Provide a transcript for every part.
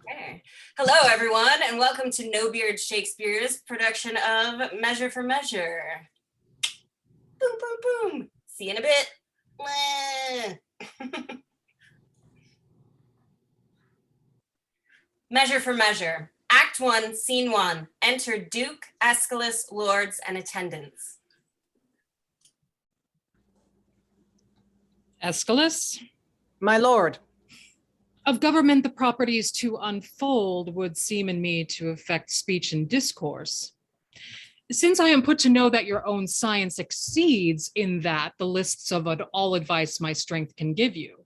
Okay. Hello, everyone, and welcome to No Beard Shakespeare's production of Measure for Measure. Boom, boom, boom. See you in a bit. Measure for Measure. Act 1, Scene 1. Enter Duke, Aeschylus, lords, and attendants. Aeschylus? My lord. Of government the properties to unfold would seem in me to affect speech and discourse. Since I am put to know that your own science exceeds in that the lists of all advice my strength can give you,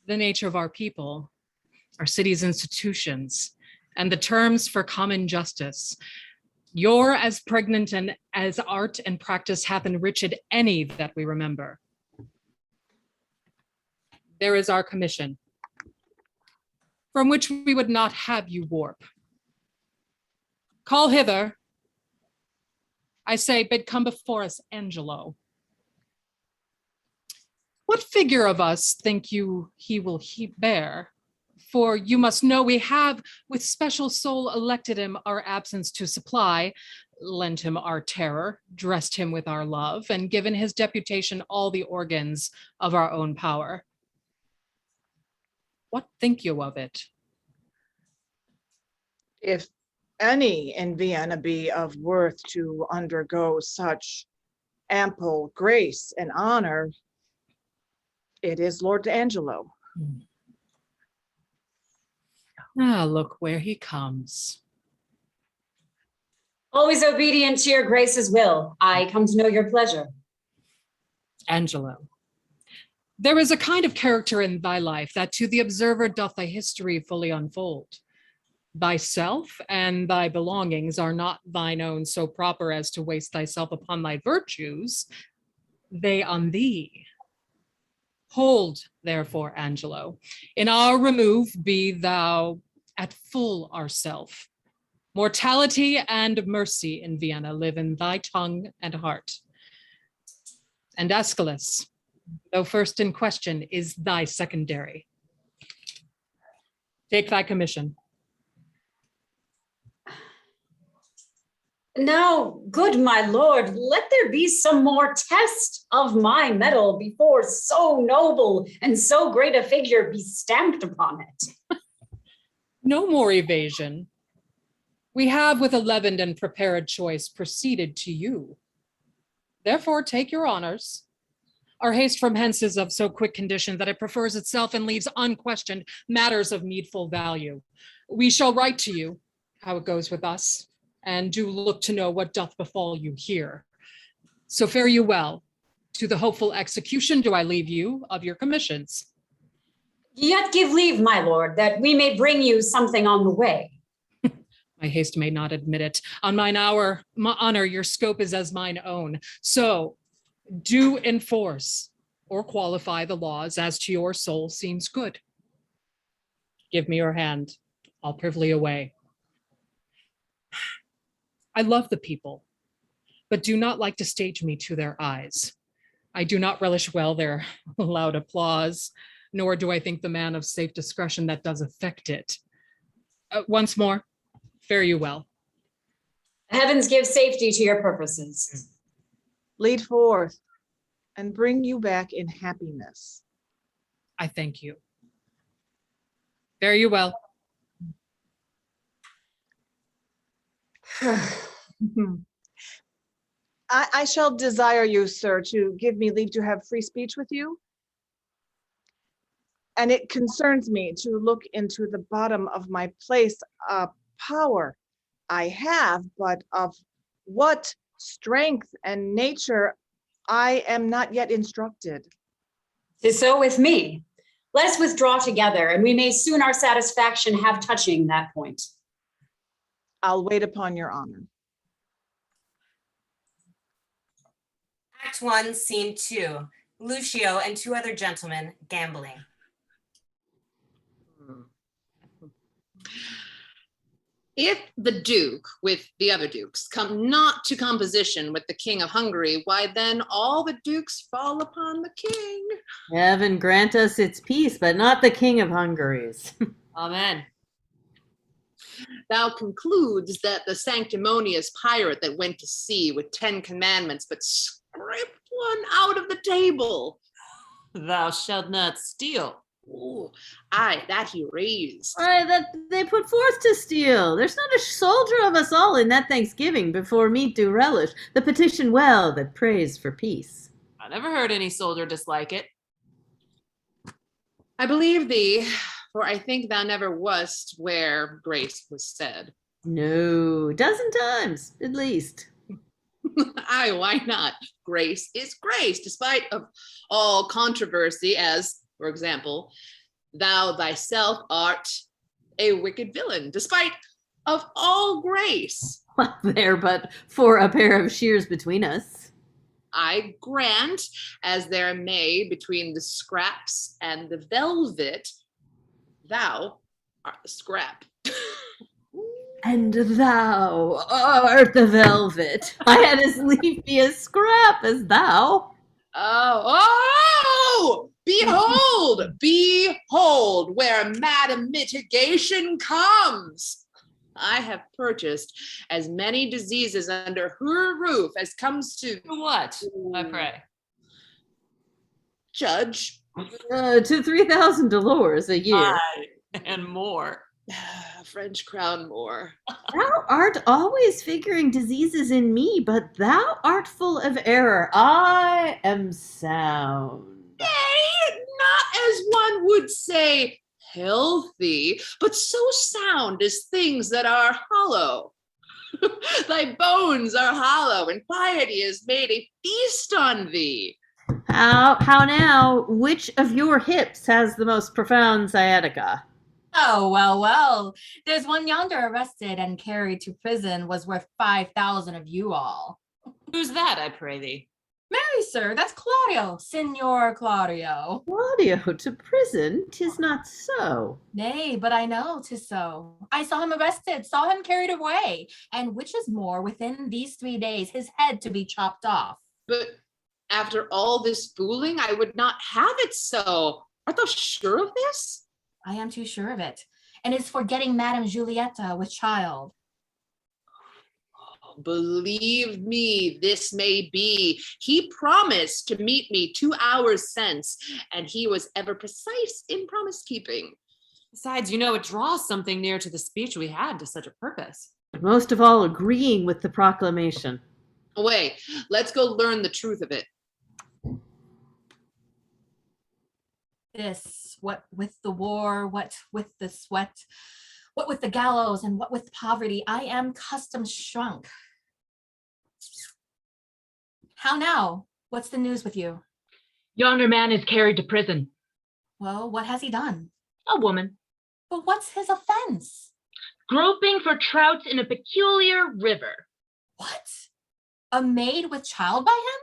the nature of our people, our city's institutions, and the terms for common justice, you're as pregnant and as art and practice hath enriched any that we remember. There is our commission, from which we would not have you warp. Call hither, I say, bid come before us, Angelo. What figure of us think you he will bear? For you must know we have with special soul elected him our absence to supply, lent him our terror, dressed him with our love, and given his deputation all the organs of our own power. What think you of it? If any in Vienna be of worth to undergo such ample grace and honor, it is Lord Angelo. Ah, look where he comes. Always obedient to your grace's will. I come to know your pleasure. Angelo, there is a kind of character in thy life that to the observer doth thy history fully unfold. Thyself and thy belongings are not thine own so proper as to waste thyself upon thy virtues, they on thee. Hold, therefore, Angelo, in our remove be thou at full ourself. Mortality and mercy in Vienna live in thy tongue and heart. And Aeschylus, though first in question, is thy secondary. Take thy commission. Now, good my lord, let there be some more test of my mettle before so noble and so great a figure be stamped upon it. No more evasion. We have with a leavened and prepared choice proceeded to you. Therefore take your honors. Our haste from hence is of so quick condition that it prefers itself and leaves unquestioned matters of needful value. We shall write to you how it goes with us, and do look to know what doth befall you here. So fare you well. To the hopeful execution do I leave you of your commissions. Yet give leave, my lord, that we may bring you something on the way. My haste may not admit it. On mine hour, my honor, your scope is as mine own. So do enforce or qualify the laws as to your soul seems good. Give me your hand, I'll privily away. I love the people, but do not like to stage me to their eyes. I do not relish well their loud applause, nor do I think the man of safe discretion that does affect it. Once more, fare you well. Heavens give safety to your purposes. Lead forth and bring you back in happiness. I thank you. Fare you well. I shall desire you, sir, to give me leave to have free speech with you. And it concerns me to look into the bottom of my place of power I have, but of what strength and nature I am not yet instructed. 'Tis so with me. Let us withdraw together, and we may soon our satisfaction have touching that point. I'll wait upon your honor. Act 1, Scene 2. Lucio and two other gentlemen gambling. If the Duke with the other dukes come not to composition with the King of Hungary, why then all the dukes fall upon the king. Heaven grant us its peace, but not the King of Hungary's. Amen. Thou concludes that the sanctimonious pirate that went to sea with 10 commandments, but scraped one out of the table. Thou shalt not steal. Ooh, aye, that he raised. Why, that they put forth to steal. There's not a soldier of us all in that Thanksgiving before meat do relish. The petition well that prays for peace. I never heard any soldier dislike it. I believe thee, for I think thou never wast where grace was said. No, a dozen times, at least. Aye, why not? Grace is grace, despite of all controversy, as, for example, thou thyself art a wicked villain, despite of all grace. Well, there but for a pair of shears between us. I grant, as there may between the scraps and the velvet, thou art the scrap. And thou art the velvet. I had as lief be a scrap as thou. Oh, behold, behold, where Madam Mitigation comes. I have purchased as many diseases under her roof as comes to What, I pray? judge. To 3,000 dolores a year. Aye, and more. French crown more. Thou art always figuring diseases in me, but thou art full of error. I am sound. Nay, not as one would say healthy, but so sound as things that are hollow. Thy bones are hollow, and piety has made a feast on thee. How now? Which of your hips has the most profound sciatica? Oh, well. There's one yonder arrested and carried to prison was worth 5,000 of you all. Who's that, I pray thee? Marry, sir, that's Claudio, Signor Claudio. Claudio to prison? 'Tis not so. Nay, but I know 'tis so. I saw him arrested, saw him carried away, and which is more, within these 3 days, his head to be chopped off. But after all this fooling, I would not have it so. Art thou sure of this? I am too sure of it, and is forgetting Madame Julietta with child. Believe me, this may be. He promised to meet me 2 hours since, and he was ever precise in promise keeping. Besides, you know, it draws something near to the speech we had to such a purpose. But most of all, agreeing with the proclamation. Away, let's go learn the truth of it. This, what with the war, what with the sweat, what with the gallows, and what with poverty, I am custom shrunk. How now? What's the news with you? Yonder man is carried to prison. Well, what has he done? A woman. But what's his offense? Groping for trout in a peculiar river. What? A maid with child by him?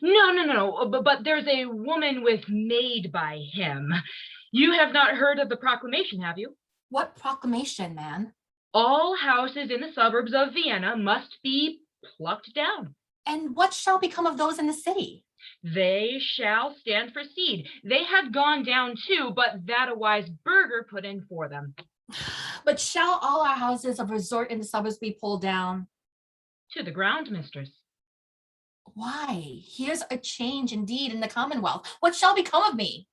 No. But there's a woman with maid by him. You have not heard of the proclamation, have you? What proclamation, man? All houses in the suburbs of Vienna must be plucked down. And what shall become of those in the city? They shall stand for seed. They had gone down too, but that a wise burgher put in for them. But shall all our houses of resort in the suburbs be pulled down? To the ground, mistress. Why? Here's a change indeed in the Commonwealth. What shall become of me?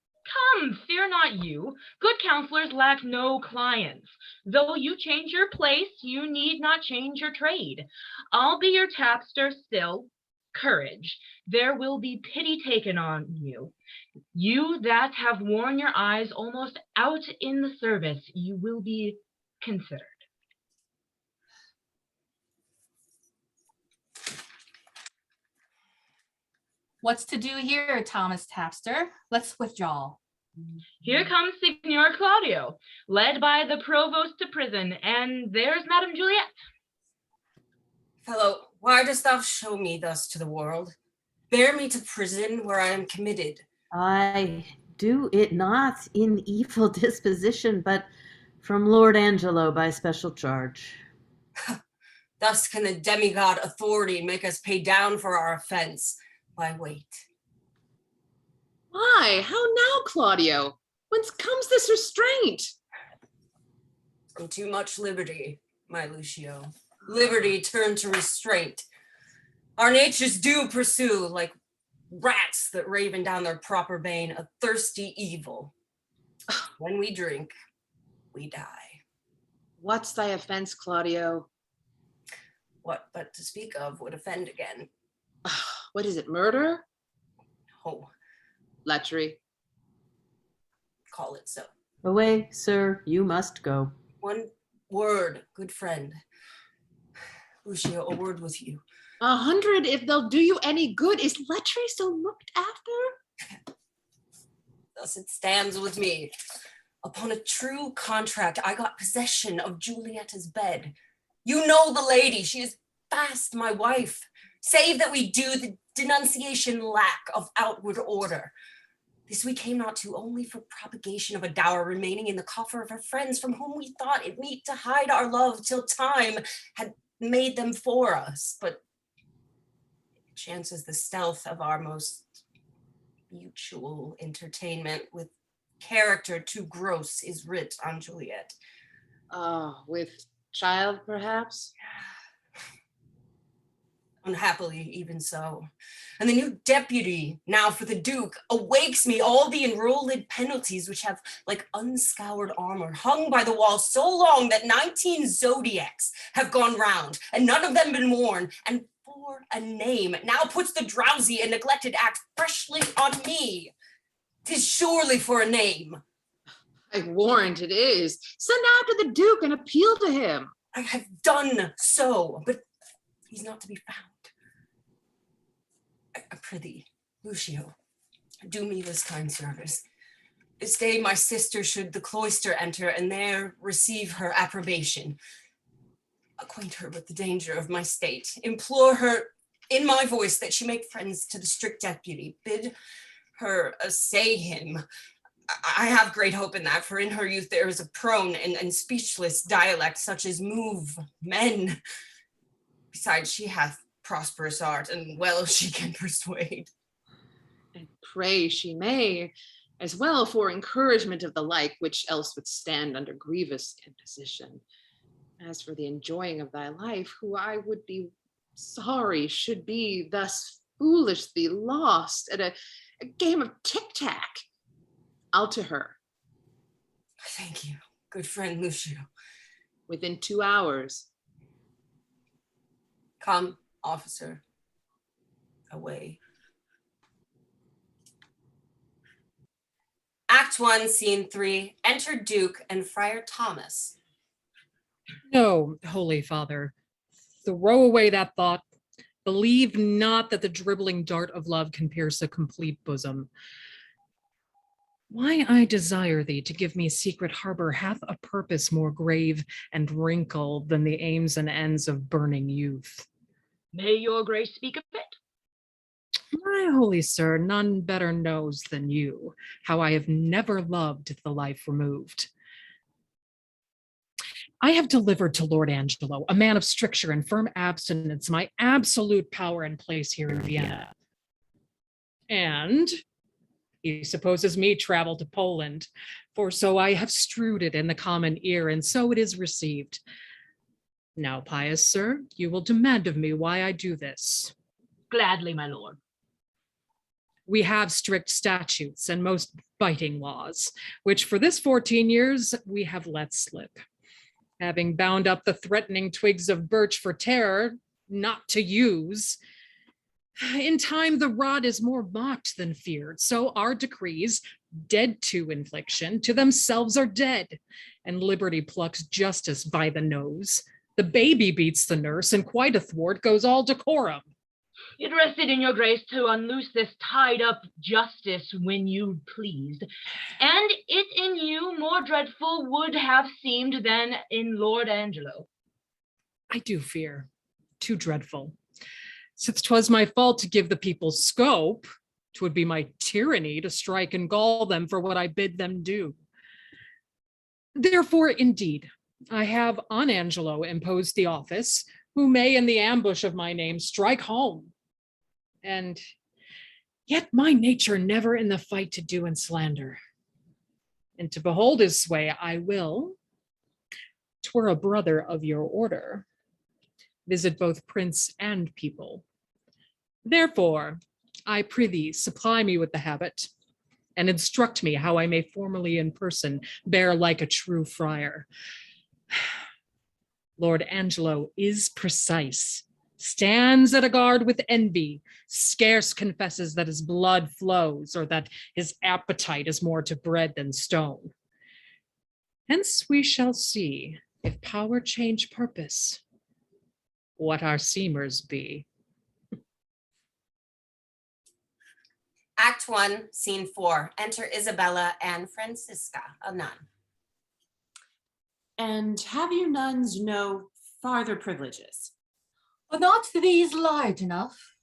Come, fear not you. Good counselors lack no clients. Though you change your place, you need not change your trade. I'll be your tapster still. Courage. There will be pity taken on you. You that have worn your eyes almost out in the service, you will be considered. What's to do here, Thomas Tapster? Let's withdraw. Here comes Signor Claudio, led by the provost to prison, and there's Madame Juliet. Fellow, why dost thou show me thus to the world? Bear me to prison where I am committed. I do it not in evil disposition, but from Lord Angelo by special charge. Thus can the demigod authority make us pay down for our offense. Why wait? Why? How now, Claudio? Whence comes this restraint? from too much liberty, my Lucio. Liberty turned to restraint. Our natures do pursue, like rats that raven down their proper bane, a thirsty evil. When we drink, we die. What's thy offense, Claudio? What but to speak of would offend again? What is it, murder? Oh, Lechery? call it so. Away, sir, you must go. One word, good friend. Lucio, a word with you. 100 if they'll do you any good. Is Lechery so looked after? Thus it stands with me. Upon a true contract, I got possession of Julieta's bed. You know the lady, she is fast my wife. Save that we do the denunciation lack of outward order. This we came not to only for propagation of a dower remaining in the coffer of her friends, from whom we thought it meet to hide our love till time had made them for us. But it chances the stealth of our most mutual entertainment with character too gross is writ on Juliet. With child, perhaps? Unhappily, even so. And the new deputy, now for the Duke, awakes me all the enrolled penalties which have, like unscoured armor, hung by the wall so long that 19 zodiacs have gone round, and none of them been worn, and for a name now puts the drowsy and neglected act freshly on me. 'Tis surely for a name. I warrant it is. Send after the Duke and appeal to him. I have done so, but he's not to be found. I prithee, Lucio, do me this kind service. This day my sister should the cloister enter, and there receive her approbation. Acquaint her with the danger of my state. Implore her in my voice that she make friends to the strict deputy. Bid her assay him. I have great hope in that, for in her youth there is a prone and speechless dialect such as move men. Besides, she hath prosperous art, and well she can persuade. And pray she may, as well for encouragement of the like, which else would stand under grievous imposition. As for the enjoying of thy life, who I would be sorry should be thus foolishly lost at a game of tic-tac, I'll to her. Thank you, good friend Lucio. Within 2 hours. Come, officer, away. Act 1, Scene 3, enter Duke and Friar Thomas. No, Holy Father, throw away that thought. Believe not that the dribbling dart of love can pierce a complete bosom. Why I desire thee to give me secret harbor hath a purpose more grave and wrinkled than the aims and ends of burning youth. May your grace speak of it? My holy sir, none better knows than you how I have never loved the life removed. I have delivered to Lord Angelo, a man of stricture and firm abstinence, my absolute power and place here in Vienna. And he supposes me travel to Poland, for so I have strewed it in the common ear, and so it is received. Now, pious sir, you will demand of me why I do this. Gladly, my lord. We have strict statutes and most biting laws, which for this 14 years we have let slip. Having bound up the threatening twigs of birch for terror, not to use, in time the rod is more mocked than feared, so our decrees, dead to infliction, to themselves are dead, and liberty plucks justice by the nose. The baby beats the nurse, and quite athwart goes all decorum. It rested in your grace to unloose this tied up justice when you pleased, and it in you more dreadful would have seemed than in Lord Angelo. I do fear, too dreadful. Since 'twas my fault to give the people scope, 'twould be my tyranny to strike and gall them for what I bid them do. Therefore, indeed, I have on Angelo imposed the office, who may in the ambush of my name strike home. And yet my nature never in the fight to do and slander. And to behold his sway, I will, 'twere a brother of your order. Visit both prince and people. Therefore, I prithee, supply me with the habit, and instruct me how I may formally in person bear like a true friar. Lord Angelo is precise, stands at a guard with envy, scarce confesses that his blood flows or that his appetite is more to bread than stone. Hence we shall see, if power change purpose, what our seemers be. Act 1, Scene 4. Enter Isabella and Francisca, a nun. And have you nuns no farther privileges? Are not these large enough?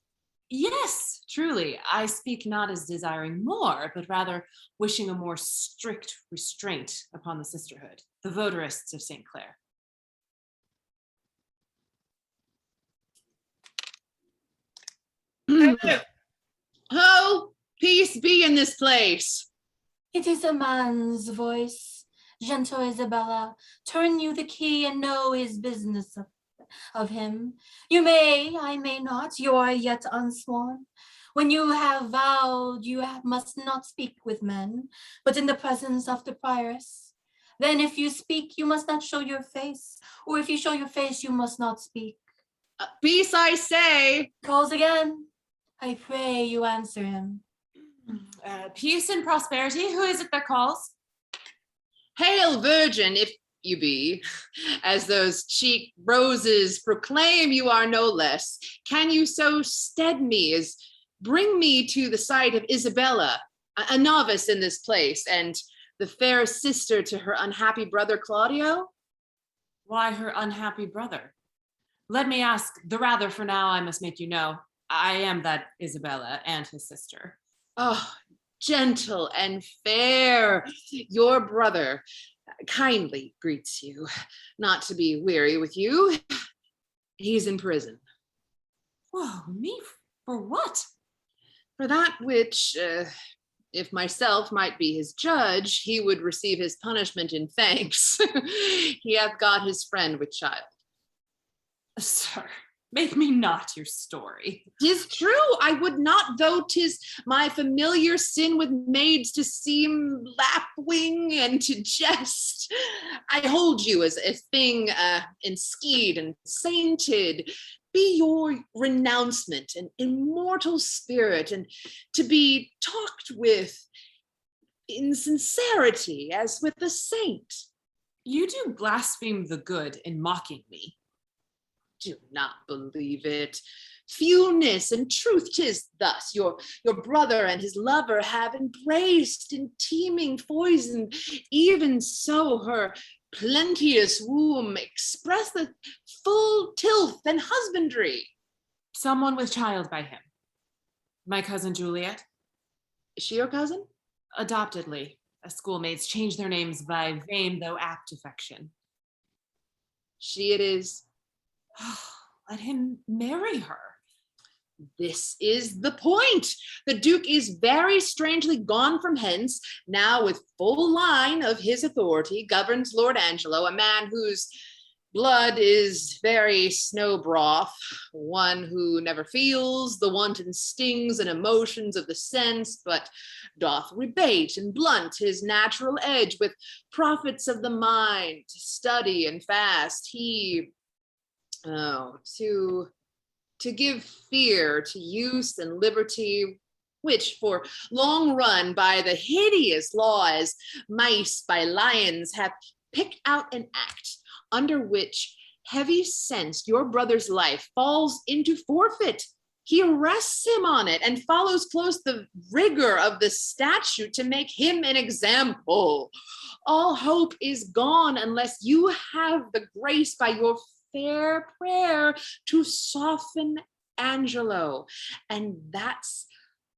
Yes, truly. I speak not as desiring more, but rather wishing a more strict restraint upon the sisterhood, the votarists of St. Clair. Oh, peace be in this place. It is a man's voice. Gentle Isabella, turn you the key and know his business of him. You may, I may not, you are yet unsworn. When you have vowed, must not speak with men, but in the presence of the prioress. Then if you speak, you must not show your face, or if you show your face, you must not speak. Peace, I say. Calls again. I pray you answer him. Peace and prosperity, who is it that calls? Hail, virgin, if you be, as those cheek roses proclaim you are no less. Can you so stead me as bring me to the sight of Isabella, a novice in this place, and the fair sister to her unhappy brother Claudio? Why her unhappy brother? Let me ask, the rather for now I must make you know, I am that Isabella and his sister. Oh, gentle and fair, your brother kindly greets you, not to be weary with you. He's in prison. Whoa, me for what? For that which, if myself might be his judge, he would receive his punishment in thanks. He hath got his friend with child. Sir, make me not your story. 'Tis true, I would not, though 'tis my familiar sin with maids to seem lapwing and to jest. I hold you as a thing enskeed and sainted. Be your renouncement an immortal spirit, and to be talked with in sincerity as with a saint. You do blaspheme the good in mocking me. Do not believe it. Fewness and truth, 'tis thus. Your brother and his lover have embraced in teeming poison. Even so, her plenteous womb expresseth full tilth and husbandry. Someone with child by him. My cousin Juliet. Is she your cousin? Adoptedly, as schoolmates change their names by vain though apt affection. She it is. Let him marry her. This is the point. The Duke is very strangely gone from hence, now with full line of his authority governs Lord Angelo, a man whose blood is very snow broth, one who never feels the wanton stings and emotions of the sense, but doth rebate and blunt his natural edge with profits of the mind, to study and fast. He, to give fear to use and liberty, which for long run by the hideous law as mice by lions have picked out an act under which heavy sense your brother's life falls into forfeit. He arrests him on it and follows close the rigor of the statute to make him an example. All hope is gone unless you have the grace by your fair prayer to soften Angelo. And that's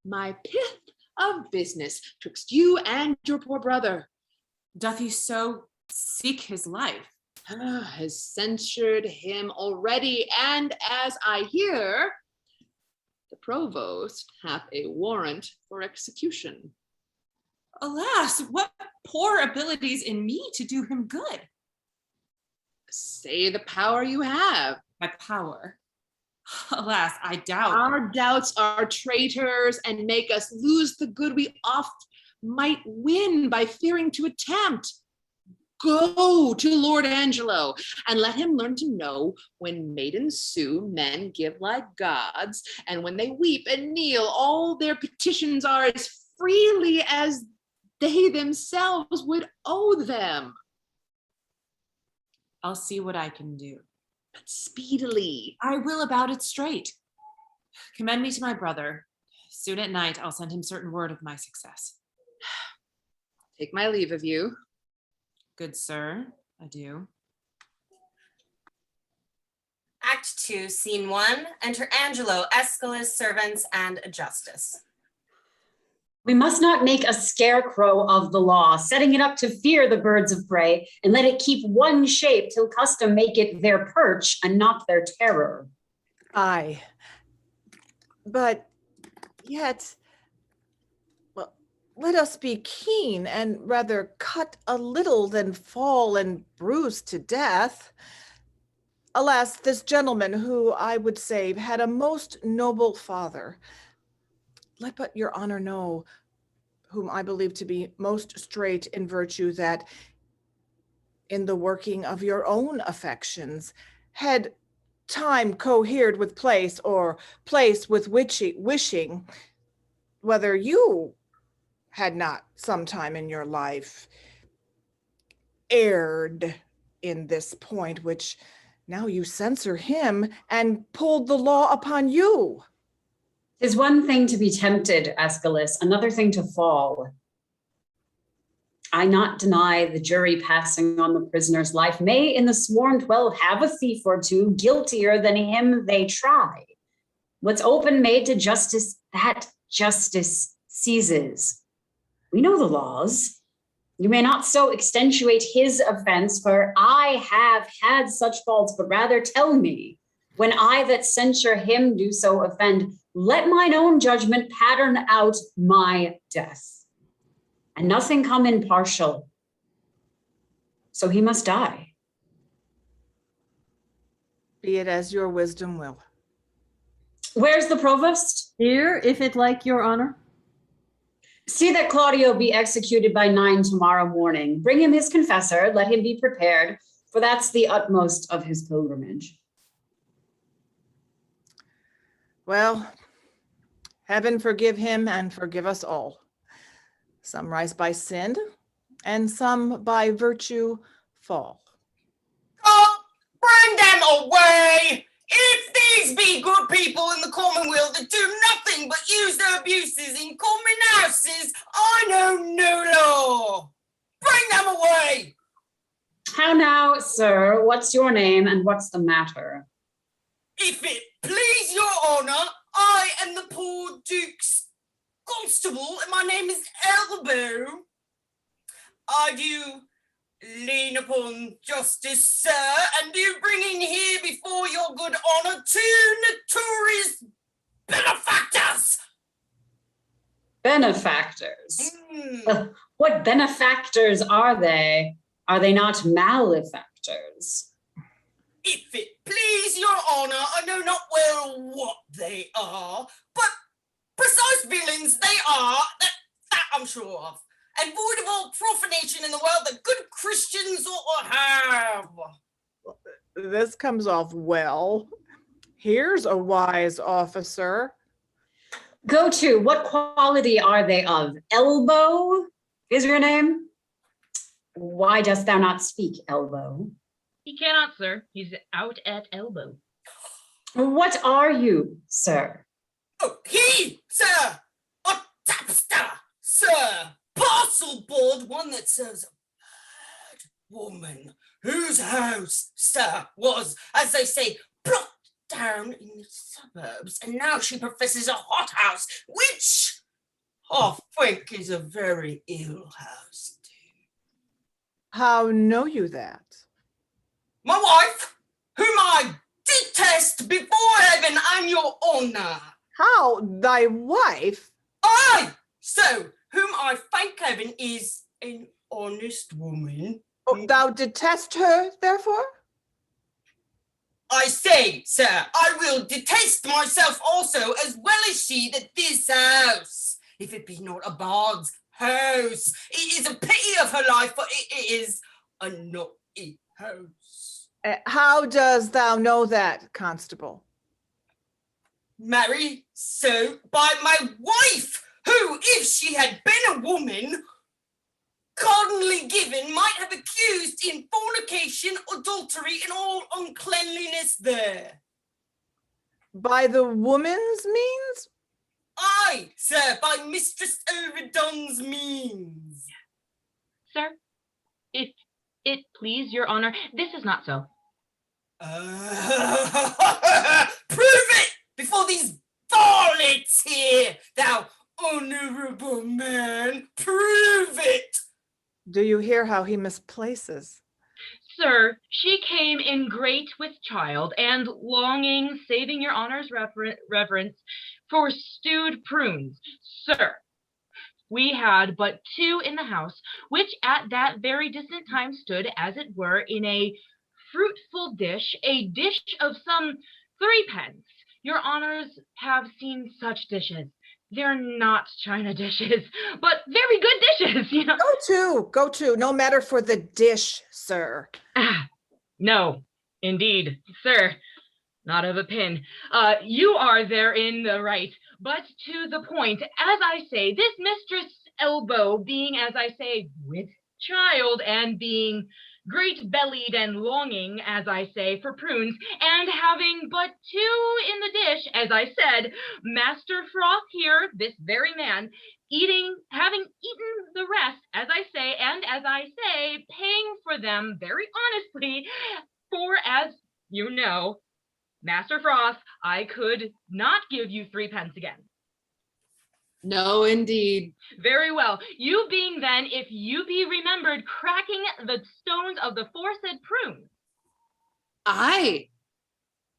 my pith of business twixt you and your poor brother. Doth he so seek his life? Has censured him already, and as I hear, the provost hath a warrant for execution. Alas, what poor abilities in me to do him good? Say the power you have. My power. Alas, I doubt. Our doubts are traitors and make us lose the good we oft might win by fearing to attempt. Go to Lord Angelo and let him learn to know when maidens sue, men give like gods, and when they weep and kneel, all their petitions are as freely as they themselves would owe them. I'll see what I can do. But speedily. I will about it straight. Commend me to my brother. Soon at night, I'll send him certain word of my success. Take my leave of you. Good sir, adieu. Act 2, Scene 1. Enter Angelo, Aeschylus, servants, and a justice. We must not make a scarecrow of the law, setting it up to fear the birds of prey, and let it keep one shape till custom make it their perch and not their terror. Aye. But yet, well, let us be keen and rather cut a little than fall and bruise to death. Alas, this gentleman, who I would say had a most noble father, let but your honor know, whom I believe to be most straight in virtue, that in the working of your own affections, had time cohered with place, or place with wishing, whether you had not sometime in your life erred in this point, which now you censure him and pulled the law upon you. 'Tis one thing to be tempted, Aeschylus, another thing to fall. I not deny the jury passing on the prisoner's life may in the sworn 12 have a thief or two guiltier than him they try. What's open made to justice, that justice seizes. We know the laws. You may not so accentuate his offense, for I have had such faults, but rather tell me, when I that censure him do so offend, let mine own judgment pattern out my death, and nothing come impartial. So he must die. Be it as your wisdom will. Where's the provost? Here, if it like your honor. See that Claudio be executed by 9 tomorrow morning. Bring him his confessor, let him be prepared, for that's the utmost of his pilgrimage. Well, heaven forgive him and forgive us all. Some rise by sin, and some by virtue fall. Oh, bring them away! If these be good people in the commonweal that do nothing but use their abuses in common houses, I know no law. Bring them away! How now, sir? What's your name and what's the matter? If it please your honor, I am the poor duke's constable, and my name is Elbow. I do lean upon justice, sir, and do bring in here before your good honor 2 notorious benefactors. Benefactors? What benefactors are they? Are they not malefactors? If it please your honor, I know not well what they are, but precise villains they are, that I'm sure of, and void of all profanation in the world that good Christians ought to have. This comes off well. Here's a wise officer. Go to, what quality are they of? Elbow is your name? Why dost thou not speak, Elbow? He cannot, sir. He's out at elbow. What are you, sir? Oh, he, sir, a tapster, sir, parcel board, one that serves a bad woman, whose house, sir, was, as they say, plucked down in the suburbs, and now she professes a hothouse, which I think is a very ill house. How know you that? My wife, whom I detest before heaven and your honor. How, thy wife? Aye, so whom I thank heaven is an honest woman. Oh, thou detest her, therefore? I say, sir, I will detest myself also, as well as she, that this house, if it be not a bard's house, it is a pity of her life, for it is a naughty house. How does thou know that, constable? Marry, so by my wife, who, if she had been a woman, commonly given, might have accused in fornication, adultery, and all uncleanliness there. By the woman's means? Aye, sir, by Mistress Overdon's means. Sir, if it please your honor, this is not so. Prove it before these varlets here, thou honorable man. Prove it. Do you hear how he misplaces? Sir, she came in great with child and longing, saving your honor's reverence, for stewed prunes. Sir, we had but two in the house, which at that very distant time stood, as it were, in a fruitful dish, a dish of some 3d. Your honors have seen such dishes. They're not china dishes, but very good dishes, you know. Go to, no matter for the dish, sir. No, indeed, sir, not of a pin. You are therein the right, but to the point, as I say, this Mistress Elbow being, as I say, with child, and being great-bellied and longing, as I say, for prunes, and having but two in the dish, as I said, Master Froth here, this very man, having eaten the rest, as I say, and as I say, paying for them very honestly, for as you know, Master Froth, I could not give you 3d again. No, indeed. Very well. You being then, if you be remembered, cracking the stones of the foresaid prune. Aye.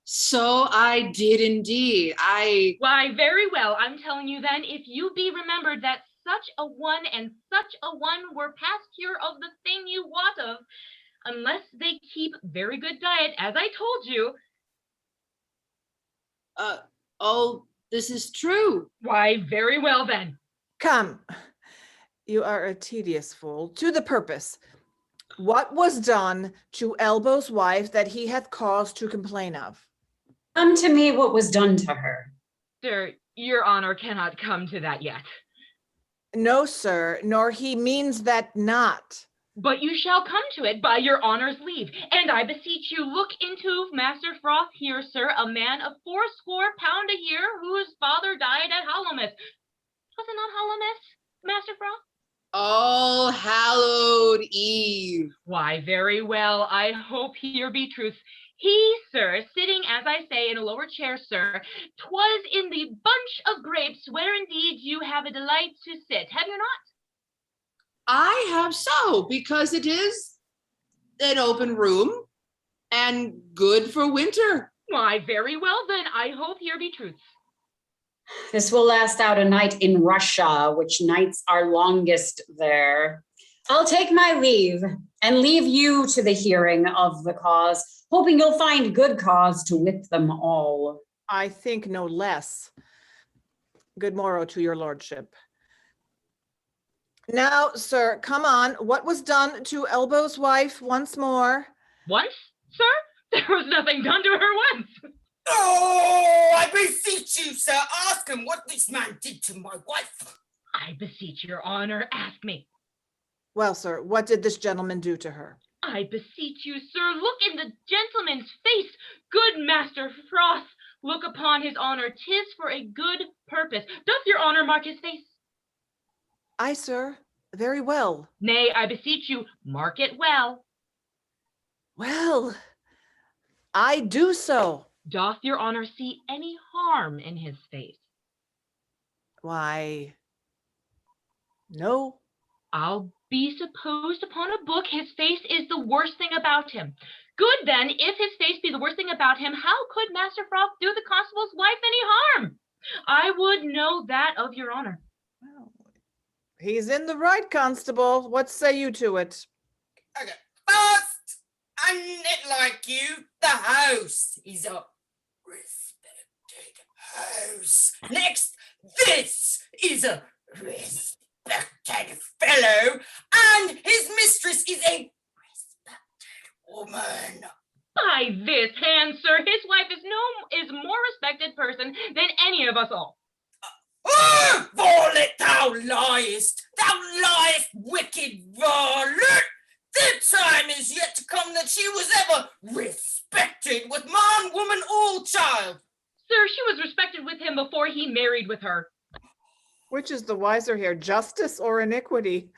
So I did indeed. Why, very well. I'm telling you then, if you be remembered that such a one and such a one were past cure of the thing you wot of, unless they keep very good diet, as I told you. Oh, this is true. Why, very well then. Come, you are a tedious fool. To the purpose. What was done to Elbow's wife that he hath cause to complain of? Come to me what was done to her. Sir, your honor cannot come to that yet. No, sir, nor he means that not. But you shall come to it by your honor's leave. And I beseech you, look into Master Froth here, sir, a man of 80 pound a year, whose father died at Hallowmas. Was it not Hallowmas, Master Froth? All Hallowed Eve. Why, very well. I hope here be truth. He, sir, sitting, as I say, in a lower chair, sir, 'twas in the bunch of grapes, where indeed you have a delight to sit, have you not? I have so, because it is an open room and good for winter. Why, very well then. I hope here be truth. This will last out a night in Russia, which nights are longest there. I'll take my leave and leave you to the hearing of the cause, hoping you'll find good cause to whip them all. I think no less. Good morrow to your lordship. Now, sir, come on. What was done to Elbow's wife once more? Once, sir? There was nothing done to her once. Oh, I beseech you, sir, ask him what this man did to my wife. I beseech your honor, ask me. Well, sir, what did this gentleman do to her? I beseech you, sir, look in the gentleman's face. Good Master Froth, look upon his honor. 'Tis for a good purpose. Doth your honor mark his face? Aye, sir, very well. Nay, I beseech you, mark it well. Well, I do so. Doth your honor see any harm in his face? Why, no. I'll be supposed upon a book his face is the worst thing about him. Good then, if his face be the worst thing about him, how could Master Froth do the constable's wife any harm? I would know that of your honor. Well, he's in the right, constable. What say you to it? Okay. First, And like you, the house is a respected house. Next, this is a respected fellow, and his mistress is a respected woman. By this hand, sir, his wife is more respected person than any of us all. Varlet, thou liest, wicked varlet. The time is yet to come that she was ever respected with man, woman, or child. Sir, she was respected with him before he married with her. Which is the wiser here, justice or iniquity?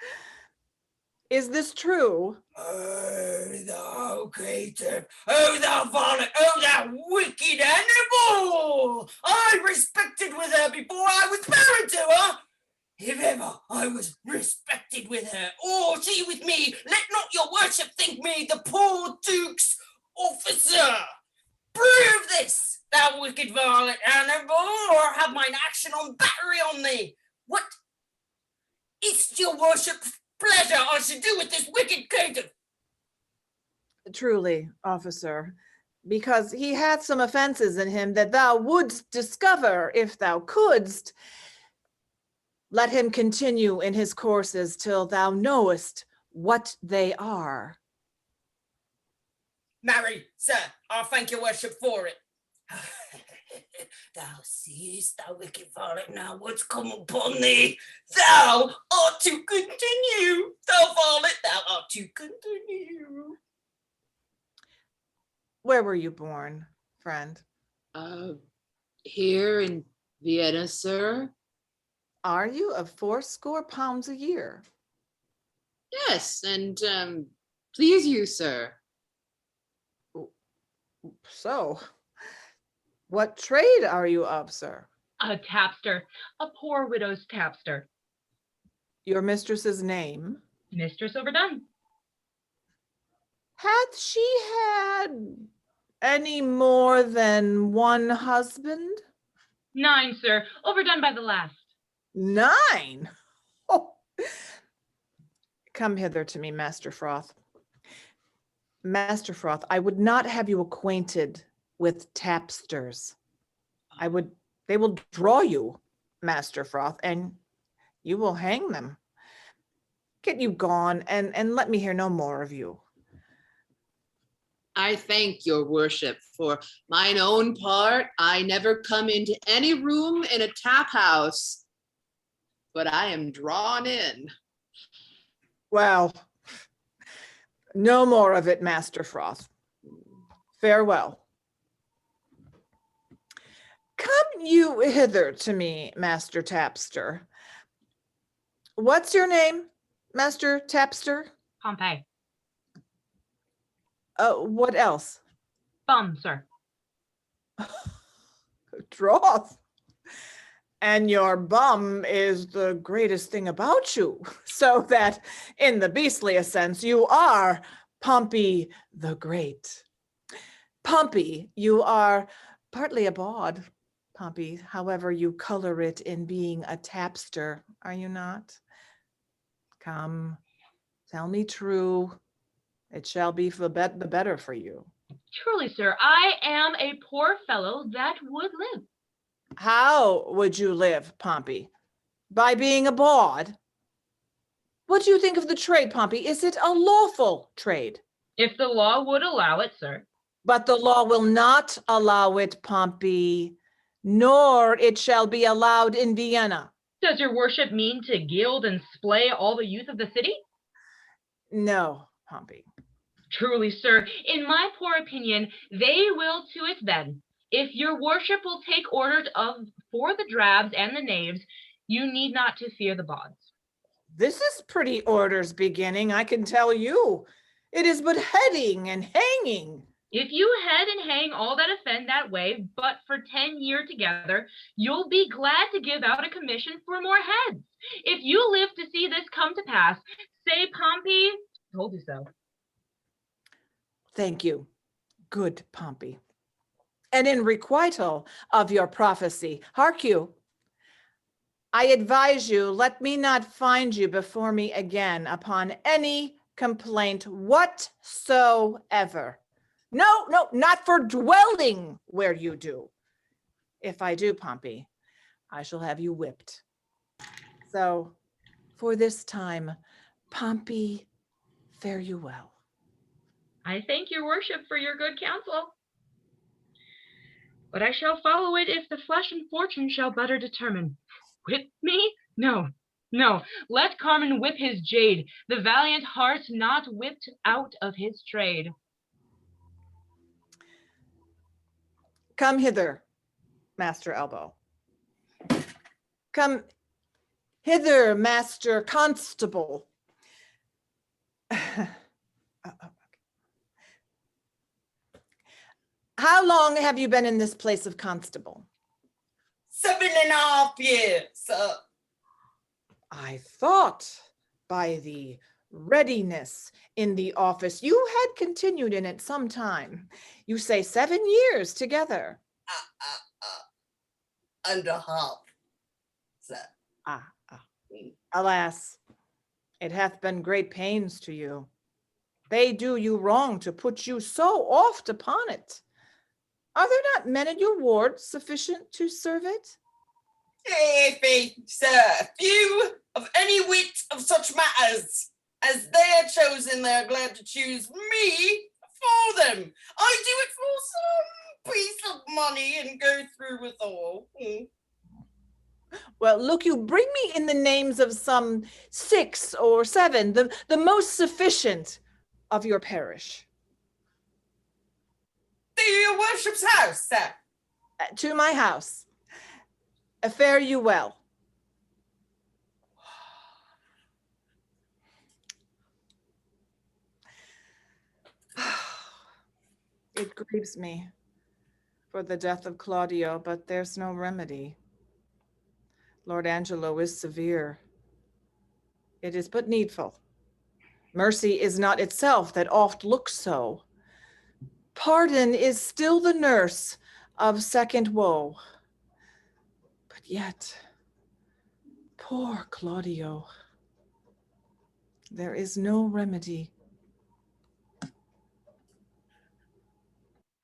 Is this true? Oh, thou caitiff, oh, thou varlet, oh, thou wicked animal! I respected with her before I was married to her. If ever I was respected with her, or she with me, let not your worship think me the poor duke's officer. Prove this, thou wicked varlet animal, or have mine action on battery on thee. What is your worship's pleasure I should do with this wicked caitiff? Truly, officer, because he hath some offenses in him that thou wouldst discover if thou couldst. Let him continue in his courses till thou knowest what they are. Marry, sir, I'll thank your worship for it. Thou seest, thou wicked varlet, now what's come upon thee. Thou art to continue. Thou varlet, thou art to continue. Where were you born, friend? Here in Vienna, sir. Are you of 80 pounds a year? Yes, and please you, sir. So, what trade are you of, sir? A tapster, a poor widow's tapster. Your mistress's name? Mistress Overdone. Hath she had any more than one husband? 9, sir, overdone by the last. 9? Oh. Come hither to me, Master Froth. Master Froth, I would not have you acquainted with tapsters. They will draw you, Master Froth, and you will hang them. Get you gone, and let me hear no more of you. I thank your worship. For mine own part, I never come into any room in a tap house, but I am drawn in. Well, no more of it, Master Froth. Farewell. Come you hither to me, Master Tapster. What's your name, Master Tapster? Pompey. What else? Bum, sir. Droth. And your bum is the greatest thing about you, so that in the beastliest sense, you are Pompey the Great. Pompey, you are partly a bawd, Pompey, however you color it in being a tapster, are you not? Come, tell me true. It shall be for the better for you. Truly, sir, I am a poor fellow that would live. How would you live, Pompey? By being a bawd? What do you think of the trade, Pompey? Is it a lawful trade? If the law would allow it, sir. But the law will not allow it, Pompey, nor it shall be allowed in Vienna. Does your worship mean to gild and splay all the youth of the city? No, Pompey. Truly, sir, in my poor opinion, they will to it then. If your worship will take orders for the drabs and the knaves, you need not to fear the bawds. This is pretty orders beginning, I can tell you. It is but heading and hanging. If you head and hang all that offend that way, but for 10 years together, you'll be glad to give out a commission for more heads. If you live to see this come to pass, say Pompey told you so. Thank you, good Pompey. And in requital of your prophecy, hark you, I advise you, let me not find you before me again upon any complaint whatsoever. No, not for dwelling where you do. If I do, Pompey, I shall have you whipped. So, for this time, Pompey, fare you well. I thank your worship for your good counsel. But I shall follow it if the flesh and fortune shall better determine. Whip me? No, no. Let Carmen whip his jade, the valiant heart not whipped out of his trade. Come hither, Master Elbow. Come hither, Master Constable. How long have you been in this place of constable? 7.5 years, sir. I thought by the readiness in the office you had continued in it some time. You say 7 years together. And a half, sir. Alas, it hath been great pains to you. They do you wrong to put you so oft upon it. Are there not men in your ward sufficient to serve it? Faith, sir, few of any wit of such matters. As they are chosen, they are glad to choose me for them. I do it for some piece of money and go through with all. Well, look, you bring me in the names of some 6 or 7, the most sufficient of your parish. To your worship's house, sir. To my house. Fare you well. It grieves me for the death of Claudio, but there's no remedy. Lord Angelo is severe. It is but needful. Mercy is not itself that oft looks so. Pardon is still the nurse of second woe. But yet, poor Claudio, there is no remedy.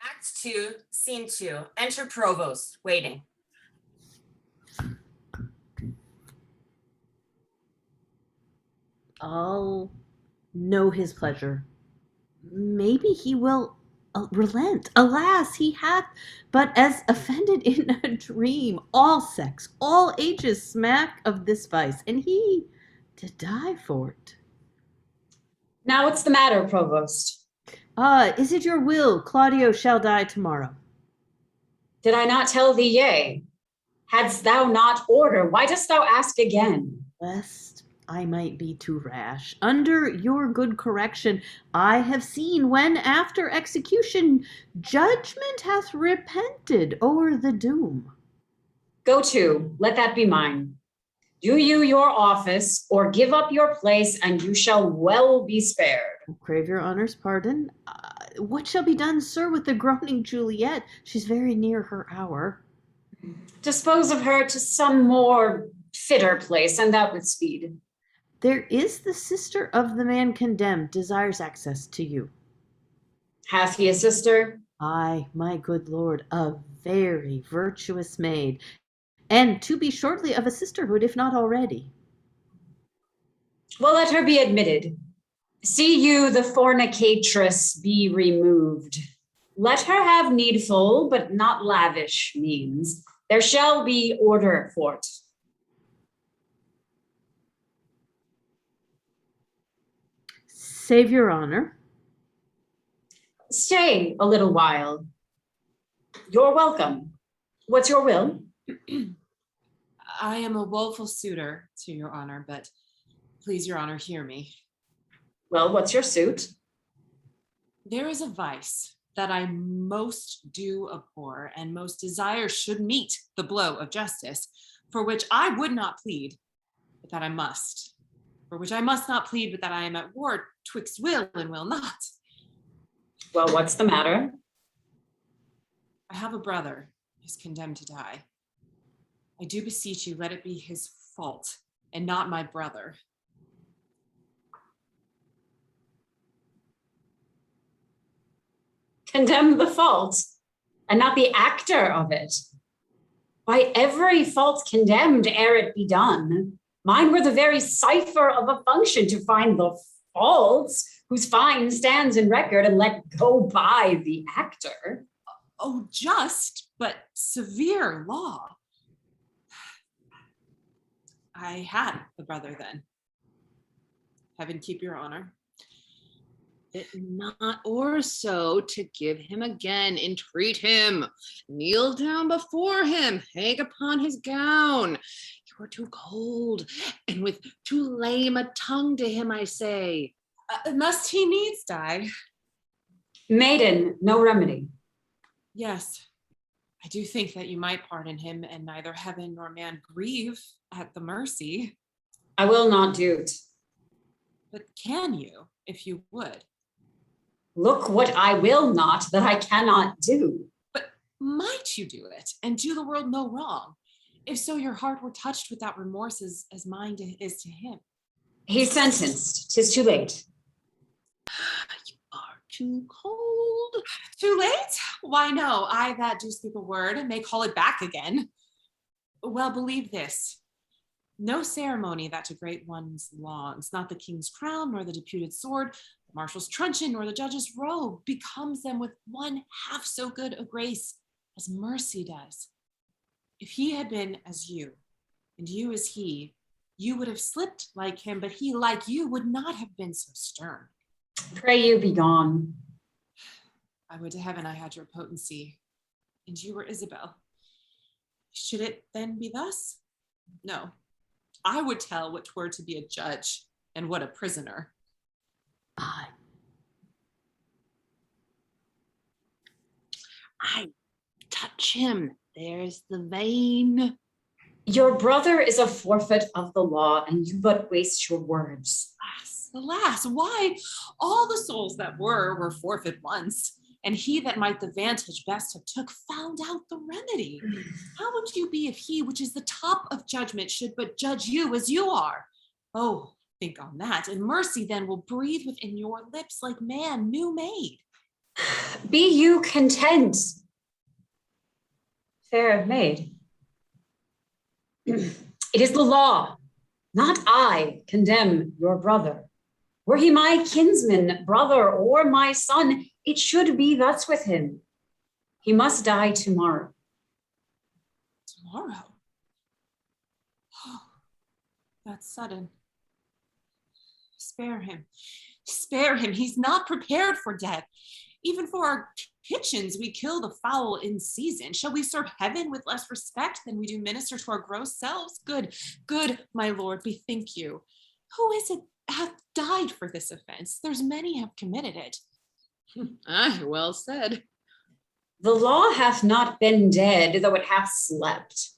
Act 2, Scene 2. Enter Provost, waiting. I'll know his pleasure. Maybe he will relent. Alas, he hath but as offended in a dream. All sex, all ages smack of this vice, and he to die for it. Now what's the matter, Provost? Is it your will Claudio shall die tomorrow? Did I not tell thee yea? Hadst thou not order, why dost thou ask again? Lest I might be too rash. Under your good correction, I have seen when after execution judgment hath repented o'er the doom. Go to, let that be mine. Do you your office, or give up your place, and you shall well be spared. Crave your honor's pardon. What shall be done, sir, with the groaning Juliet? She's very near her hour. Dispose of her to some more fitter place, and that with speed. There is the sister of the man condemned, desires access to you. Hath he a sister? Aye, my good lord, a very virtuous maid, and to be shortly of a sisterhood, if not already. Well, let her be admitted. See you the fornicatress be removed. Let her have needful, but not lavish means. There shall be order for't. Save your honor. Stay a little while. You're welcome. What's your will? I am a woeful suitor to your honor, but please, your honor, hear me. Well, what's your suit? There is a vice that I most do abhor and most desire should meet the blow of justice, for which I would not plead, but that I must. For which I must not plead, but that I am at war twixt will and will not. Well, what's the matter? I have a brother who's condemned to die. I do beseech you, let it be his fault and not my brother. condemn the fault and not the actor of it. By every fault condemned ere it be done, mine were the very cipher of a function to find the faults whose fine stands in record and let go by the actor. Oh, just but severe law. I had the brother then. Heaven keep your honor. It not or so to give him again, entreat him, kneel down before him, hang upon his gown. You are too cold, and with too lame a tongue to him, I say. Must he needs die? Maiden, no remedy. Yes, I do think that you might pardon him, and neither heaven nor man grieve at the mercy. I will not do't. But can you, if you would? Look what I will not that I cannot do. But might you do it, and do the world no wrong? If so, your heart were touched without remorse as mine is to him. He's sentenced. 'Tis too late. You are too cold. Too late? Why no, I that do speak a word may call it back again. Well, believe this. No ceremony that to great ones longs, not the king's crown, nor the deputed sword, the marshal's truncheon, nor the judge's robe, becomes them with one half so good a grace as mercy does. If he had been as you, and you as he, you would have slipped like him, but he, like you, would not have been so stern. Pray you be gone. I would to heaven I had your potency, and you were Isabel. Should it then be thus? No. I would tell what 'twere to be a judge, and what a prisoner. I touch him. There's the vein. Your brother is a forfeit of the law, and you but waste your words. Alas, why? All the souls that were forfeit once, and he that might the vantage best have took found out the remedy. How would you be if he, which is the top of judgment, should but judge you as you are? Oh, think on that, and mercy then will breathe within your lips like man new made. Be you content, fair maid. It is the law, not I, condemn your brother. Were he my kinsman, brother, or my son, it should be thus with him. He must die tomorrow. Tomorrow? Oh, that's sudden. Spare him. Spare him. He's not prepared for death. Even for our kitchens, we kill the fowl in season. Shall we serve heaven with less respect than we do minister to our gross selves? Good, good, my lord, bethink you. Who is it hath died for this offense? There's many have committed it. Ah, well said. The law hath not been dead, though it hath slept.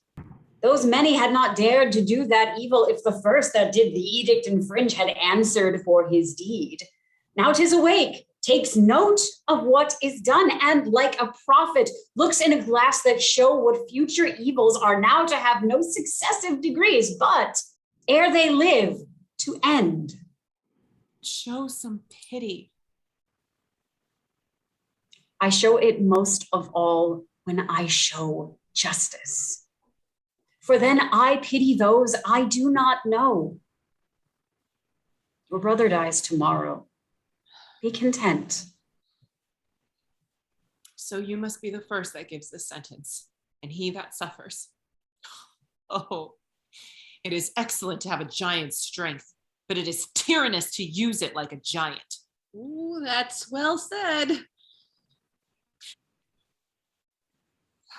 Those many had not dared to do that evil if the first that did the edict infringe had answered for his deed. Now 'tis awake, takes note of what is done, and like a prophet looks in a glass that show what future evils are now to have no successive degrees, but ere they live, to end. Show some pity. I show it most of all when I show justice. For then I pity those I do not know. Your brother dies tomorrow. Be content. So you must be the first that gives this sentence, and he that suffers. Oh, it is excellent to have a giant's strength, but it is tyrannous to use it like a giant. Ooh, that's well said.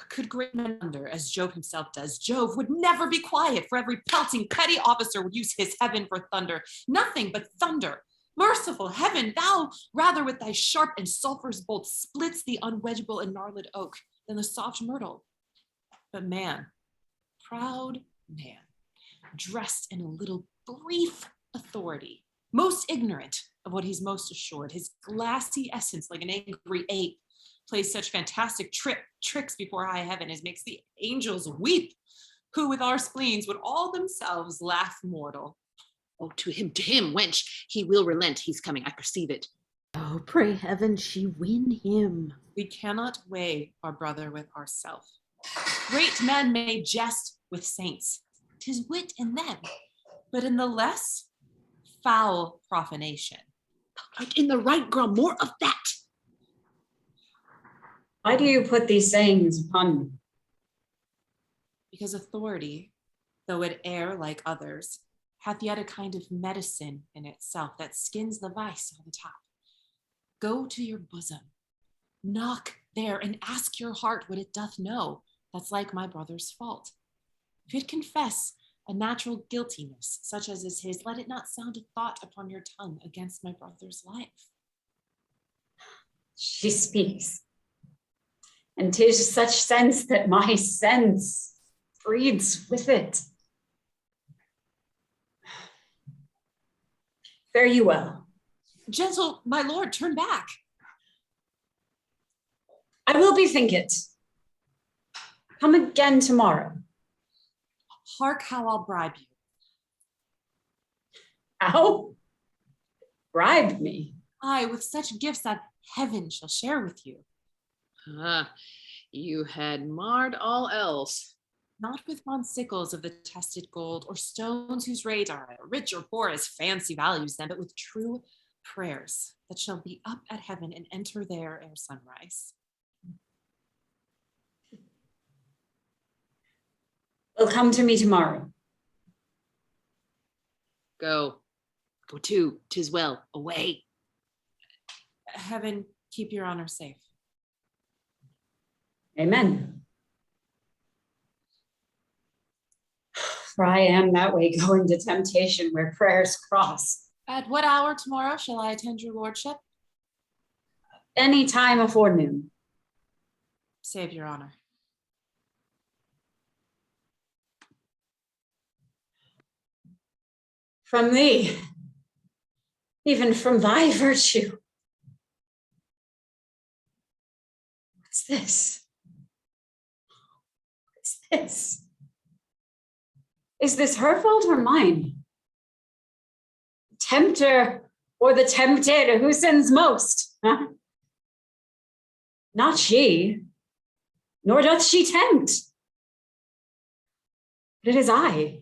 Could great men thunder as Jove himself does? Jove would never be quiet, for every pelting petty officer would use his heaven for thunder. Nothing but thunder. Merciful heaven, thou rather with thy sharp and sulphurous bolt splits the unwedgeable and gnarled oak than the soft myrtle. But man, proud man, dressed in a little brief authority, most ignorant of what he's most assured, his glassy essence like an angry ape, plays such fantastic tricks before high heaven as makes the angels weep, who with our spleens would all themselves laugh mortal. Oh, to him, wench, he will relent. He's coming, I perceive it. Oh, pray heaven she win him. We cannot weigh our brother with ourself. Great men may jest with saints, 'tis wit in them, but in the less, foul profanation. Right in the right, girl, more of that. Why do you put these sayings upon me? Because authority, though it err like others, hath yet a kind of medicine in itself that skins the vice on the top. Go to your bosom, knock there, and ask your heart what it doth know that's like my brother's fault. If it confess a natural guiltiness, such as is his, let it not sound a thought upon your tongue against my brother's life. She speaks, and 'tis such sense that my sense breeds with it. Fare you well. Gentle, my lord, turn back. I will bethink it. Come again tomorrow. Hark how I'll bribe you. How? Bribe me. Aye, with such gifts that heaven shall share with you. Ah, you had marred all else. Not with sickles of the tested gold, or stones whose rate are rich or poor as fancy values them, but with true prayers that shall be up at heaven and enter there ere sunrise. Will come to me tomorrow. Go to, 'tis well, away. Heaven keep your honor safe. Amen. For I am that way going to temptation where prayers cross. At what hour tomorrow shall I attend your lordship? Any time afore noon. Save your honor. From thee, even from thy virtue. What's this? What's this? Is this her fault or mine? Tempter or the tempted, who sins most? Huh? Not she, nor doth she tempt. But it is I,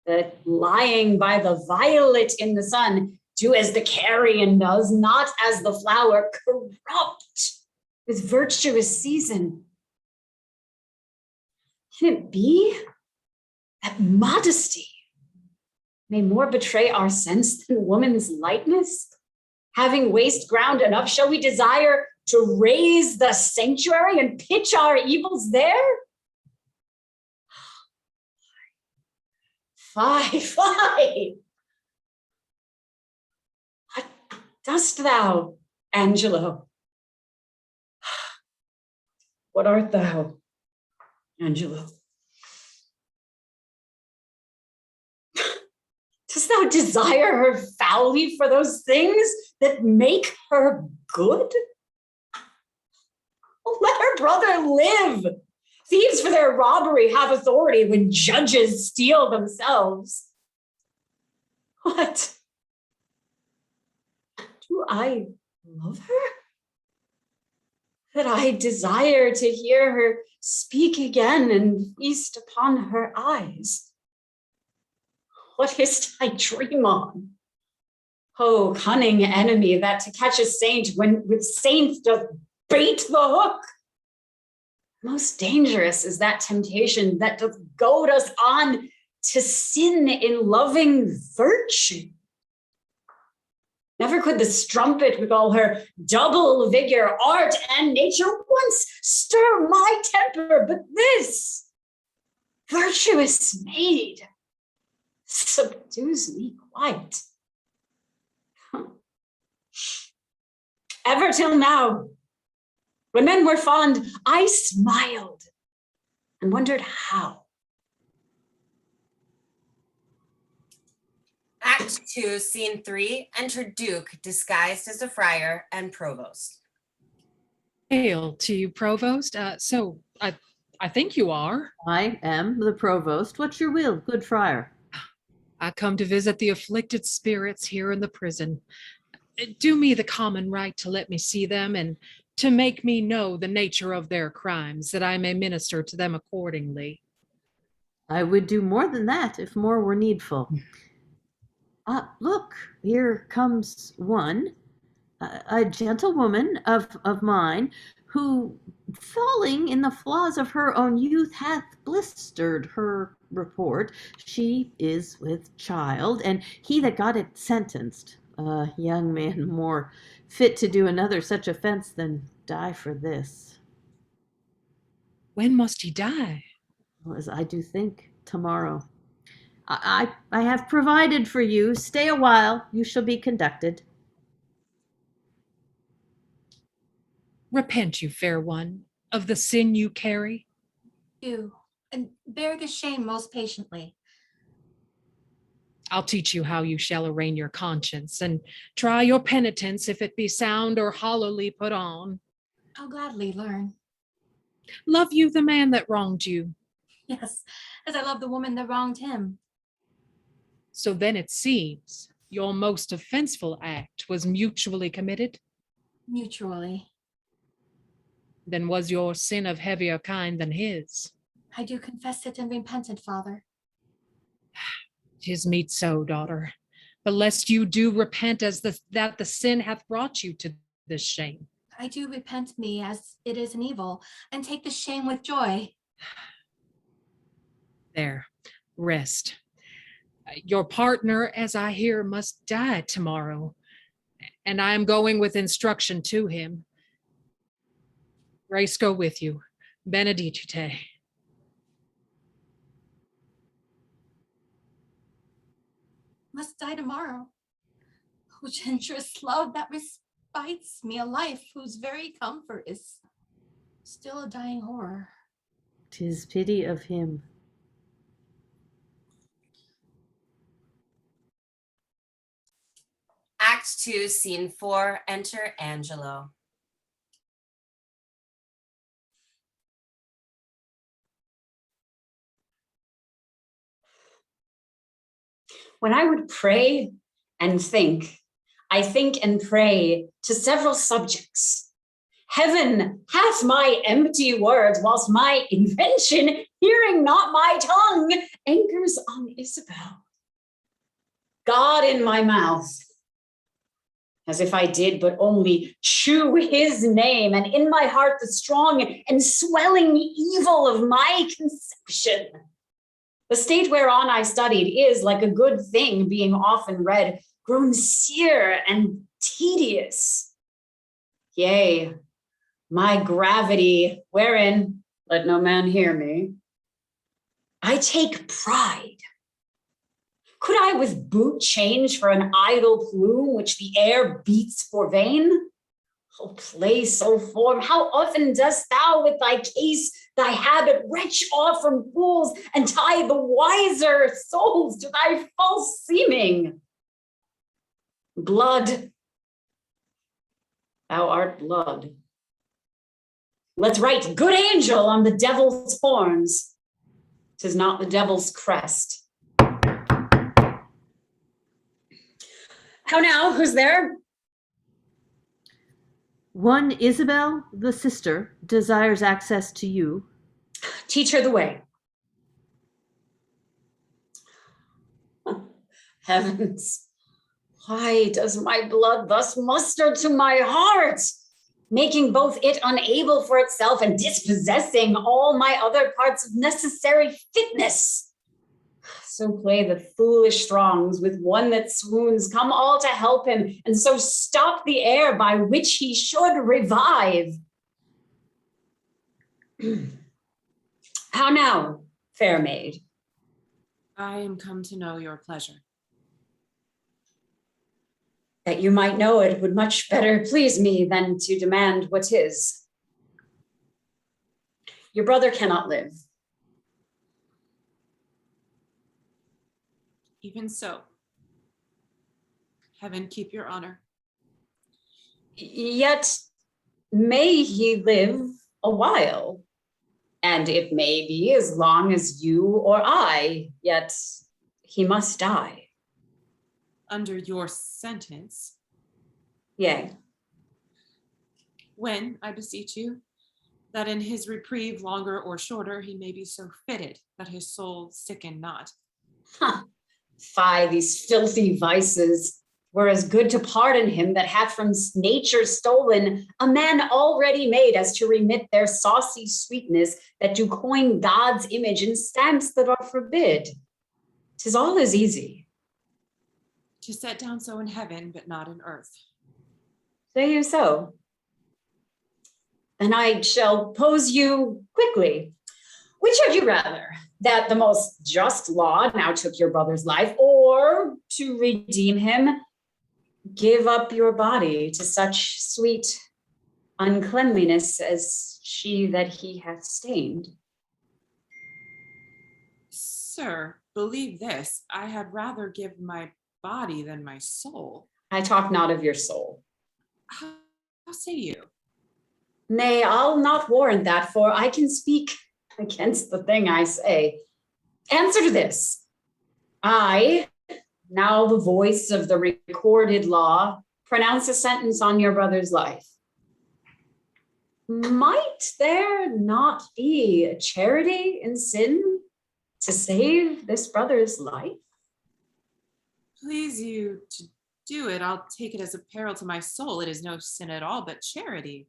that lying by the violet in the sun, do as the carrion does, not as the flower, corrupt with virtuous season. Can it be that modesty may more betray our sense than woman's lightness? Having waste ground enough, shall we desire to raise the sanctuary and pitch our evils there? Fie, fie! What dost thou, Angelo? What art thou, Angelo? Dost thou desire her foully for those things that make her good? Oh, let her brother live. Thieves for their robbery have authority when judges steal themselves. What? Do I love her? That I desire to hear her speak again and feast upon her eyes? What is't I dream on? Oh, cunning enemy, that to catch a saint when with saints doth bait the hook. Most dangerous is that temptation that doth goad us on to sin in loving virtue. Never could the strumpet with all her double vigor, art and nature once stir my temper, but this virtuous maid subdues me quite. Ever till now, when men were fond, I smiled and wondered how. Act 2, Scene 3, enter Duke disguised as a friar and provost. Hail to you, provost. So I think you are. I am the provost. What's your will, good friar? I come to visit the afflicted spirits here in the prison. Do me the common right to let me see them and to make me know the nature of their crimes, that I may minister to them accordingly. I would do more than that if more were needful. Look, here comes one, a gentlewoman of mine, who, falling in the flaws of her own youth, hath blistered her report. She is with child, and he that got it sentenced, a young man more fit to do another such offense than die for this. When must he die? Well, as I do think, tomorrow. I have provided for you. Stay a while. You shall be conducted. Repent you, fair one, of the sin you carry. Do, and bear the shame most patiently. I'll teach you how you shall arraign your conscience and try your penitence if it be sound or hollowly put on. I'll gladly learn. Love you the man that wronged you? Yes, as I love the woman that wronged him. So then it seems your most offenseful act was mutually committed? Mutually. Then was your sin of heavier kind than his? I do confess it and repented, Father. 'Tis meet so, daughter. But lest you do repent as that the sin hath brought you to this shame. I do repent me as it is an evil, and take the shame with joy. There, rest. Your partner, as I hear, must die tomorrow, and I am going with instruction to him. Grace go with you. Benedicite. Must die tomorrow. O generous love that respites me a life whose very comfort is still a dying horror. 'Tis pity of him. Act 2, Scene 4, enter Angelo. When I would pray and think, I think and pray to several subjects. Heaven hath my empty words, whilst my invention, hearing not my tongue, anchors on Isabel. God in my mouth, as if I did but only chew his name, and in my heart the strong and swelling evil of my conception. The state whereon I studied is, like a good thing being often read, grown sere and tedious. Yea, my gravity, wherein, let no man hear me, I take pride. Could I with boot change for an idle plume which the air beats for vain? O place, O form, how often dost thou with thy case, thy habit, wrench off from fools and tie the wiser souls to thy false seeming? Blood, thou art blood. Let's write good angel on the devil's horns. 'Tis not the devil's crest. How now, who's there? One Isabel, the sister, desires access to you. Teach her the way. Heavens, why does my blood thus muster to my heart, making both it unable for itself and dispossessing all my other parts of necessary fitness? So play the foolish throngs with one that swoons, come all to help him, and so stop the air by which he should revive. How now, fair maid? I am come to know your pleasure. That you might know it would much better please me than to demand what is. Your brother cannot live. Even so, heaven keep your honor. Yet may he live a while, and it may be as long as you or I, yet he must die. Under your sentence, Yea. When, I beseech you, that in his reprieve, longer or shorter, he may be so fitted that his soul sicken not. Huh. Fie, these filthy vices. Were as good to pardon him that hath from nature stolen a man already made, as to remit their saucy sweetness, that do coin God's image in stamps that are forbid. 'Tis all as easy. To set down so in heaven, but not in earth. Say you so? Then I shall pose you quickly. Which would you rather, that the most just law now took your brother's life, or to redeem him, give up your body to such sweet uncleanliness as she that he hath stained? Sir, believe this, I had rather give my body than my soul. I talk not of your soul. How say you? Nay, I'll not warrant that, for I can speak against the thing I say. Answer to this. I, now the voice of the recorded law, pronounce a sentence on your brother's life. Might there not be a charity in sin to save this brother's life? Please you to do it, I'll take it as a peril to my soul. It is no sin at all, but charity.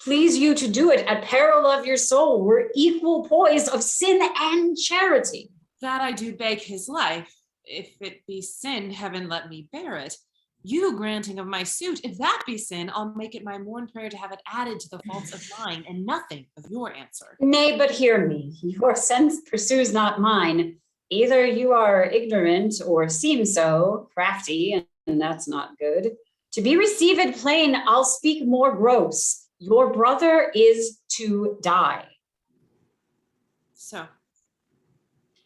Please you to do it at peril of your soul, were equal poise of sin and charity. That I do beg his life. If it be sin, heaven let me bear it. You granting of my suit, if that be sin, I'll make it my morn prayer to have it added to the faults of mine, and nothing of your answer. Nay, but hear me, your sense pursues not mine. Either you are ignorant, or seem so, crafty, and that's not good. To be received plain, I'll speak more gross. Your brother is to die. So,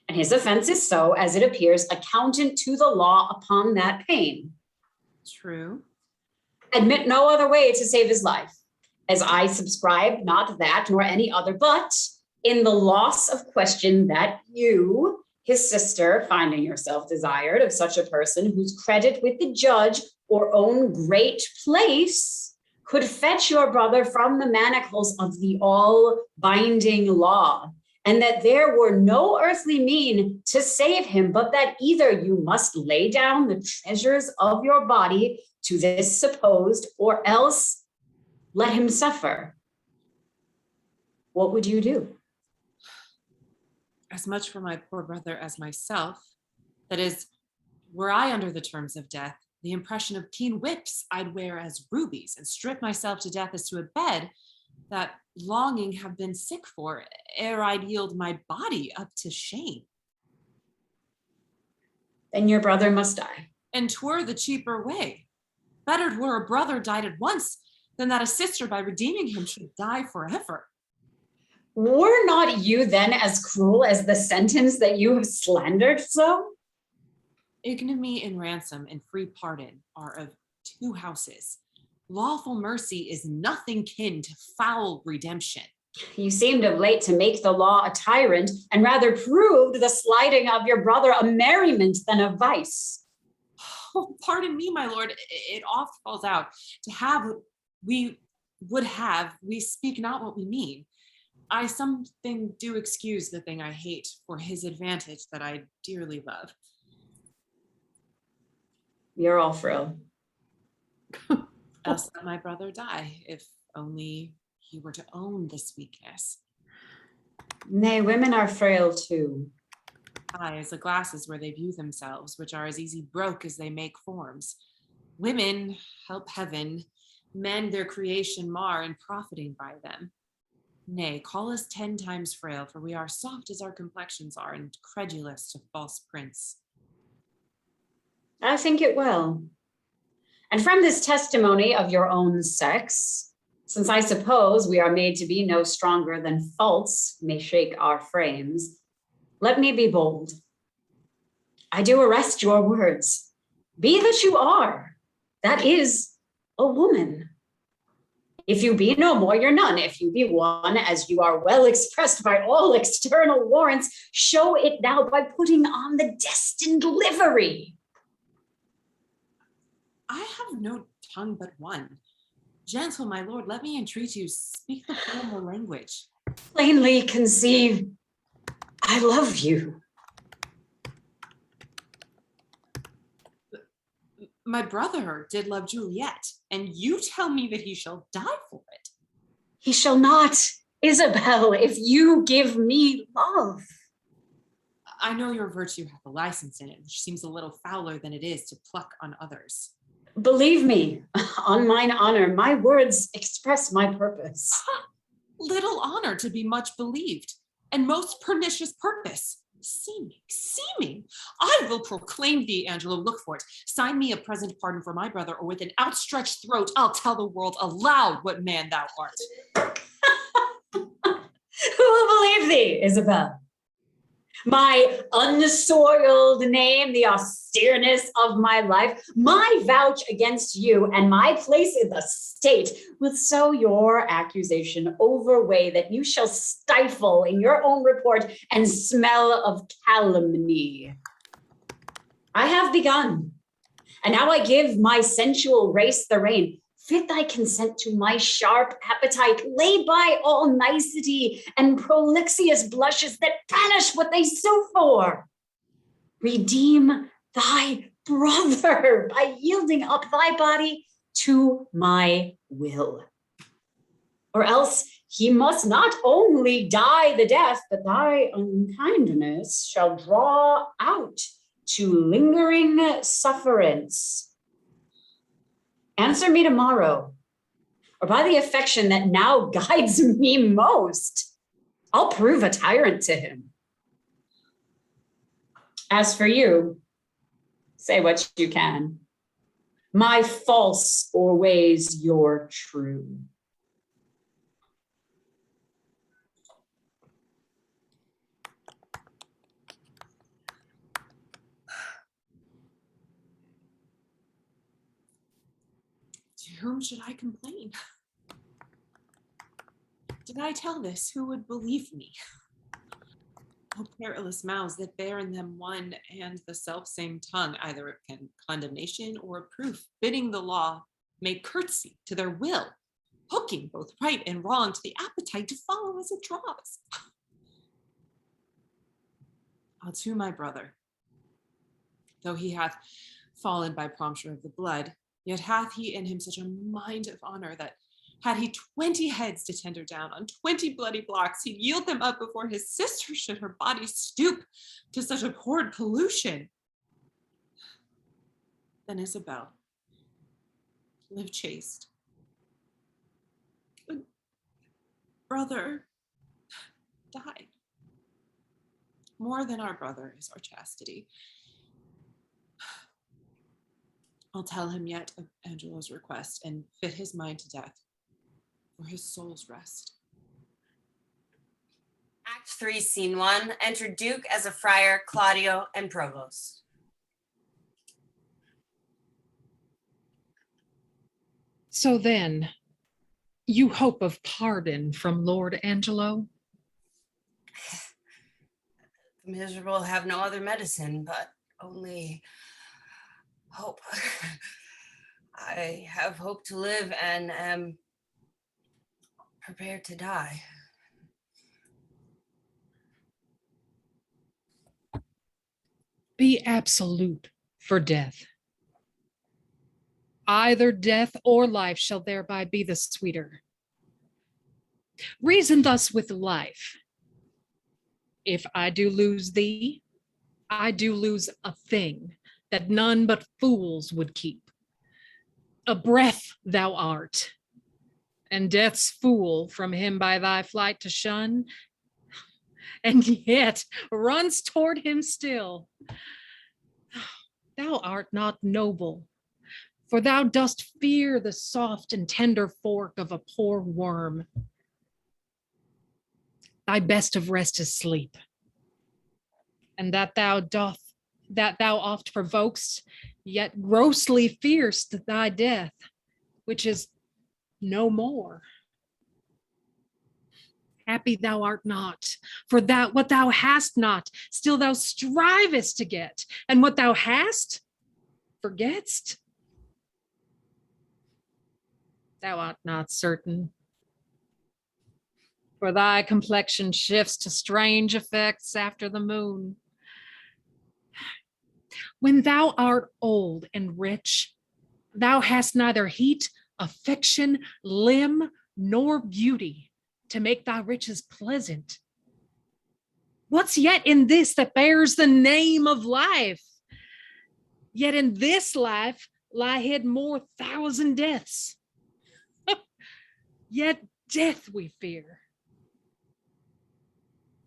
and his offense is so, as it appears, accountant to the law upon that pain. True. Admit no other way to save his life, as I subscribe not that nor any other, but in the loss of question that you, his sister, finding yourself desired of such a person whose credit with the judge or own great place could fetch your brother from the manacles of the all-binding law, and that there were no earthly mean to save him, but that either you must lay down the treasures of your body to this supposed, or else let him suffer. What would you do? As much for my poor brother as myself. That is, were I under the terms of death, the impression of keen whips I'd wear as rubies, and strip myself to death as to a bed that longing have been sick for, ere I'd yield my body up to shame. Then your brother must die. And 'twere the cheaper way. Better 'twere a brother died at once, than that a sister by redeeming him should die forever. Were not you then as cruel as the sentence that you have slandered so? Ignominy and ransom and free pardon are of two houses. Lawful mercy is nothing kin to foul redemption. You seemed of late to make the law a tyrant, and rather proved the slighting of your brother a merriment than a vice. Oh, pardon me, my lord, it oft falls out. To have what we would have, we speak not what we mean. I something do excuse the thing I hate for his advantage that I dearly love. You're all frail. Else let my brother die, if only he were to own this weakness. Nay, women are frail too. Aye, as the glasses where they view themselves, which are as easy broke as they make forms. Women, help heaven, men their creation mar in profiting by them. Nay, call us 10 times frail, for we are soft as our complexions are, and credulous to false prints. I think it well. And from this testimony of your own sex, since I suppose we are made to be no stronger than faults may shake our frames, let me be bold. I do arrest your words. Be that you are, that is a woman. If you be no more, you're none. If you be one, as you are well expressed by all external warrants, show it now by putting on the destined livery. I have no tongue but one. Gentle, my lord, let me entreat you, speak the formal language. Plainly conceive, I love you. My brother did love Juliet, and you tell me that he shall die for it. He shall not, Isabel, if you give me love. I know your virtue hath a license in it, which seems a little fouler than it is to pluck on others. Believe me, on mine honor, my words express my purpose. Little honor to be much believed, and most pernicious purpose. Seeming. I will proclaim thee, Angelo, look for it. Sign me a present pardon for my brother, or with an outstretched throat, I'll tell the world aloud what man thou art. Who will believe thee, Isabel? My unsoiled name, the austereness of my life, my vouch against you, and my place in the state will so your accusation overweigh that you shall stifle in your own report and smell of calumny. I have begun, and now I give my sensual race the rein. Fit thy consent to my sharp appetite, lay by all nicety and prolixious blushes that banish what they sue for. Redeem thy brother by yielding up thy body to my will. Or else he must not only die the death, but thy unkindness shall draw out to lingering sufferance. Answer me tomorrow, or by the affection that now guides me most, I'll prove a tyrant to him. As for you, say what you can. My false o'erweighs your true. To whom should I complain? Did I tell this, who would believe me? O perilous mouths that bear in them one and the self-same tongue, either of condemnation or proof, bidding the law make curtsy to their will, hooking both right and wrong to the appetite to follow as it draws. I'll to my brother, though he hath fallen by prompture of the blood, yet hath he in him such a mind of honor that had he 20 heads to tender down on 20 bloody blocks, he'd yield them up before his sister should her body stoop to such abhorred pollution. Then Isabel, live chaste. But brother died. More than our brother is our chastity. I'll tell him yet of Angelo's request and fit his mind to death for his soul's rest. Act 3, Scene 1. Enter Duke as a friar, Claudio, and Provost. So then, you hope of pardon from Lord Angelo? The miserable have no other medicine, but only hope. I have hope to live and am prepared to die. Be absolute for death. Either death or life shall thereby be the sweeter. Reason thus with life. If I do lose thee, I do lose a thing that none but fools would keep. A breath thou art, and death's fool from him by thy flight to shun, and yet runs toward him still. Thou art not noble, for thou dost fear the soft and tender fork of a poor worm. Thy best of rest is sleep, and that thou oft provokest, yet grossly fearst thy death, which is no more. Happy thou art not, for that what thou hast not, still thou strivest to get, and what thou hast, forgetst. thou art not certain. For thy complexion shifts to strange effects after the moon. When thou art old and rich, thou hast neither heat, affection, limb, nor beauty to make thy riches pleasant. What's yet in this that bears the name of life? Yet in this life lie hid more thousand deaths. Yet death we fear.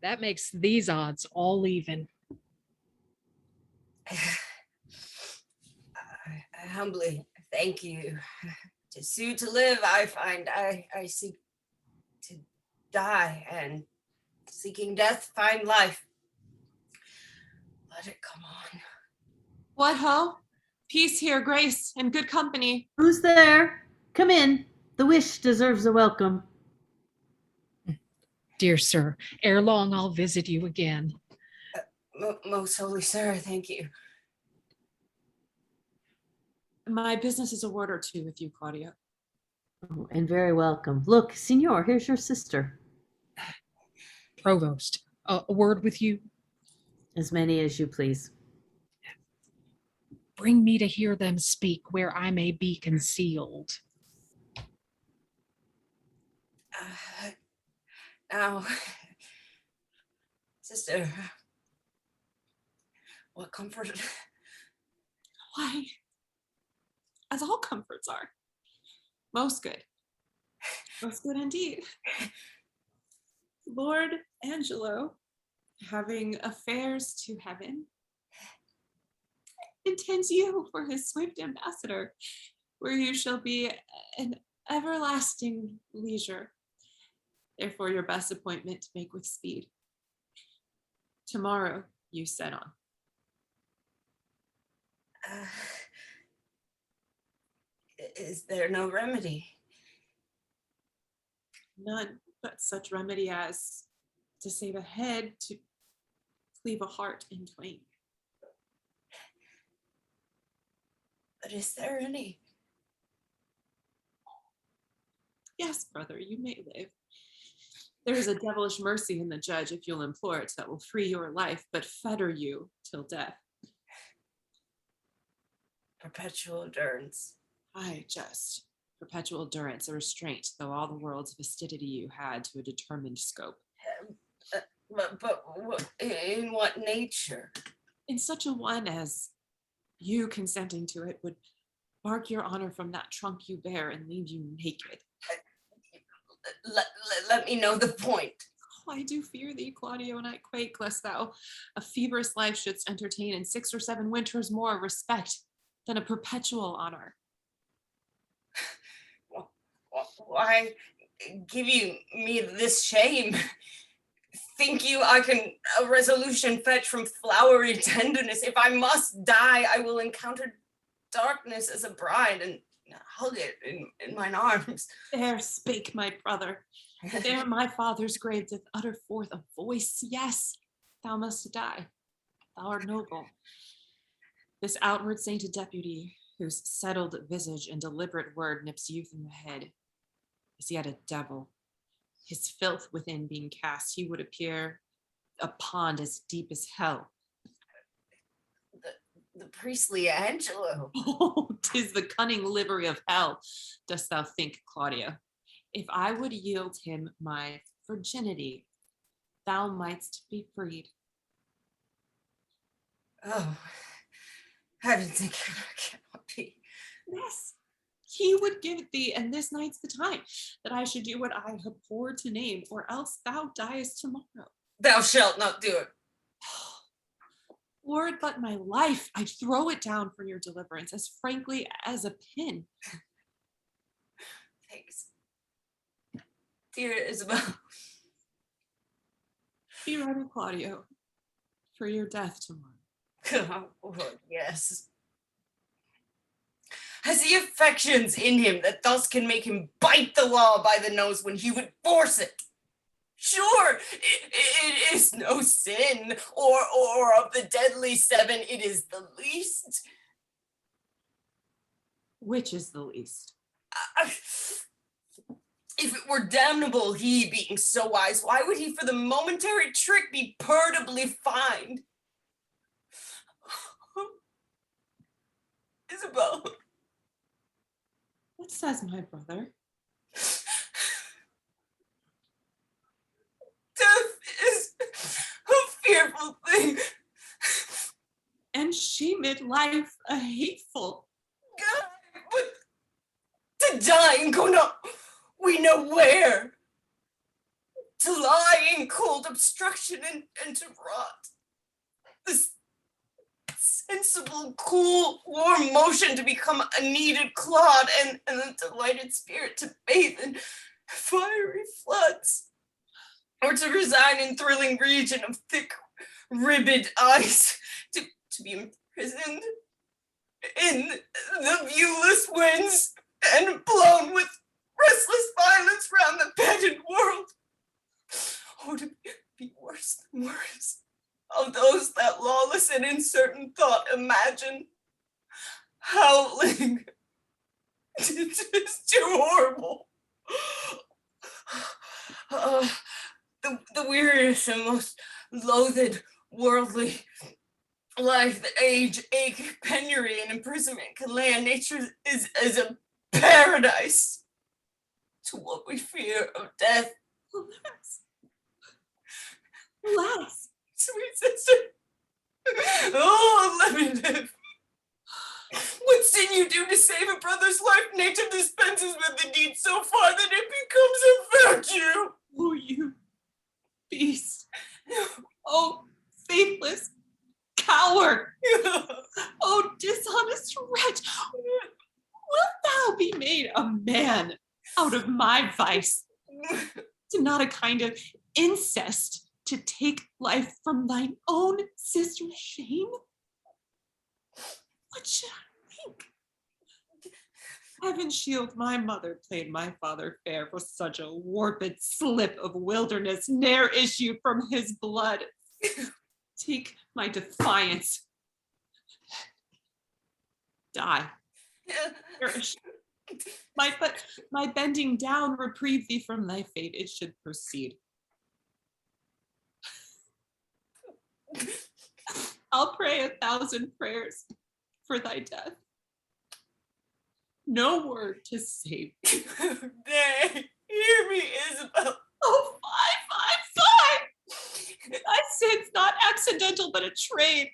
That makes these odds all even. I humbly thank you. To sue to live, I find I seek to die, and seeking death, find life. Let it come on. What ho? Peace here, grace, and good company. Who's there? Come in. The wish deserves a welcome. Dear sir, ere long I'll visit you again. Most holy sir, thank you. My business is a word or two with you, Claudia. Oh, and very welcome. Look, Signor, here's your sister. Provost, a word with you. As many as you please. Bring me to hear them speak where I may be concealed. Now, sister, what comfort? Why, as all comforts are. Most good. Most good indeed. Lord Angelo, having affairs to heaven, intends you for his swift ambassador, where you shall be an everlasting leisure. Therefore, your best appointment to make with speed. Tomorrow, you set on. Is there no remedy? None but such remedy as to save a head, to cleave a heart in twain. But is there any? Yes, brother, you may live. There is a devilish mercy in the judge if you'll implore it that will free your life, but fetter you till death. Perpetual durance. I jest. Perpetual durance, a restraint, though all the world's vastity you had to a determined scope. But in what nature? In such a one as you consenting to it would bark your honor from that trunk you bear and leave you naked. Let me know the point. Oh, I do fear thee, Claudio, and I quake lest thou a feverous life shouldst entertain in 6 or 7 winters more respect than a perpetual honor. Why give you me this shame? Think you I can a resolution fetch from flowery tenderness? If I must die, I will encounter darkness as a bride and hug it in mine arms. There spake my brother. There my father's grave doth utter forth a voice. Yes, thou must die. Thou art noble. This outward sainted deputy, whose settled visage and deliberate word nips youth in the head, is yet a devil. His filth within being cast, he would appear a pond as deep as hell. The priestly Angelo. Oh, 'tis the cunning livery of hell, dost thou think, Claudia? If I would yield him my virginity, thou mightst be freed. Oh, heavens and cannot be. Yes, he would give it thee, and this night's the time that I should do what I abhor to name, or else thou diest tomorrow. Thou shalt not do it. Were it but my life, I'd throw it down for your deliverance as frankly as a pin. Thanks. Dear Isabel. Be ready, Claudio, for your death tomorrow. Oh, yes. Has he affections in him that thus can make him bite the law by the nose when he would force it? Sure, it is no sin, or of the deadly 7, it is the least. Which is the least? If it were damnable, he being so wise, why would he for the momentary trick be purdiably fined? Isabel. What says my brother? Death is a fearful thing. And she mid life a hateful. God, but to die and go no, we know where. To lie in cold obstruction and to rot. This sensible, cool, warm motion to become a kneaded clod and a delighted spirit to bathe in fiery floods. Or to reside in thrilling region of thick, ribbed ice, to be imprisoned in the viewless winds and blown with restless violence round the pageant world. Oh, to be worse than worse of those that lawless and uncertain thought imagine. Howling. It is too horrible. The weariest and most loathed worldly life that age, ache, penury, and imprisonment can lay on nature is as a paradise to what we fear of death. Alas. Alas. Sweet sister. Oh, let me live. What sin you do to save a brother's life, nature dispenses with the deed so far that it becomes a virtue. Oh, you beast. Oh, faithless coward. Oh, dishonest wretch. Wilt thou be made a man out of my vice? To not a kind of incest to take life from thine own sister's shame? What should I think? Heaven shield my mother played my father fair for such a warped slip of wilderness ne'er issued from his blood. Take my defiance. Die. Perish. But my bending down reprieve thee from thy fate, it should proceed. I'll pray 1,000 prayers for thy death. No word to save. Nay, hear me, Isabel. Oh, fie. Thy sin's not accidental, but a trade.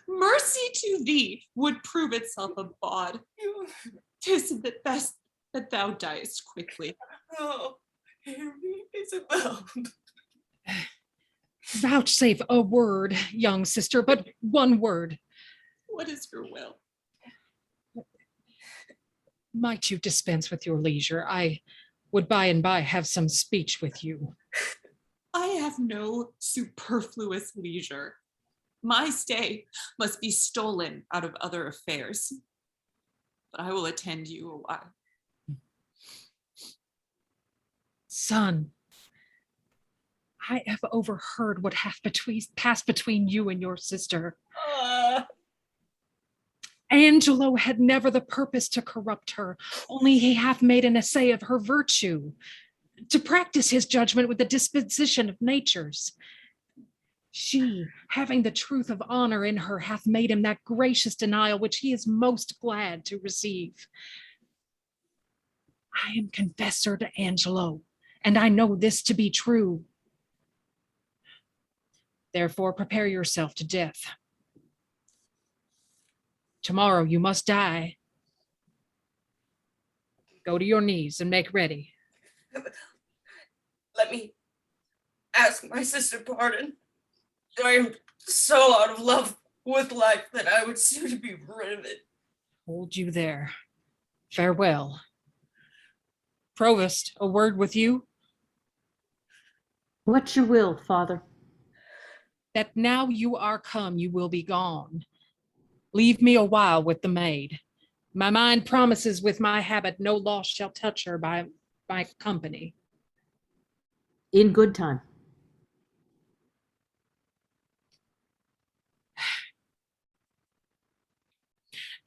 Mercy to thee would prove itself a bawd. 'Tis the best that thou diest quickly. Oh, hear me, Isabel. Vouchsafe a word, young sister, but one word. What is your will? Might you dispense with your leisure? I would by and by have some speech with you. I have no superfluous leisure. My stay must be stolen out of other affairs. But I will attend you a while. Son, I have overheard what hath passed between you and your sister. Angelo had never the purpose to corrupt her, only he hath made an essay of her virtue, to practice his judgment with the disposition of natures. She, having the truth of honor in her, hath made him that gracious denial which he is most glad to receive. I am confessor to Angelo, and I know this to be true. Therefore, prepare yourself to death. Tomorrow you must die. Go to your knees and make ready. Let me ask my sister pardon. I am so out of love with life that I would soon be rid of it. Hold you there. Farewell. Provost, a word with you. What's your will, Father? That now you are come, you will be gone. Leave me a while with the maid. My mind promises with my habit no loss shall touch her by my company. In good time.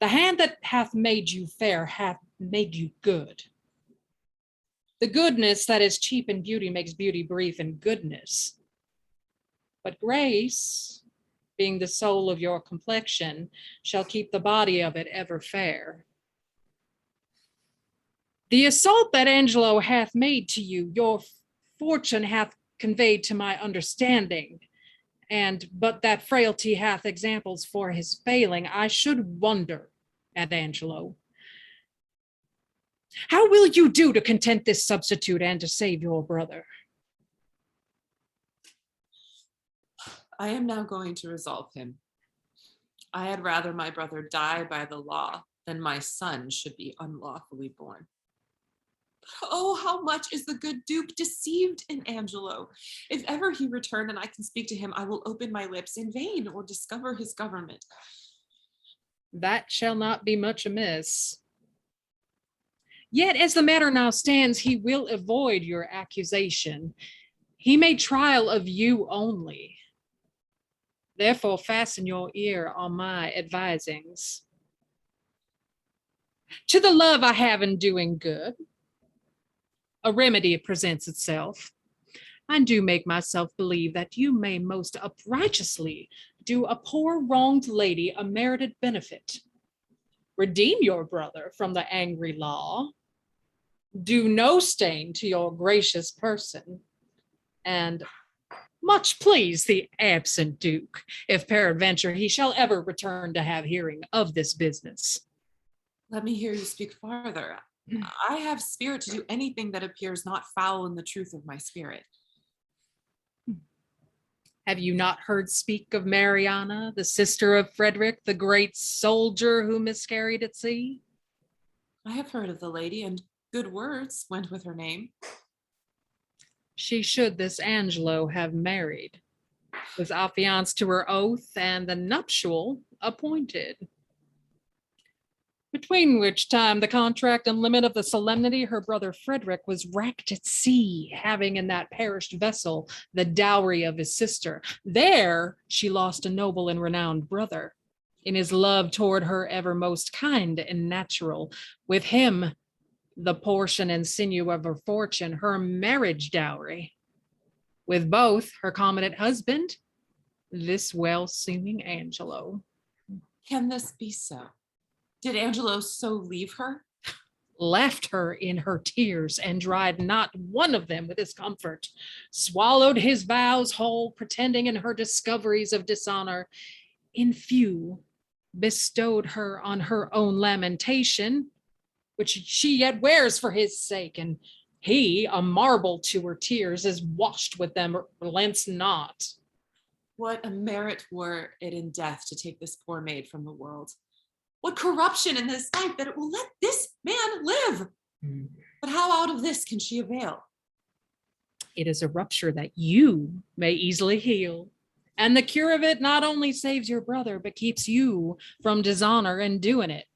The hand that hath made you fair hath made you good. The goodness that is cheap in beauty makes beauty brief in goodness. But grace, being the soul of your complexion, shall keep the body of it ever fair. The assault that Angelo hath made to you, your fortune hath conveyed to my understanding, and but that frailty hath examples for his failing. I should wonder at Angelo. How will you do to content this substitute and to save your brother? I am now going to resolve him. I had rather my brother die by the law than my son should be unlawfully born. But oh, how much is the good Duke deceived in Angelo! If ever he return and I can speak to him, I will open my lips in vain or discover his government. That shall not be much amiss. Yet as the matter now stands, he will avoid your accusation. He made trial of you only. Therefore fasten your ear on my advisings. To the love I have in doing good, a remedy presents itself. I do make myself believe that you may most uprighteously do a poor wronged lady a merited benefit. Redeem your brother from the angry law. Do no stain to your gracious person, and much please the absent Duke, if peradventure he shall ever return to have hearing of this business. Let me hear you speak farther. I have spirit to do anything that appears not foul in the truth of my spirit. Have you not heard speak of Mariana, the sister of Frederick, the great soldier who miscarried at sea? I have heard of the lady, and good words went with her name. She should this Angelo have married, was affianced to her oath, and the nuptial appointed. Between which time the contract and limit of the solemnity her brother Frederick was wrecked at sea, having in that perished vessel the dowry of his sister. There she lost a noble and renowned brother, in his love toward her ever most kind and natural. With him the portion and sinew of her fortune, her marriage dowry. With both her competent husband, this well-seeming Angelo. Can this be so? Did Angelo so leave her? Left her in her tears and dried not one of them with his comfort, swallowed his vows whole, pretending in her discoveries of dishonor. In few, bestowed her on her own lamentation, which she yet wears for his sake, and he, a marble to her tears, is washed with them, relents not. What a merit were it in death to take this poor maid from the world. What corruption in this life that it will let this man live. But how out of this can she avail? It is a rupture that you may easily heal. And the cure of it not only saves your brother, but keeps you from dishonor in doing it.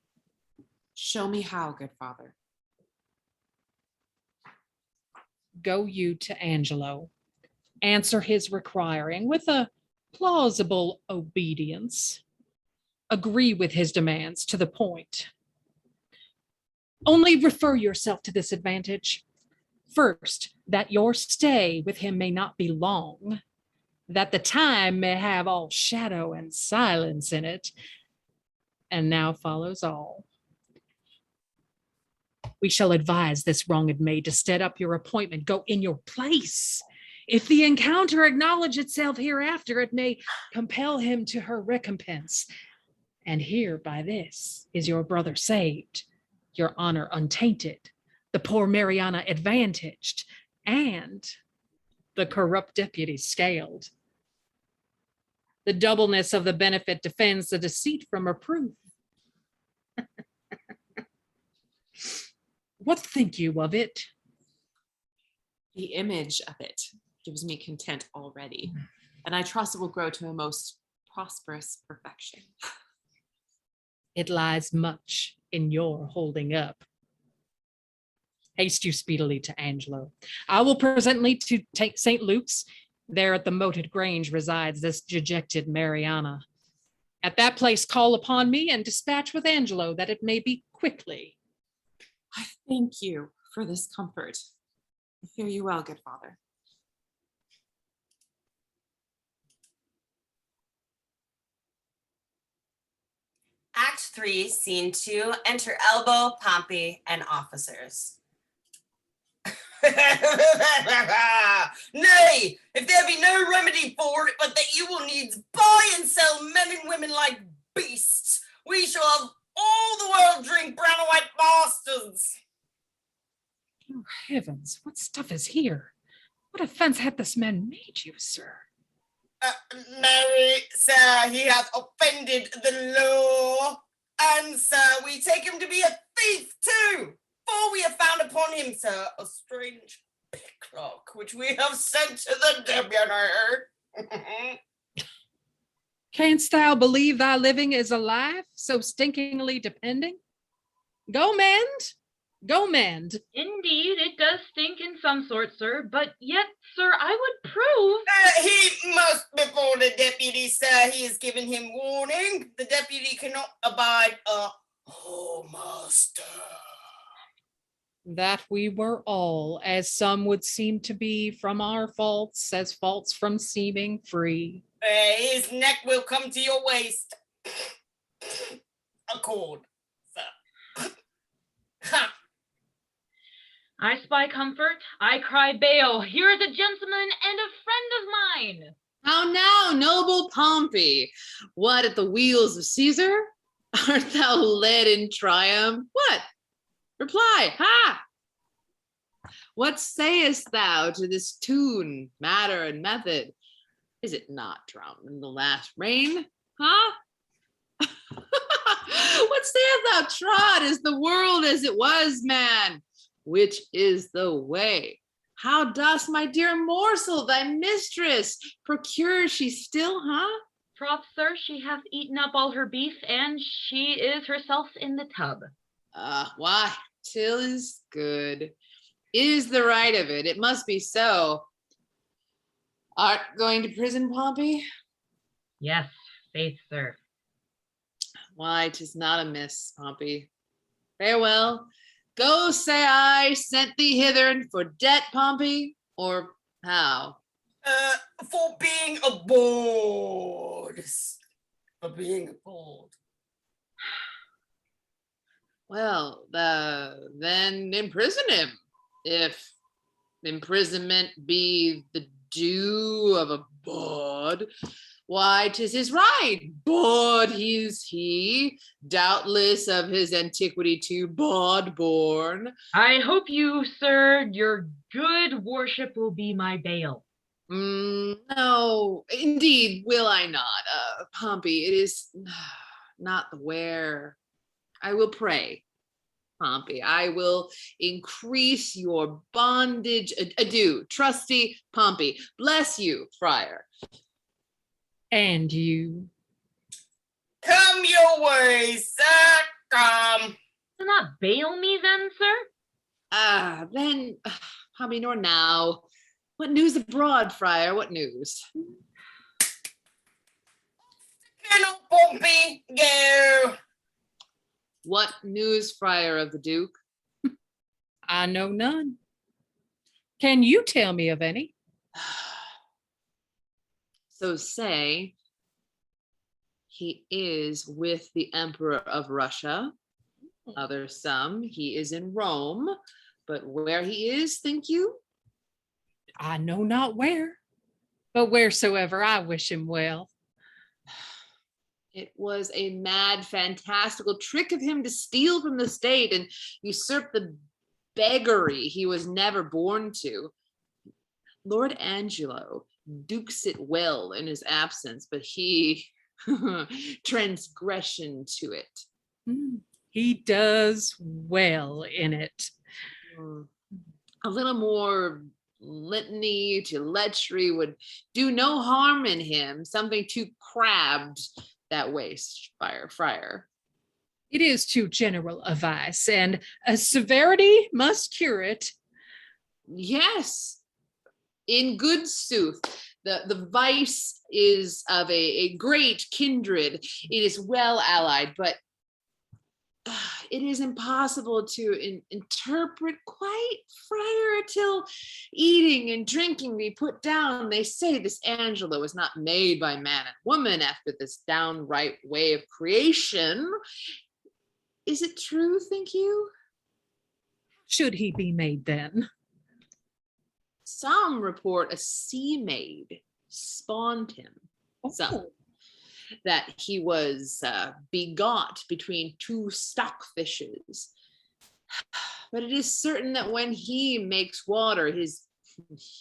Show me how, good father. Go you to Angelo, answer his requiring with a plausible obedience. Agree with his demands to the point. Only refer yourself to this advantage. First, that your stay with him may not be long, that the time may have all shadow and silence in it. And now follows all. We shall advise this wronged maid to stead up your appointment, go in your place. If the encounter acknowledge itself hereafter, it may compel him to her recompense. And here by this is your brother saved, your honor untainted, the poor Mariana advantaged, and the corrupt deputy scaled. The doubleness of the benefit defends the deceit from reproof. What think you of it? The image of it gives me content already, and I trust it will grow to a most prosperous perfection. It lies much in your holding up. Haste you speedily to Angelo. I will presently to take St. Luke's. There at the moated grange resides this dejected Mariana. At that place call upon me and dispatch with Angelo that it may be quickly. I thank you for this comfort. Fare you well, good father. Act 3, Scene 2, enter Elbow, Pompey, and officers. Nay, if there be no remedy for it, but that you will needs buy and sell men and women like beasts, we shall have all the world drink brown and white bastards. Oh, heavens, what stuff is here? What offense hath this man made you, sir? Marry, sir, he hath offended the law, and, sir, we take him to be a thief too, for we have found upon him, sir, a strange picklock, which we have sent to the deputy. Canst thou believe thy living is a life so stinkingly depending? Go mend, go mend. Indeed, it does stink in some sort, sir, but yet, sir, I would prove. He must before the deputy, sir. He has given him warning. The deputy cannot abide a whoremaster. That we were all, as some would seem to be, from our faults, as faults from seeming free. His neck will come to your waist. A cord, sir. Ha! I spy comfort, I cry bail. Here is a gentleman and a friend of mine. How now, noble Pompey? What, at the wheels of Caesar? Art thou led in triumph? What? Reply, ha! What sayest thou to this tune, matter, and method? Is it not drowned in the last rain? Huh? What sayest thou, trod? Is the world as it was, man? Which is the way? How doth my dear morsel, thy mistress, procure she still, huh? Troth, sir, she hath eaten up all her beef, and she is herself in the tub. Why, 'tis good. It is the right of it. It must be so. Art going to prison, Pompey? Yes, faith, sir. Why, 'tis not amiss, Pompey. Farewell. Go, say I sent thee hither for debt, Pompey, or how? For being aboard. For being aboard. Well, then imprison him, if imprisonment be the due of a bawd. Why, 'tis his right. Bawd is he, doubtless of his antiquity to bawd born. I hope you, sir, your good worship will be my bail. No, indeed, will I not. Pompey, it is not the wear. I will pray, Pompey. I will increase your bondage. Adieu, trusty Pompey. Bless you, friar. And you. Come your way, sir. Come. Do not bail me then, sir? Then, Pompey, nor now. What news abroad, friar? What news? Colonel Pompey, go. What news, friar of the Duke? I know none. Can you tell me of any? So say, he is with the Emperor of Russia. Others some, he is in Rome. But where he is, think you? I know not where, but wheresoever I wish him well. It was a mad, fantastical trick of him to steal from the state and usurp the beggary he was never born to. Lord Angelo dukes it well in his absence, but he transgression to it. He does well in it. A little more litany to lechery would do no harm in him. Something too crabbed that way, friar. It is too general a vice, and a severity must cure it. Yes, in good sooth, the vice is of a great kindred. It is well allied, but it is impossible to interpret quite, friar, till eating and drinking be put down. They say this Angelo was not made by man and woman after this downright way of creation. Is it true, think you? Should he be made then? Some report a sea maid spawned him. Some that he was begot between two stockfishes. But it is certain that when he makes water, his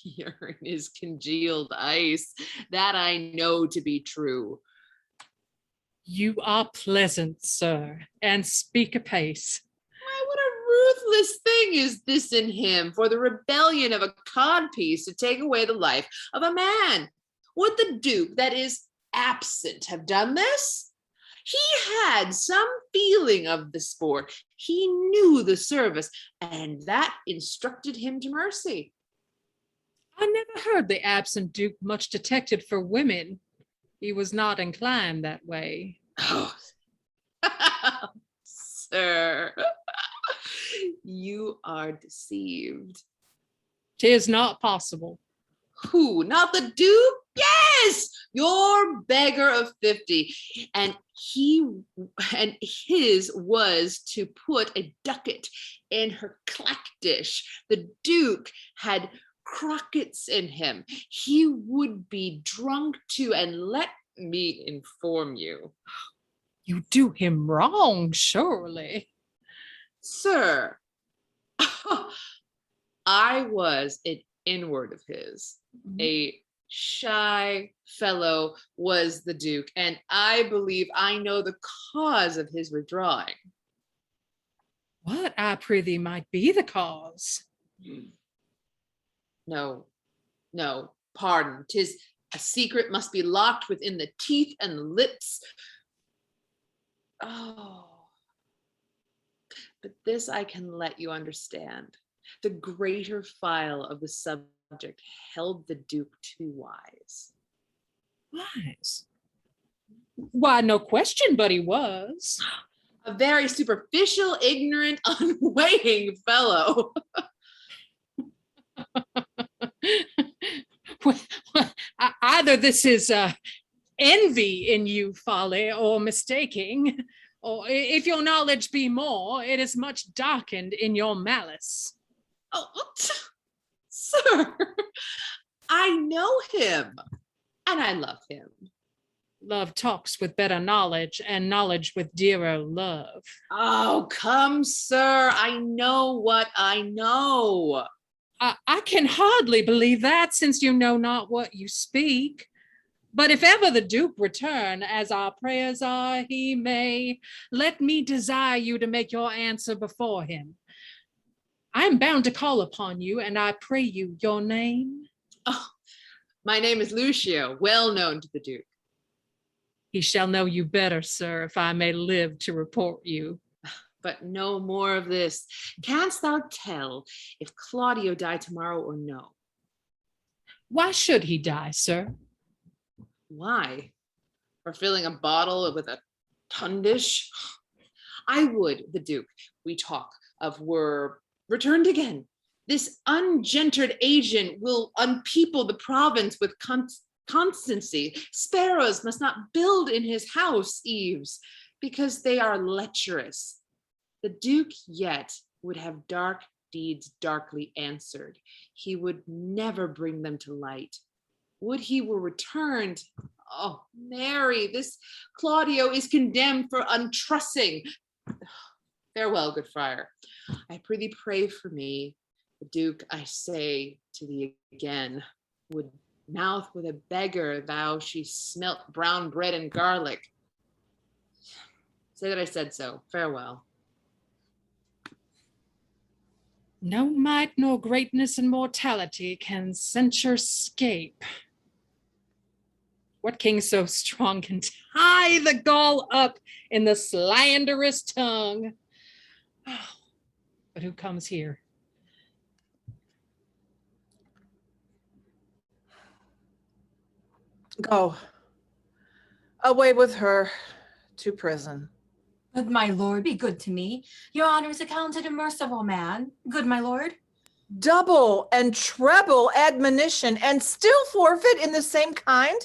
urine is congealed ice. That I know to be true. You are pleasant, sir, and speak apace. Why, what a ruthless thing is this in him, for the rebellion of a codpiece to take away the life of a man. Would the Duke, that is absent, have done this? He had some feeling of the sport. He knew the service, and that instructed him to mercy. I never heard the absent Duke much detected for women. He was not inclined that way. Oh, sir, you are deceived. 'Tis not possible. Who? Not the Duke? Yes, your beggar of 50. And his was to put a ducat in her clack dish. The Duke had crockets in him. He would be drunk too, and let me inform you. You do him wrong, surely. Sir, I was an inward of his. A shy fellow was the Duke, and I believe I know the cause of his withdrawing. What, I prithee, might be the cause? No, pardon. 'Tis a secret must be locked within the teeth and lips. Oh, but this I can let you understand. The greater file of the subject held the Duke too wise. Wise? Why, no question but he was. A very superficial, ignorant, unweighing fellow. Either this is envy in you, folly, or mistaking, or if your knowledge be more, it is much darkened in your malice. Oh, sir, I know him, and I love him. Love talks with better knowledge, and knowledge with dearer love. Oh, come, sir, I know what I know. I can hardly believe that, since you know not what you speak. But if ever the Duke return, as our prayers are, he may, let me desire you to make your answer before him. I am bound to call upon you, and I pray you your name. Oh, my name is Lucio, well known to the Duke. He shall know you better, sir, if I may live to report you. But no more of this. Canst thou tell if Claudio die tomorrow or no? Why should he die, sir? Why? For filling a bottle with a tundish? I would, the Duke, we talk of, were returned again. This ungentered agent will unpeople the province with constancy. Sparrows must not build in his house eaves, because they are lecherous. The Duke yet would have dark deeds darkly answered. He would never bring them to light. Would he were returned. Oh, Mary, this Claudio is condemned for untrussing. Farewell, good friar. I prithee pray for me. The Duke, I say to thee again, would mouth with a beggar thou she smelt brown bread and garlic. Say that I said so. Farewell. No might nor greatness and mortality can censure scape. What king so strong can tie the gall up in the slanderous tongue? Oh, but who comes here? Go. Away with her to prison. Good my lord, be good to me. Your honor is accounted a merciful man. Good my lord. double and treble admonition and still forfeit in the same kind?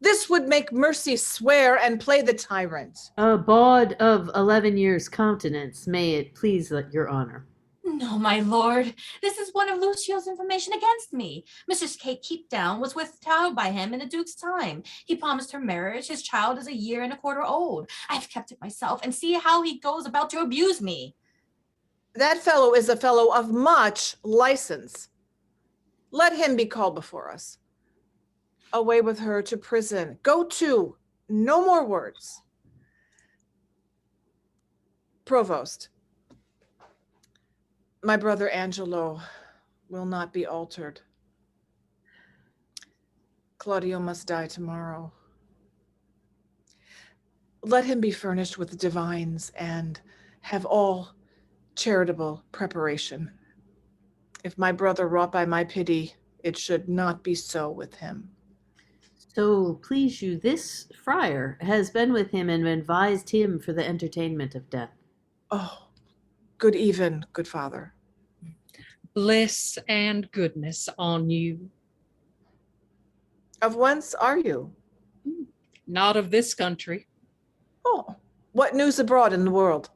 This would make mercy swear and play the tyrant. A bawd of 11 years' countenance, may it please your honor. No, my lord, this is one of Lucio's information against me. Mistress Kate Keepdown was withheld by him in the Duke's time. He promised her marriage. His child is 1.25 years old. I have kept it myself, and see how he goes about to abuse me. That fellow is a fellow of much license. Let him be called before us. Away with her to prison. Go to. No more words. Provost, my brother Angelo will not be altered. Claudio must die tomorrow. Let him be furnished with divines and have all charitable preparation. If my brother wrought by my pity, it should not be so with him. So please you, this friar has been with him and advised him for the entertainment of death. Oh, good even, good father. Bliss and goodness on you. Of whence are you? Not of this country. Oh, what news abroad in the world?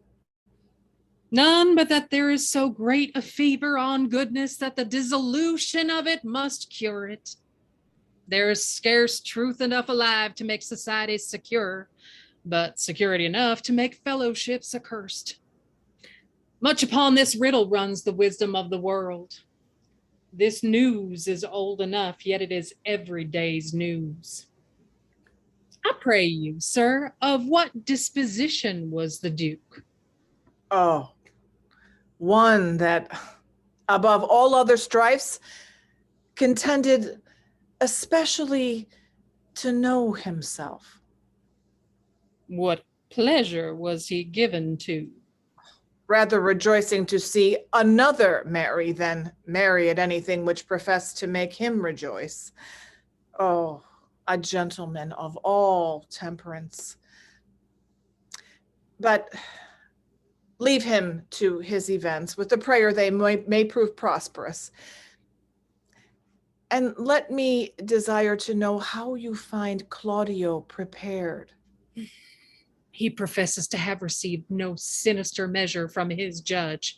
None but that there is so great a fever on goodness that the dissolution of it must cure it. There is scarce truth enough alive to make society secure, but security enough to make fellowships accursed. Much upon this riddle runs the wisdom of the world. This news is old enough, yet it is every day's news. I pray you, sir, of what disposition was the Duke? Oh, one that, above all other strifes, contended especially to know himself. What pleasure was he given to? Rather rejoicing to see another marry than marry at anything which professed to make him rejoice. Oh, a gentleman of all temperance. But leave him to his events, with the prayer they may prove prosperous. And let me desire to know how you find Claudio prepared. He professes to have received no sinister measure from his judge,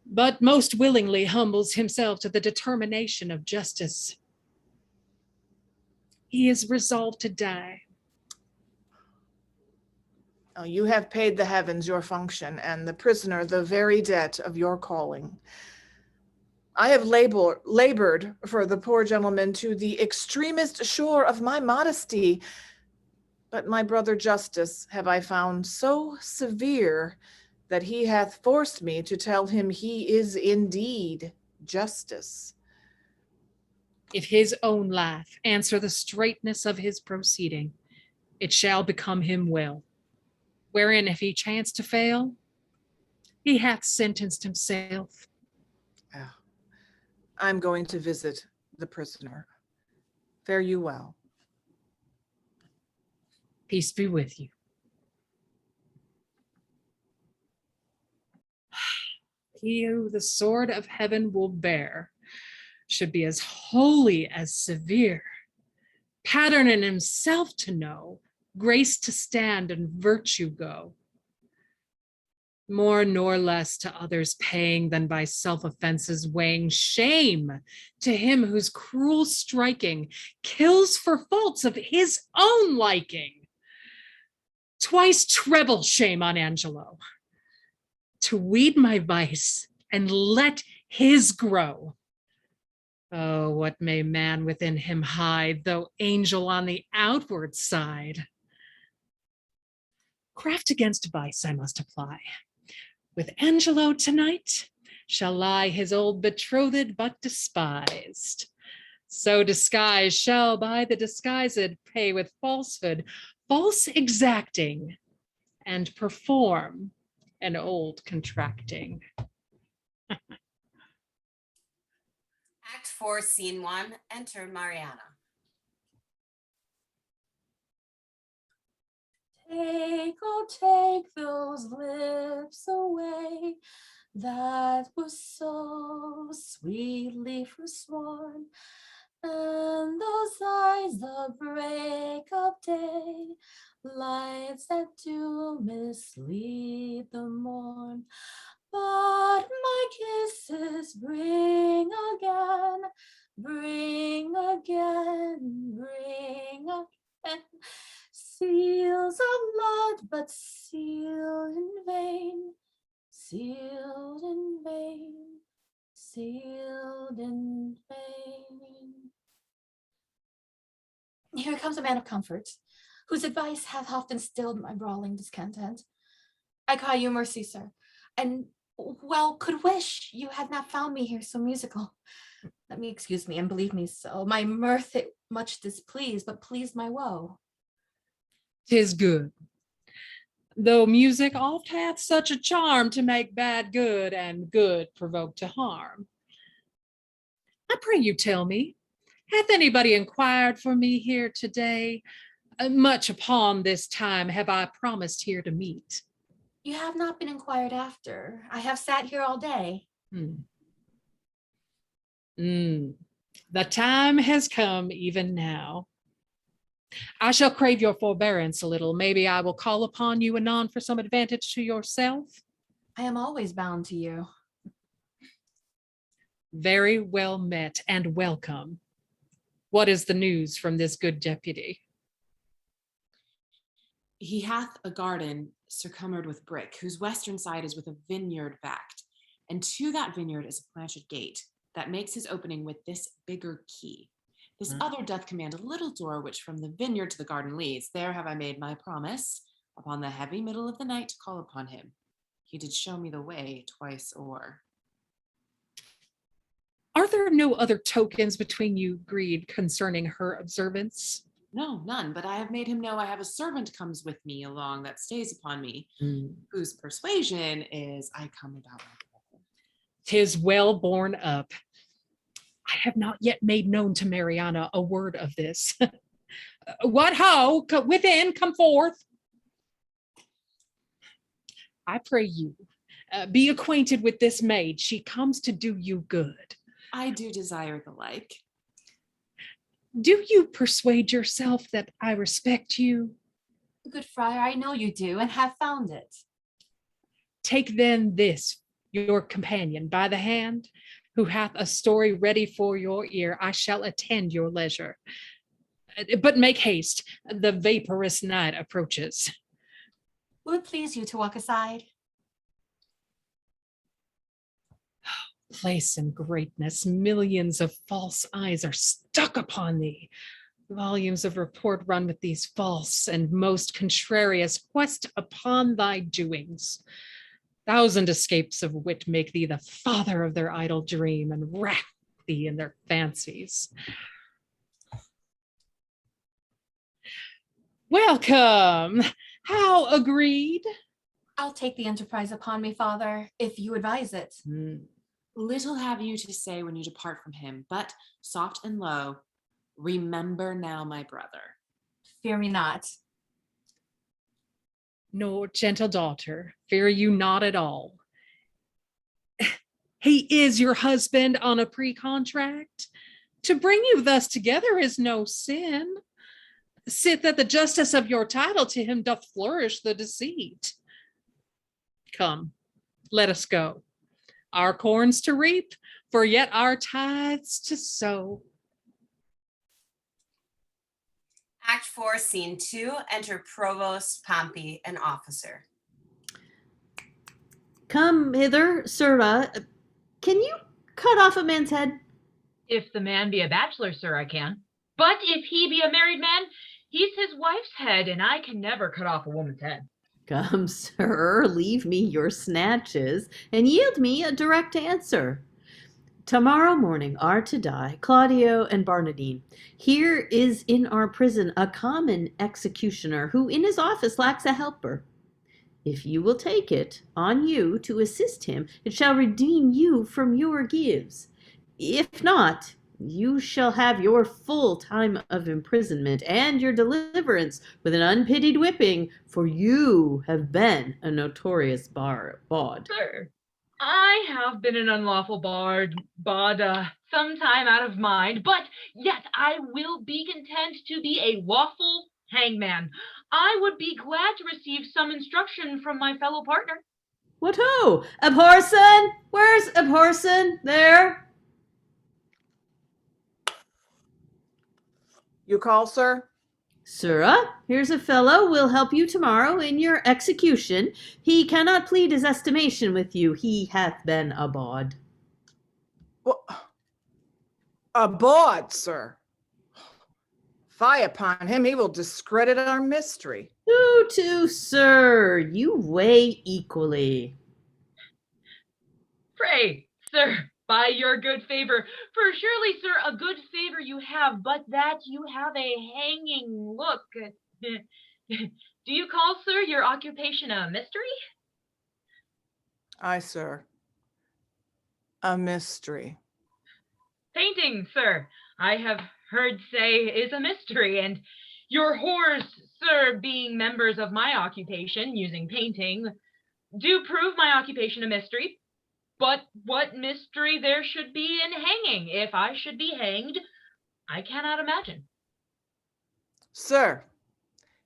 but most willingly humbles himself to the determination of justice. He is resolved to die. Oh, you have paid the heavens your function, and the prisoner the very debt of your calling. I have labored for the poor gentleman to the extremest shore of my modesty, but my brother Justice have I found so severe that he hath forced me to tell him he is indeed Justice. If his own life answer the straightness of his proceeding, it shall become him well. Wherein if he chance to fail, he hath sentenced himself. I'm going to visit the prisoner. Fare you well. Peace be with you. He who the sword of heaven will bear should be as holy as severe, pattern in himself to know, grace to stand and virtue go. More nor less to others paying than by self-offenses weighing, shame to him whose cruel striking kills for faults of his own liking. Twice treble shame on Angelo, to weed my vice and let his grow. Oh, what may man within him hide, though angel on the outward side? Craft against vice I must apply. With Angelo tonight shall lie his old betrothed but despised. So disguised shall by the disguised pay with falsehood, false exacting, and perform an old contracting. Act 4, Scene 1, enter Mariana. Take, oh, take those lips away. that was so sweetly forsworn, and those eyes the break of day, lights that do mislead the morn. But my kisses bring again, bring again, bring again, seals of blood, but sealed in vain, sealed in vain, sealed in vain. Here comes a man of comfort, whose advice hath often stilled my brawling discontent. I call you mercy, sir, and well could wish you had not found me here so musical. Let me excuse me, and believe me so, my mirth it much displeased, but pleased my woe. 'Tis good. Though music oft hath such a charm to make bad good and good provoke to harm. I pray you tell me, hath anybody inquired for me here today? Much upon this time have I promised here to meet. You have not been inquired after. I have sat here all day. The time has come even now. I shall crave your forbearance a little. Maybe I will call upon you anon for some advantage to yourself. I am always bound to you. Very well met and welcome. What is the news from this good deputy? He hath a garden circummered with brick, whose western side is with a vineyard backed, and to that vineyard is a planched gate that makes his opening with this bigger key. This other doth command a little door, which from the vineyard to the garden leads. There have I made my promise, upon the heavy middle of the night, to call upon him. He did show me the way twice o'er. Are there no other tokens between you agreed concerning her observance? No, none, but I have made him know I have a servant comes with me along that stays upon me, whose persuasion is I come about my brother. 'Tis well borne up. I have not yet made known to Mariana a word of this. What ho, within, come forth. I pray you, be acquainted with this maid. She comes to do you good. I do desire the like. Do you persuade yourself that I respect you? Good friar, I know you do, and have found it. Take then this, your companion, by the hand, who hath a story ready for your ear. I shall attend your leisure. But make haste, the vaporous night approaches. Will it please you to walk aside? Place and greatness, millions of false eyes are stuck upon thee. Volumes of report run with these false and most contrarious quest upon thy doings. Thousand escapes of wit make thee the father of their idle dream and wrap thee in their fancies. Welcome. How agreed? I'll take the enterprise upon me, father, if you advise it. Little have you to say when you depart from him, but soft and low, remember now my brother. Fear me not. No, gentle daughter, fear you not at all. He is your husband on a pre-contract. To bring you thus together is no sin. Sith that the justice of your title to him doth flourish the deceit. Come, let us go. Our corns to reap, for yet our tithes to sow. Act 4, Scene 2, enter Provost, Pompey, and officer. Come hither, sirrah. Can you cut off a man's head? If the man be a bachelor, sir, I can. But if he be a married man, he's his wife's head, and I can never cut off a woman's head. Come, sir, leave me your snatches and yield me a direct answer. Tomorrow morning are to die Claudio and Barnardine. Here is in our prison a common executioner who in his office lacks a helper. If you will take it on you to assist him, it shall redeem you from your gifts. If not, you shall have your full time of imprisonment and your deliverance with an unpitied whipping, for you have been a notorious bawd. Sir, I have been an unlawful bawd some time out of mind, but yet I will be content to be a lawful hangman. I would be glad to receive some instruction from my fellow partner. What ho? Abhorson? Where's Abhorson? There? You call, sir? Sirrah, here's a fellow will help you tomorrow in your execution. He cannot plead his estimation with you. He hath been a bawd. Well, a bawd, sir. Fie upon him, he will discredit our mystery. Too, sir. You weigh equally. Pray, sir, by your good favor, for surely, sir, a good favor you have, but that you have a hanging look. Do you call, sir, your occupation a mystery? Aye, sir. A mystery. Painting, sir, I have heard say is a mystery, and your whores, sir, being members of my occupation, using painting, do prove my occupation a mystery. But what mystery there should be in hanging? If I should be hanged, I cannot imagine. Sir,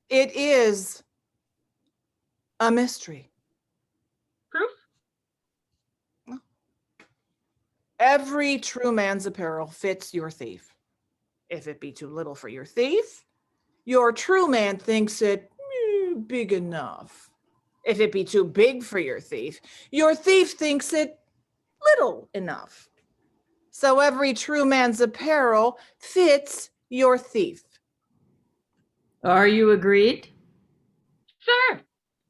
it is a mystery. Proof? Every true man's apparel fits your thief. If it be too little for your thief, your true man thinks it big enough. If it be too big for your thief thinks it little enough. So every true man's apparel fits your thief. Are you agreed? Sir,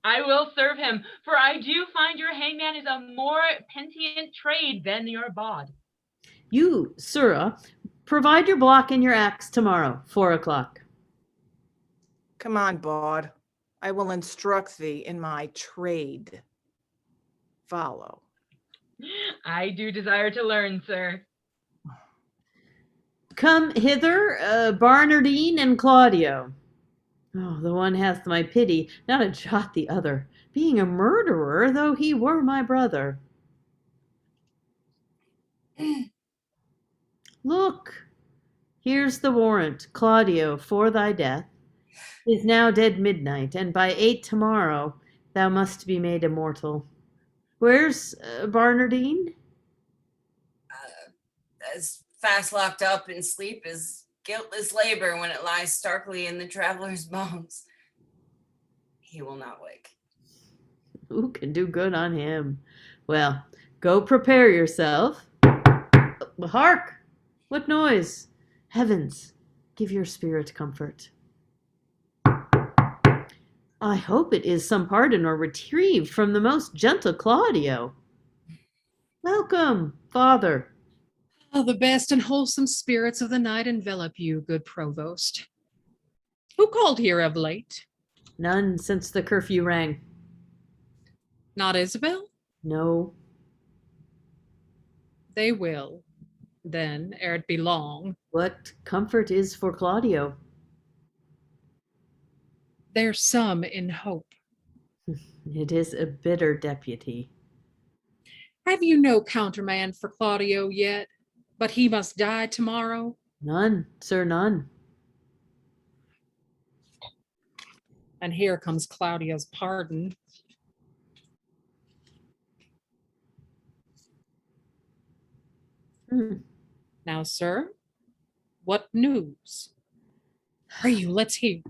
I will serve him, for I do find your hangman is a more pentient trade than your bawd. You, sirrah, provide your block and your axe tomorrow, 4 o'clock. Come on, bawd. I will instruct thee in my trade. Follow. I do desire to learn, sir. Come hither, Barnardine and Claudio. Oh, the one hath my pity, not a jot the other, being a murderer, though he were my brother. Look, here's the warrant, Claudio, for thy death. It is now dead midnight, and by 8 tomorrow thou must be made immortal. Where's Barnardine? As fast locked up in sleep as guiltless labor when it lies starkly in the traveler's bones. He will not wake. Who can do good on him? Well, go prepare yourself. Hark! What noise? Heavens, give your spirit comfort. I hope it is some pardon or retrieve from the most gentle Claudio. Welcome, Father. Oh, the best and wholesome spirits of the night envelop you, good provost. Who called here of late? None since the curfew rang. Not Isabel? No. They will, then, ere it be long. What comfort is for Claudio? There's some in hope. It is a bitter deputy. Have you no countermand for Claudio yet? But he must die tomorrow? None, sir, none. And here comes Claudio's pardon. Now, sir, what news? Pray you, let's hear.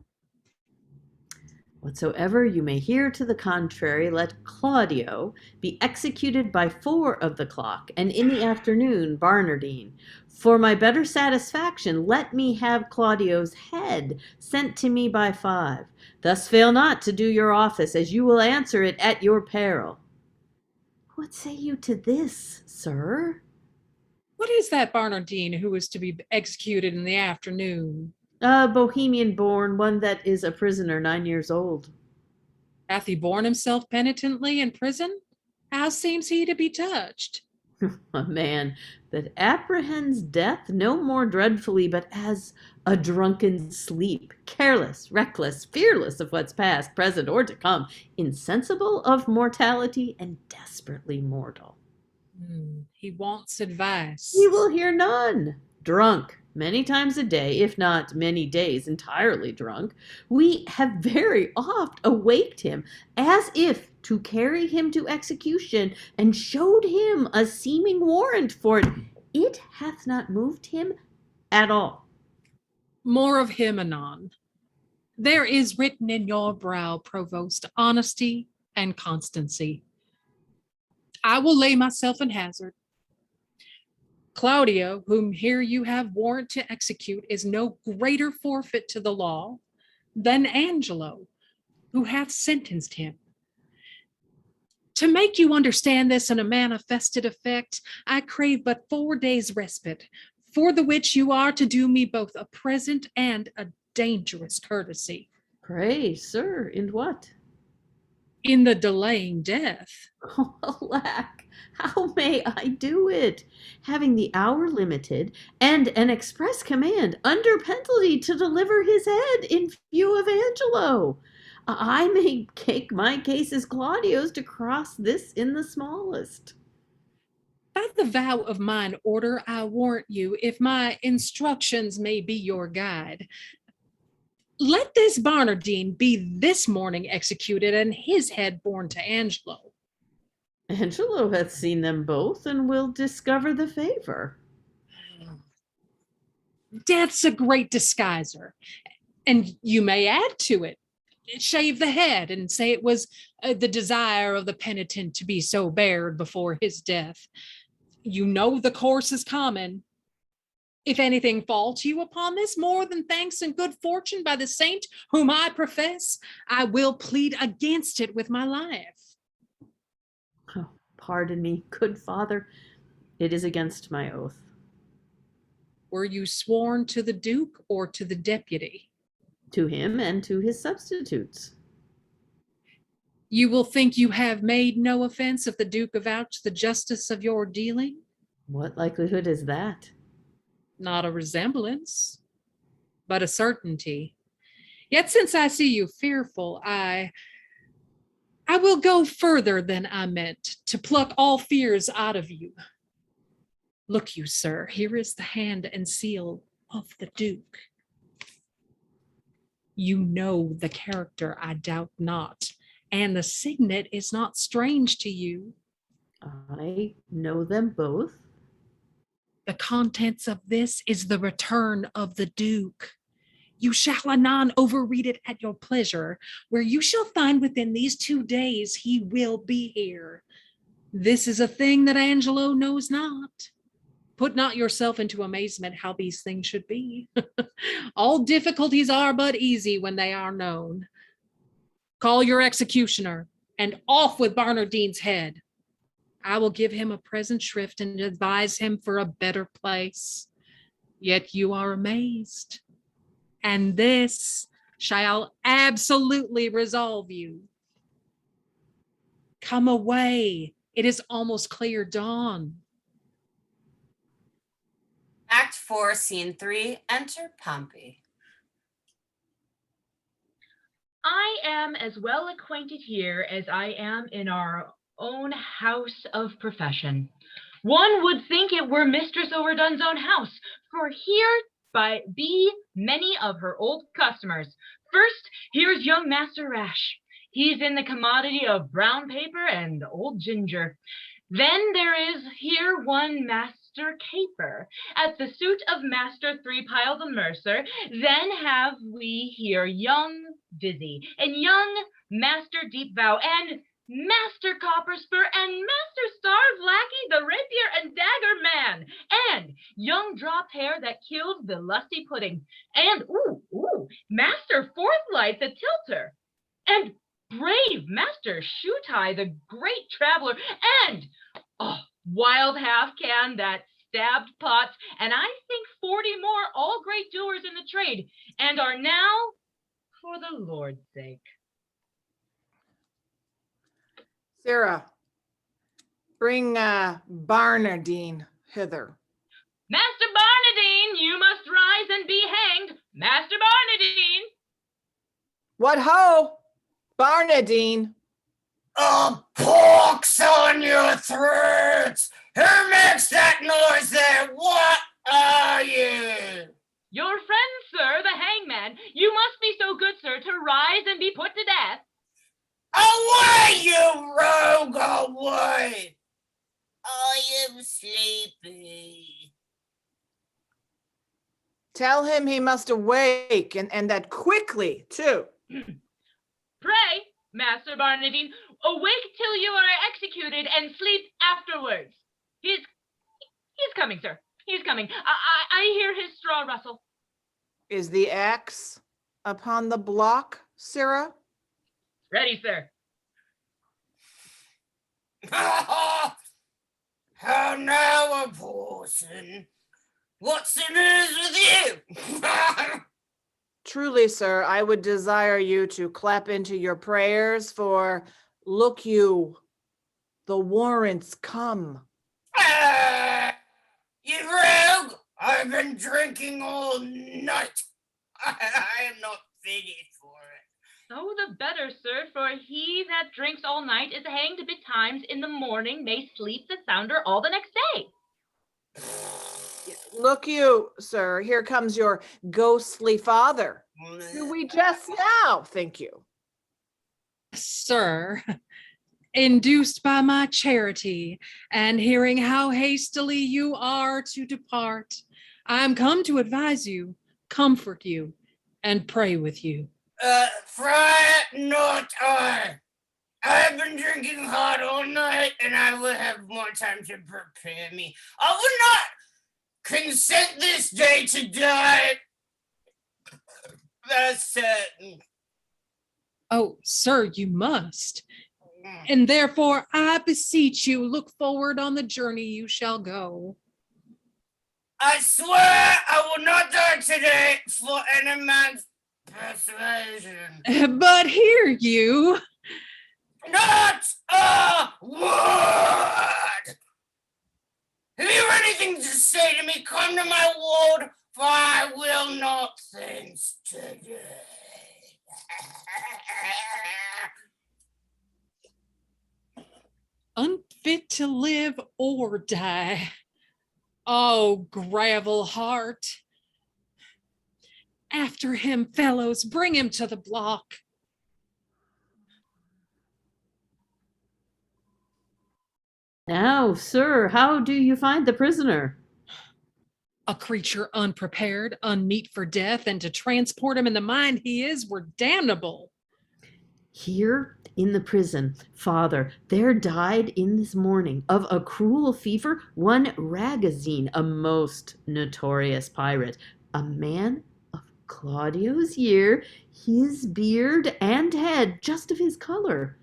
Whatsoever you may hear to the contrary, let Claudio be executed by 4 of the clock, and in the afternoon Barnardine. For my better satisfaction, let me have Claudio's head sent to me by 5. Thus fail not to do your office, as you will answer it at your peril. What say you to this, sir? What is that Barnardine who is to be executed in the afternoon? A Bohemian born, one that is a prisoner 9 years old. Hath he borne himself penitently in prison? How seems he to be touched? A man that apprehends death no more dreadfully, but as a drunken sleep, careless, reckless, fearless of what's past, present, or to come, insensible of mortality, and desperately mortal. He wants advice. He will hear none. Drunk many times a day, if not many days entirely drunk, we have very oft awaked him as if to carry him to execution, and showed him a seeming warrant for it. It hath not moved him at all. More of him anon. There is written in your brow, Provost, honesty and constancy. I will lay myself in hazard. Claudio, whom here you have warrant to execute, is no greater forfeit to the law than Angelo, who hath sentenced him. To make you understand this in a manifested effect, I crave but 4 days' respite, for the which you are to do me both a present and a dangerous courtesy. Pray, sir, in what? In the delaying death. Oh, alack, how may I do it? Having the hour limited, and an express command under penalty to deliver his head in view of Angelo. I may make my case as Claudio's to cross this in the smallest. By the vow of mine order, I warrant you, if my instructions may be your guide, let this Barnardine be this morning executed, and his head borne to Angelo. Angelo hath seen them both, and will discover the favor. Death's a great disguiser, and you may add to it. Shave the head and say it was the desire of the penitent to be so bared before his death. You know the course is common. If anything fall to you upon this, more than thanks and good fortune by the saint whom I profess, I will plead against it with my life. Oh, pardon me, good father, it is against my oath. Were you sworn to the Duke or to the deputy? To him and to his substitutes. You will think you have made no offense if the Duke avouch the justice of your dealing? What likelihood is that? Not a resemblance, but a certainty. Yet since I see you fearful, I will go further than I meant, to pluck all fears out of you. Look you, sir, here is the hand and seal of the Duke. You know the character, I doubt not, and the signet is not strange to you. I know them both. The contents of this is the return of the Duke. You shall anon overread it at your pleasure, where you shall find within these 2 days he will be here. This is a thing that Angelo knows not. Put not yourself into amazement how these things should be. All difficulties are but easy when they are known. Call your executioner, and off with Barnardine's head. I will give him a present shrift and advise him for a better place. Yet you are amazed, and this shall absolutely resolve you. Come away, it is almost clear dawn. Act 4, Scene 3, enter Pompey. I am as well acquainted here as I am in our own house of profession. One would think it were Mistress Overdone's own house, for here be many of her old customers. First, here's young Master Rash. He's in the commodity of brown paper and old ginger. Then there is here one Master Caper, at the suit of Master Three-Pile the Mercer. Then have we here young Vizzy, and young Master Deep Vow, and Master Copperspur, and Master Starve Lackey, the Rapier and Dagger Man, and young Drop Hair that killed the lusty pudding, and Master Forthlight the Tilter, and brave Master Shoetie the great traveler, and Wild Half Can that stabbed pots, and I think 40 more, all great doers in the trade, and are now for the Lord's sake. Sarah, bring Barnardine hither. Master Barnardine, you must rise and be hanged. Master Barnardine. What ho, Barnardine? A pox on your throats! Who makes that noise there? What are you? Your friend, sir, the hangman. You must be so good, sir, to rise and be put to death. Away, you rogue, away! I am sleepy. Tell him he must awake, and that quickly, too. Pray, Master Barnardine, awake till you are executed and sleep afterwards. He's coming, sir. He's coming. I hear his straw rustle. Is the axe upon the block, Sirrah? Ready, sir. How now, a portion? What's the news with you? Truly, sir, I would desire you to clap into your prayers, for look you, the warrants come. You rogue! I've been drinking all night. I am not fitted for it. So the better, sir, for he that drinks all night is hanged betimes in the morning, may sleep the sounder all the next day. Look you, sir, here comes your ghostly father. Do we jest now, think you? Sir, induced by my charity and hearing how hastily you are to depart, I am come to advise you, comfort you, and pray with you. Friar, not I. I have been drinking hard all night, and I will have more time to prepare me. I will not consent this day to die. That's certain. Oh, sir, you must. And therefore, I beseech you, look forward on the journey you shall go. I swear I will not die today for any man's persuasion. But hear you. Not a word! Have you anything to say to me? Come to my ward, for I will not thence today. Unfit to live or die. Oh, gravel heart. After him, fellows, bring him to the block. Now, sir, how do you find the prisoner? A creature unprepared, unmeet for death, and to transport him in the mind he is were damnable. Here in the prison, Father, there died in this morning of a cruel fever one Ragozine, a most notorious pirate, a man of Claudio's year, his beard and head just of his color.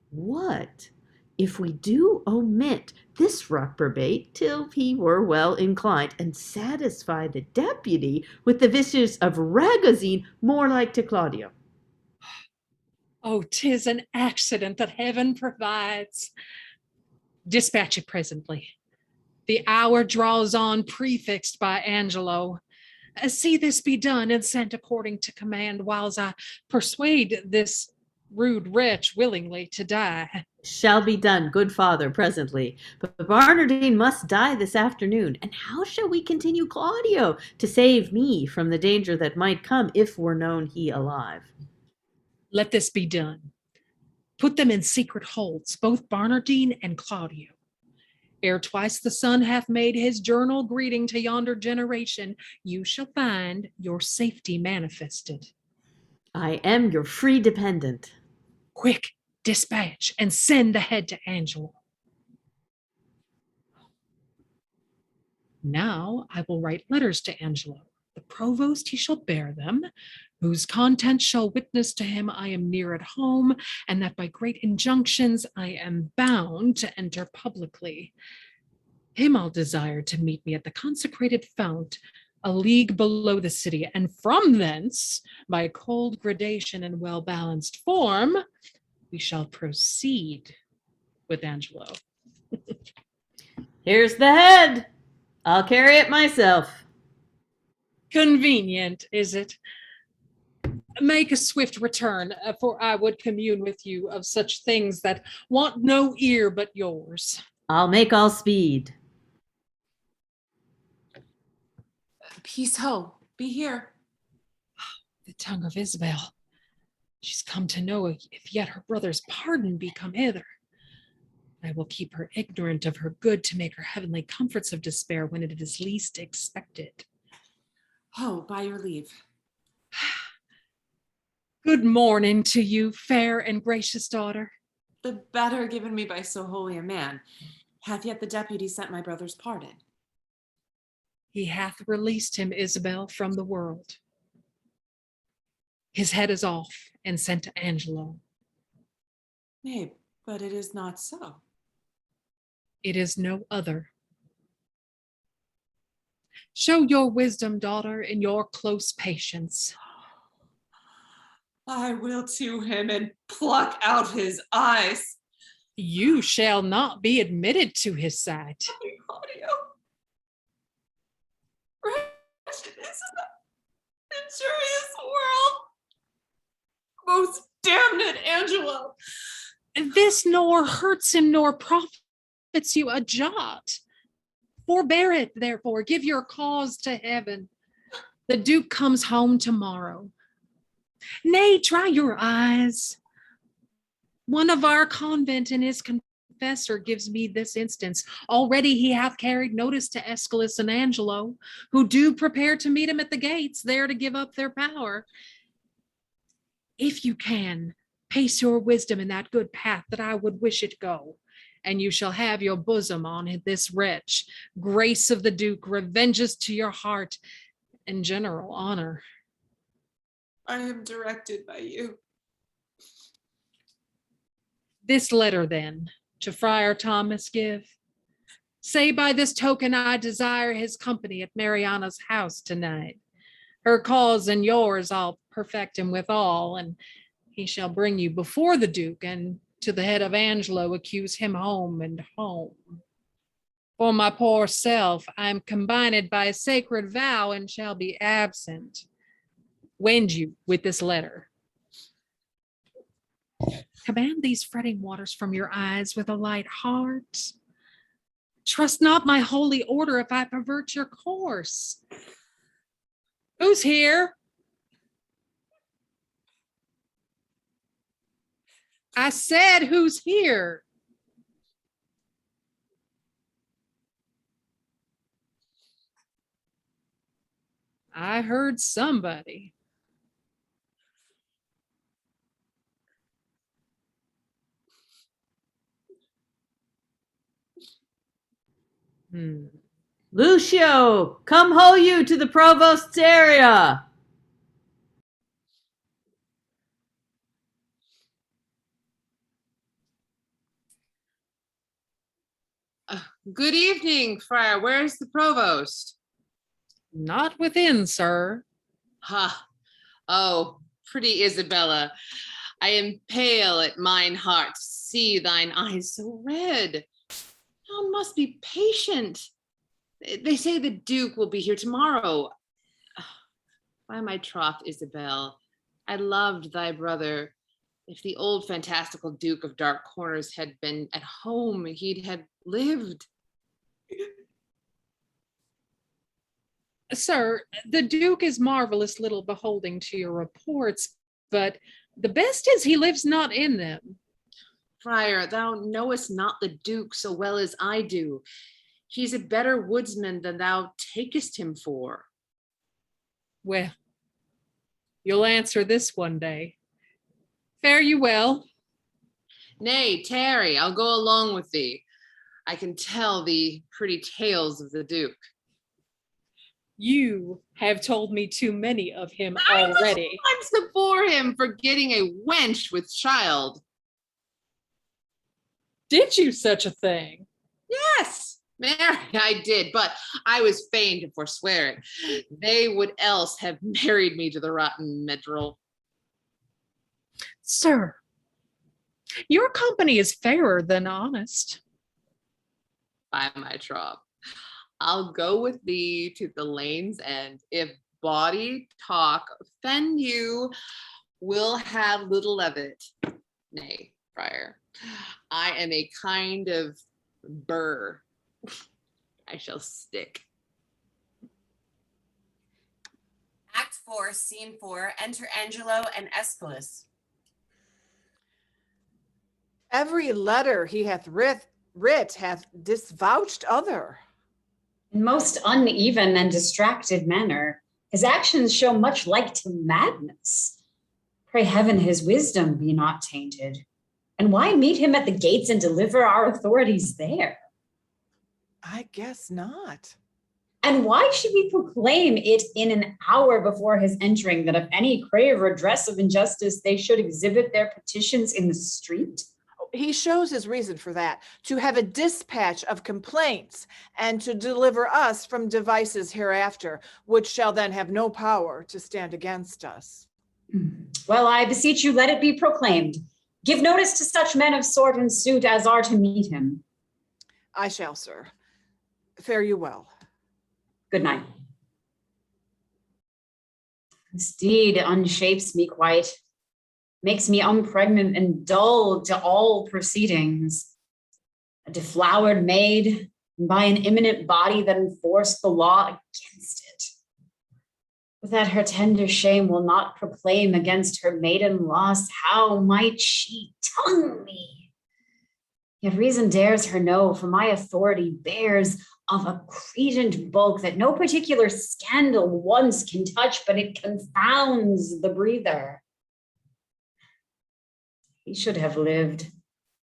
What if we do omit this reprobate till he were well inclined, and satisfy the deputy with the visage of Ragozine more like to Claudio? Oh, 'tis an accident that heaven provides. Dispatch it presently. The hour draws on, prefixed by Angelo. See this be done and sent according to command, whiles I persuade this rude wretch willingly to die. Shall be done, good father, presently. But Barnardine must die this afternoon. And how shall we continue Claudio to save me from the danger that might come if were known he alive? Let this be done. Put them in secret holds, both Barnardine and Claudio. Ere twice the sun hath made his journal greeting to yonder generation, you shall find your safety manifested. I am your free dependent. Quick, dispatch and send the head to Angelo. Now I will write letters to Angelo. The provost he shall bear them, whose contents shall witness to him I am near at home, and that by great injunctions I am bound to enter publicly. Him I'll desire to meet me at the consecrated fount, a league below the city, and from thence, by cold gradation and well-balanced form, we shall proceed with Angelo. Here's the head. I'll carry it myself. Convenient, is it? Make a swift return, for I would commune with you of such things that want no ear but yours. I'll make all speed. Peace ho, be here. The tongue of Isabel. She's come to know if yet her brother's pardon be come hither. I will keep her ignorant of her good to make her heavenly comforts of despair when it is least expected. Oh, by your leave. Good morning to you, fair and gracious daughter. The better given me by so holy a man. Hath yet the deputy sent my brother's pardon? He hath released him, Isabel, from the world. His head is off and sent to Angelo. Nay, but it is not so. It is no other. Show your wisdom, daughter, and your close patience. I will to him and pluck out his eyes. You shall not be admitted to his sight. Claudio. Wretched Isabel, injurious world. Most damned Angelo. This nor hurts him nor profits you a jot. Forbear it, therefore, give your cause to heaven. The Duke comes home tomorrow. Nay, try your eyes. One of our convent and his confessor gives me this instance. Already he hath carried notice to Aeschylus and Angelo, who do prepare to meet him at the gates, there to give up their power. If you can, pace your wisdom in that good path that I would wish it go, and you shall have your bosom on this wretch, grace of the Duke, revenges to your heart, and general honor. I am directed by you. This letter then to Friar Thomas give. Say by this token I desire his company at Mariana's house tonight. Her cause and yours I'll perfect him withal, and he shall bring you before the Duke, and to the head of Angelo accuse him home and home. For my poor self, I am combined by a sacred vow and shall be absent. Wend you with this letter. Command these fretting waters from your eyes with a light heart. Trust not my holy order if I pervert your course. Who's here? I said, who's here? I heard somebody. Lucio, come ho you to the provost's area. Good evening, Friar. Where's the provost? Not within, sir. Ha. Oh, pretty Isabella, I am pale at mine heart to see thine eyes so red. Thou must be patient. They say the Duke will be here tomorrow. By my troth, Isabel, I loved thy brother. If the old fantastical Duke of Dark Corners had been at home, he'd have lived. Sir, the Duke is marvelous little beholding to your reports, but the best is he lives not in them. Friar, thou knowest not the Duke so well as I do. He's a better woodsman than thou takest him for. Well, you'll answer this one day. Fare you well. Nay, tarry, I'll go along with thee. I can tell thee pretty tales of the Duke. You have told me too many of him already. Times before him for getting a wench with child. Did you such a thing? Yes, Mary, I did, but I was fain to forswear it. They would else have married me to the rotten medrel. Sir, your company is fairer than honest. By my troth, I'll go with thee to the lane's end. If body talk offend you, we'll have little of it. Nay, friar, I am a kind of Burr. I shall stick. Act 4, Scene 4, enter Angelo and Aeschylus. Every letter he hath writ hath disvouched other. In most uneven and distracted manner, his actions show much like to madness. Pray heaven his wisdom be not tainted. And why meet him at the gates and deliver our authorities there? I guess not. And why should we proclaim it in an hour before his entering that if any crave redress of injustice, they should exhibit their petitions in the street? He shows his reason for that, to have a dispatch of complaints and to deliver us from devices hereafter, which shall then have no power to stand against us. Well, I beseech you, let it be proclaimed. Give notice to such men of sword and suit as are to meet him. I shall, sir. Fare you well. Good night. This deed unshapes me quite, makes me unpregnant and dull to all proceedings. A deflowered maid, and by an imminent body that enforced the law against it. But that her tender shame will not proclaim against her maiden loss, how might she tongue me? Yet reason dares her no, for my authority bears of a credent bulk that no particular scandal once can touch, but it confounds the breather. He should have lived,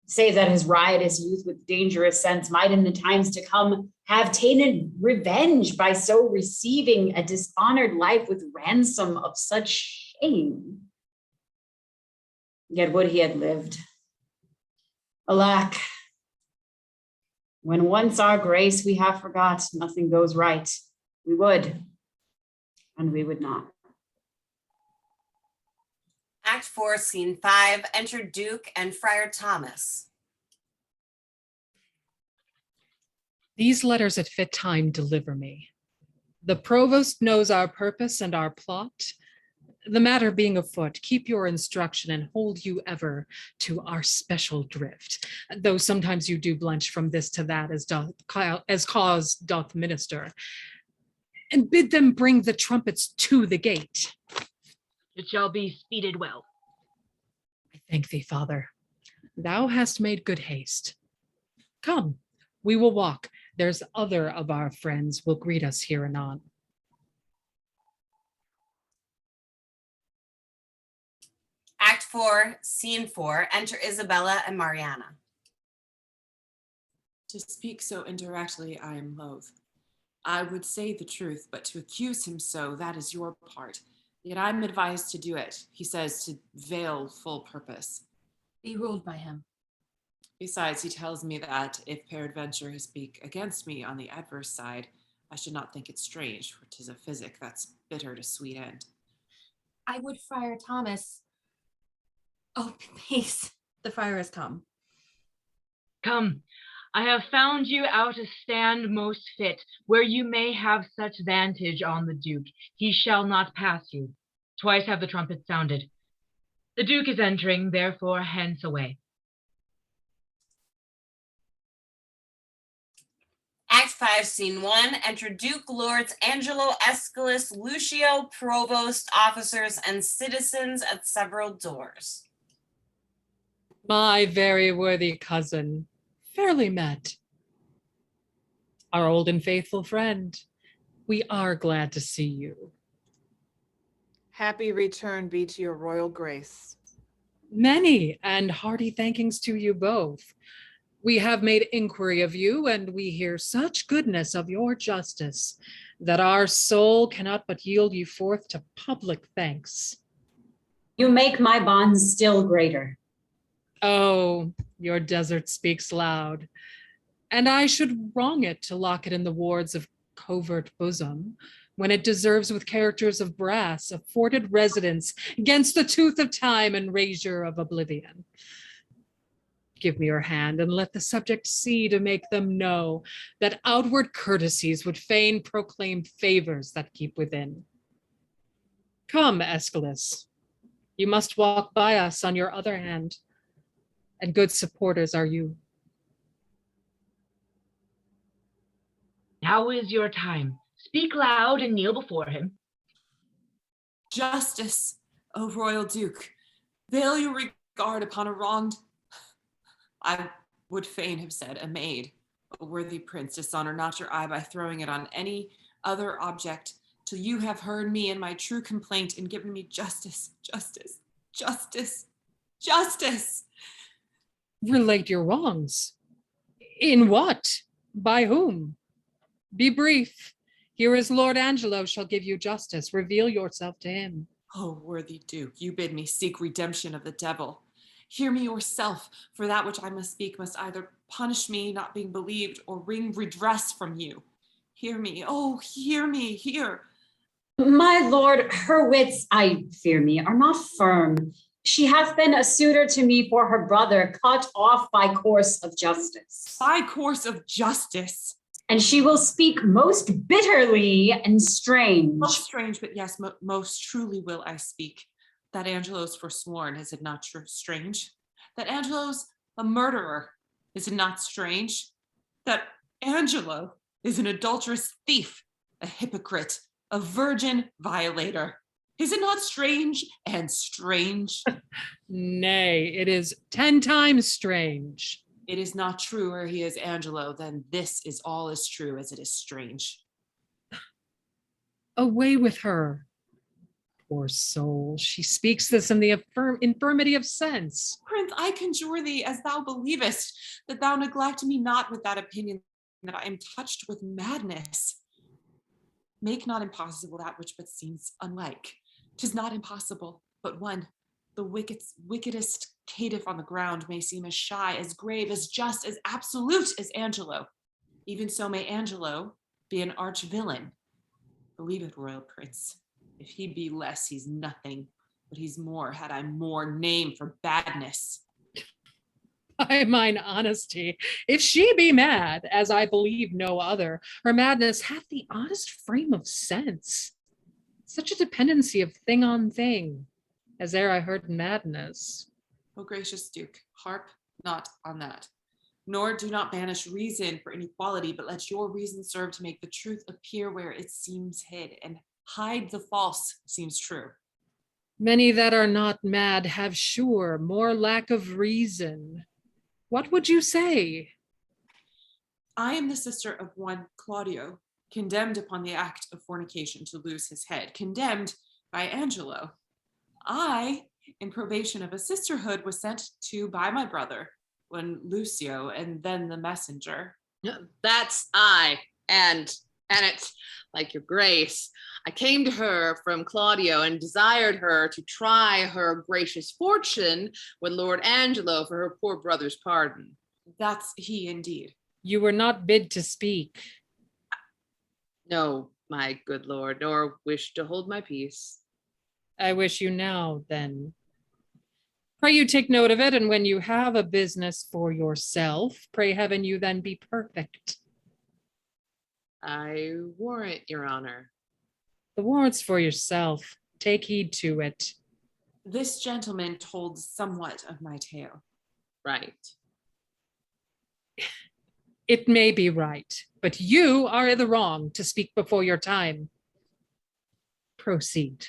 save that his riotous youth with dangerous sense might in the times to come have tainted revenge by so receiving a dishonored life with ransom of such shame. Yet would he had lived. Alack, when once our grace we have forgot, nothing goes right. We would, and we would not. Act 4, Scene 5, enter Duke and Friar Thomas. These letters at fit time deliver me. The provost knows our purpose and our plot. The matter being afoot, keep your instruction and hold you ever to our special drift, though sometimes you do blench from this to that as cause doth minister, and bid them bring the trumpets to the gate. It shall be speeded well. I thank thee, Father. Thou hast made good haste. Come, we will walk. There's other of our friends will greet us here anon. Act 4, Scene 4, enter Isabella and Mariana. To speak so indirectly, I am loath. I would say the truth, but to accuse him so, that is your part. Yet I'm advised to do it. He says to veil full purpose. Be ruled by him. Besides, he tells me that if peradventure he speak against me on the adverse side, I should not think it strange, for 'tis a physic that's bitter to sweet end. I would, Friar Thomas. Oh, please. The friar has come. Come, I have found you out a stand most fit, where you may have such vantage on the Duke. He shall not pass you. Twice have the trumpets sounded. The Duke is entering, therefore hence away. Act 5, Scene 1, enter Duke, Lords, Angelo, Aeschylus, Lucio, Provost, officers, and citizens at several doors. My very worthy cousin, fairly met. Our old and faithful friend, we are glad to see you. Happy return be to your royal grace. Many and hearty thankings to you both. We have made inquiry of you, and we hear such goodness of your justice that our soul cannot but yield you forth to public thanks. You make my bonds still greater. Oh, your desert speaks loud, and I should wrong it to lock it in the wards of covert bosom, when it deserves with characters of brass afforded residence against the tooth of time and razor of oblivion. Give me your hand and let the subject see to make them know that outward courtesies would fain proclaim favors that keep within. Come, Aeschylus, you must walk by us on your other hand, and good supporters are you. Now is your time. Speak loud and kneel before him. Justice, O royal Duke, veil your regard upon a wronged. I would fain have said a maid, a worthy prince, dishonor not your eye by throwing it on any other object, till you have heard me and my true complaint and given me justice, justice, justice, justice. Relate your wrongs. In what? By whom? Be brief. Here is Lord Angelo shall give you justice. Reveal yourself to him. O worthy Duke, you bid me seek redemption of the devil. Hear me yourself, for that which I must speak must either punish me not being believed or wring redress from you. Hear me, oh, hear me, hear. My lord, her wits, I fear me, are not firm. She hath been a suitor to me for her brother, cut off by course of justice. By course of justice. And she will speak most bitterly and strange. Most strange, but yes, most truly will I speak. That Angelo's forsworn, is it not true, strange? That Angelo's a murderer, is it not strange? That Angelo is an adulterous thief, a hypocrite, a virgin violator. Is it not strange and strange? Nay, it is 10 times strange. It is not true, or he is Angelo, then this is all as true as it is strange. Away with her. Poor soul, she speaks this in the infirmity of sense. Prince, I conjure thee, as thou believest, that thou neglect me not with that opinion that I am touched with madness. Make not impossible that which but seems unlike. 'Tis not impossible, but one, the wickedest caitiff on the ground, may seem as shy, as grave, as just, as absolute as Angelo. Even so may Angelo be an arch villain. Believe it, royal prince. If he be less, he's nothing, but he's more, had I more name for badness. By mine honesty, if she be mad, as I believe no other, her madness hath the honest frame of sense. Such a dependency of thing on thing, as e'er I heard in madness. O gracious Duke, harp not on that, nor do not banish reason for inequality, but let your reason serve to make the truth appear where it seems hid, and hide the false seems true. Many that are not mad have sure more lack of reason. What would you say? I am the sister of one Claudio, condemned upon the act of fornication to lose his head, condemned by Angelo. I, in probation of a sisterhood, was sent to by my brother, when Lucio, and then the messenger. That's I, and it's like your grace. I came to her from Claudio and desired her to try her gracious fortune with Lord Angelo for her poor brother's pardon. That's he indeed. You were not bid to speak. No, my good lord, nor wish to hold my peace. I wish you now, then. Pray you take note of it, and when you have a business for yourself, pray heaven you then be perfect. I warrant, your honor. The warrant's for yourself. Take heed to it. This gentleman told somewhat of my tale. Right. It may be right, but you are in the wrong to speak before your time. Proceed.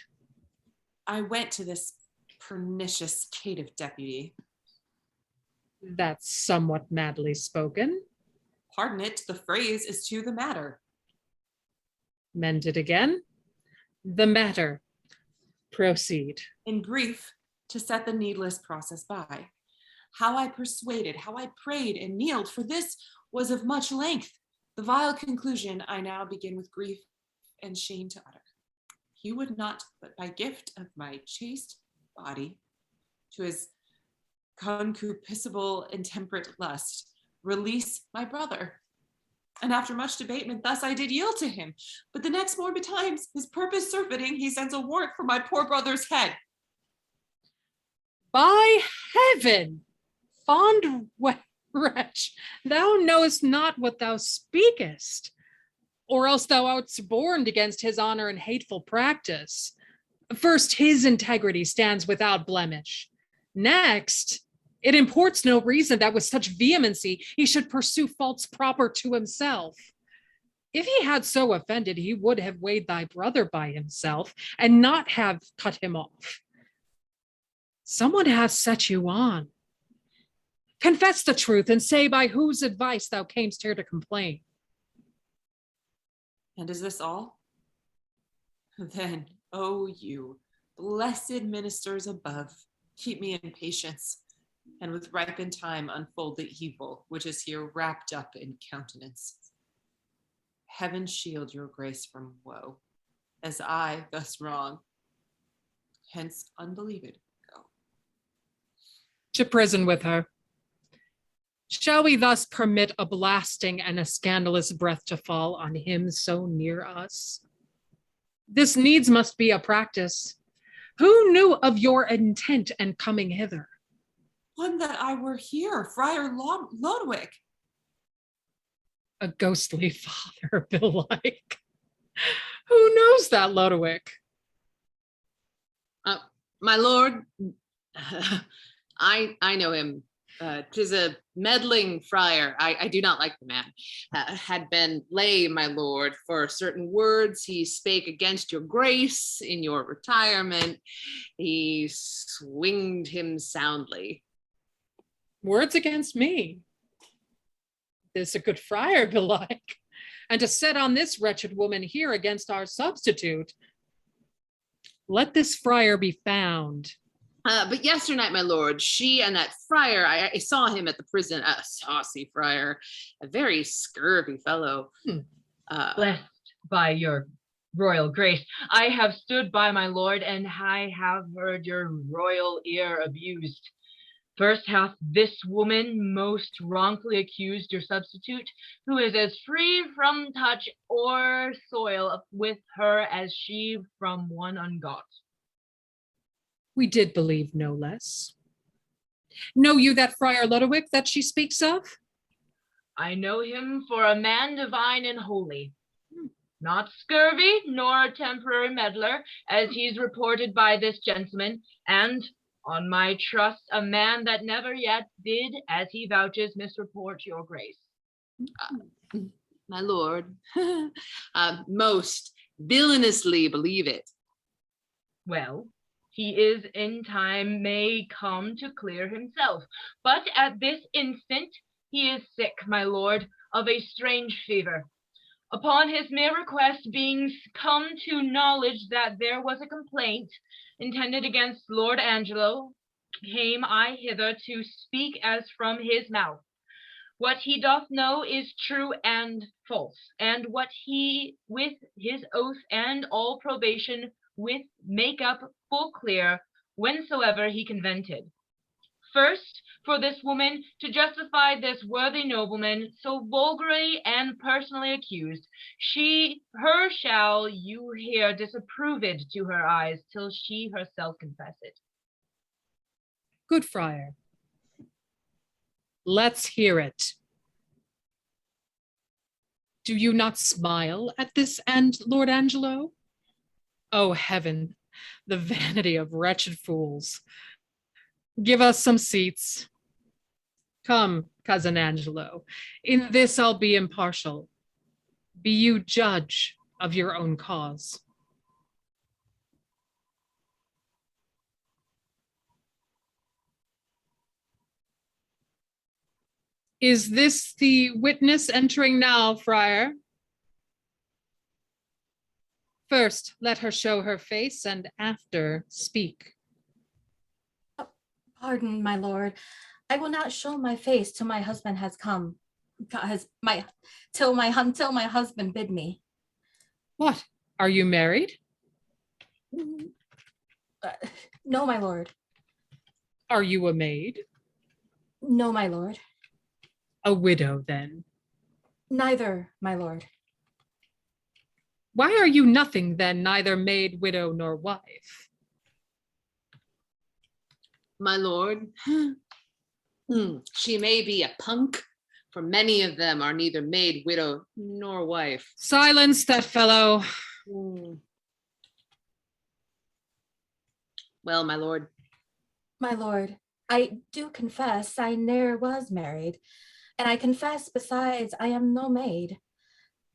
I went to this pernicious caitiff deputy. That's somewhat madly spoken. Pardon it, the phrase is to the matter. Mend it again. The matter. Proceed. In brief, to set the needless process by. How I persuaded, how I prayed and kneeled, for this was of much length. The vile conclusion I now begin with grief and shame to utter. He would not, but by gift of my chaste body, to his concupiscible intemperate lust, release my brother. And after much debatement, thus I did yield to him. But the next morn betimes, his purpose surfeiting, he sends a warrant for my poor brother's head. By heaven, fond wretch, thou knowest not what thou speakest, or else thou art suborned against his honor and hateful practice. First, his integrity stands without blemish. Next, it imports no reason that with such vehemency he should pursue faults proper to himself. If he had so offended, he would have weighed thy brother by himself and not have cut him off. Someone has set you on. Confess the truth and say by whose advice thou camest here to complain. And is this all? Then, O you, blessed ministers above, keep me in patience, and with ripened time unfold the evil which is here wrapped up in countenance. Heaven shield your grace from woe, as I thus wrong, hence unbelieved go. To prison with her. Shall we thus permit a blasting and a scandalous breath to fall on him so near us? This needs must be a practice. Who knew of your intent and coming hither? One that I were here, Friar Lodowick. A ghostly father, belike. Who knows that Lodowick? My lord, I know him. 'Tis a meddling friar. I do not like the man. Had been lay, my lord, for certain words he spake against your grace in your retirement. He swinged him soundly. Words against me? This a good friar, belike, and to set on this wretched woman here against our substitute. Let this friar be found. But yesternight, my lord, she and that friar, I saw him at the prison, a saucy friar, a very scurvy fellow. Blessed by your royal grace, I have stood by my lord, and I have heard your royal ear abused. First hath this woman most wrongfully accused your substitute, who is as free from touch or soil with her as she from one ungot. We did believe no less. Know you that Friar Lodowick that she speaks of? I know him for a man divine and holy, not scurvy nor a temporary meddler, as he's reported by this gentleman, and on my trust, a man that never yet did, as he vouches, misreport your grace. My lord, most villainously believe it. Well, he is in time may come to clear himself, but at this instant he is sick, my lord, of a strange fever. Upon his mere request being come to knowledge that there was a complaint intended against Lord Angelo, came I hither to speak as from his mouth. What he doth know is true and false, and what he with his oath and all probation with make up full clear whensoever he convented. First, for this woman to justify this worthy nobleman so vulgarly and personally accused, her shall you hear disapproved to her eyes till she herself confess it. Good friar. Let's hear it. Do you not smile at this, and Lord Angelo? Oh heaven, the vanity of wretched fools. Give us some seats. Come, cousin Angelo, in this I'll be impartial. Be you judge of your own cause. Is this the witness entering now, friar? First, let her show her face, and after speak. Pardon, my lord. I will not show my face till my husband has come. Till my husband bid me. What? Are you married? No, my lord. Are you a maid? No, my lord. A widow, then? Neither, my lord. Why are you nothing, then, neither maid, widow, nor wife? My lord, she may be a punk, for many of them are neither maid, widow, nor wife. Silence that fellow. Well, my lord. My lord, I do confess I ne'er was married, and I confess besides I am no maid.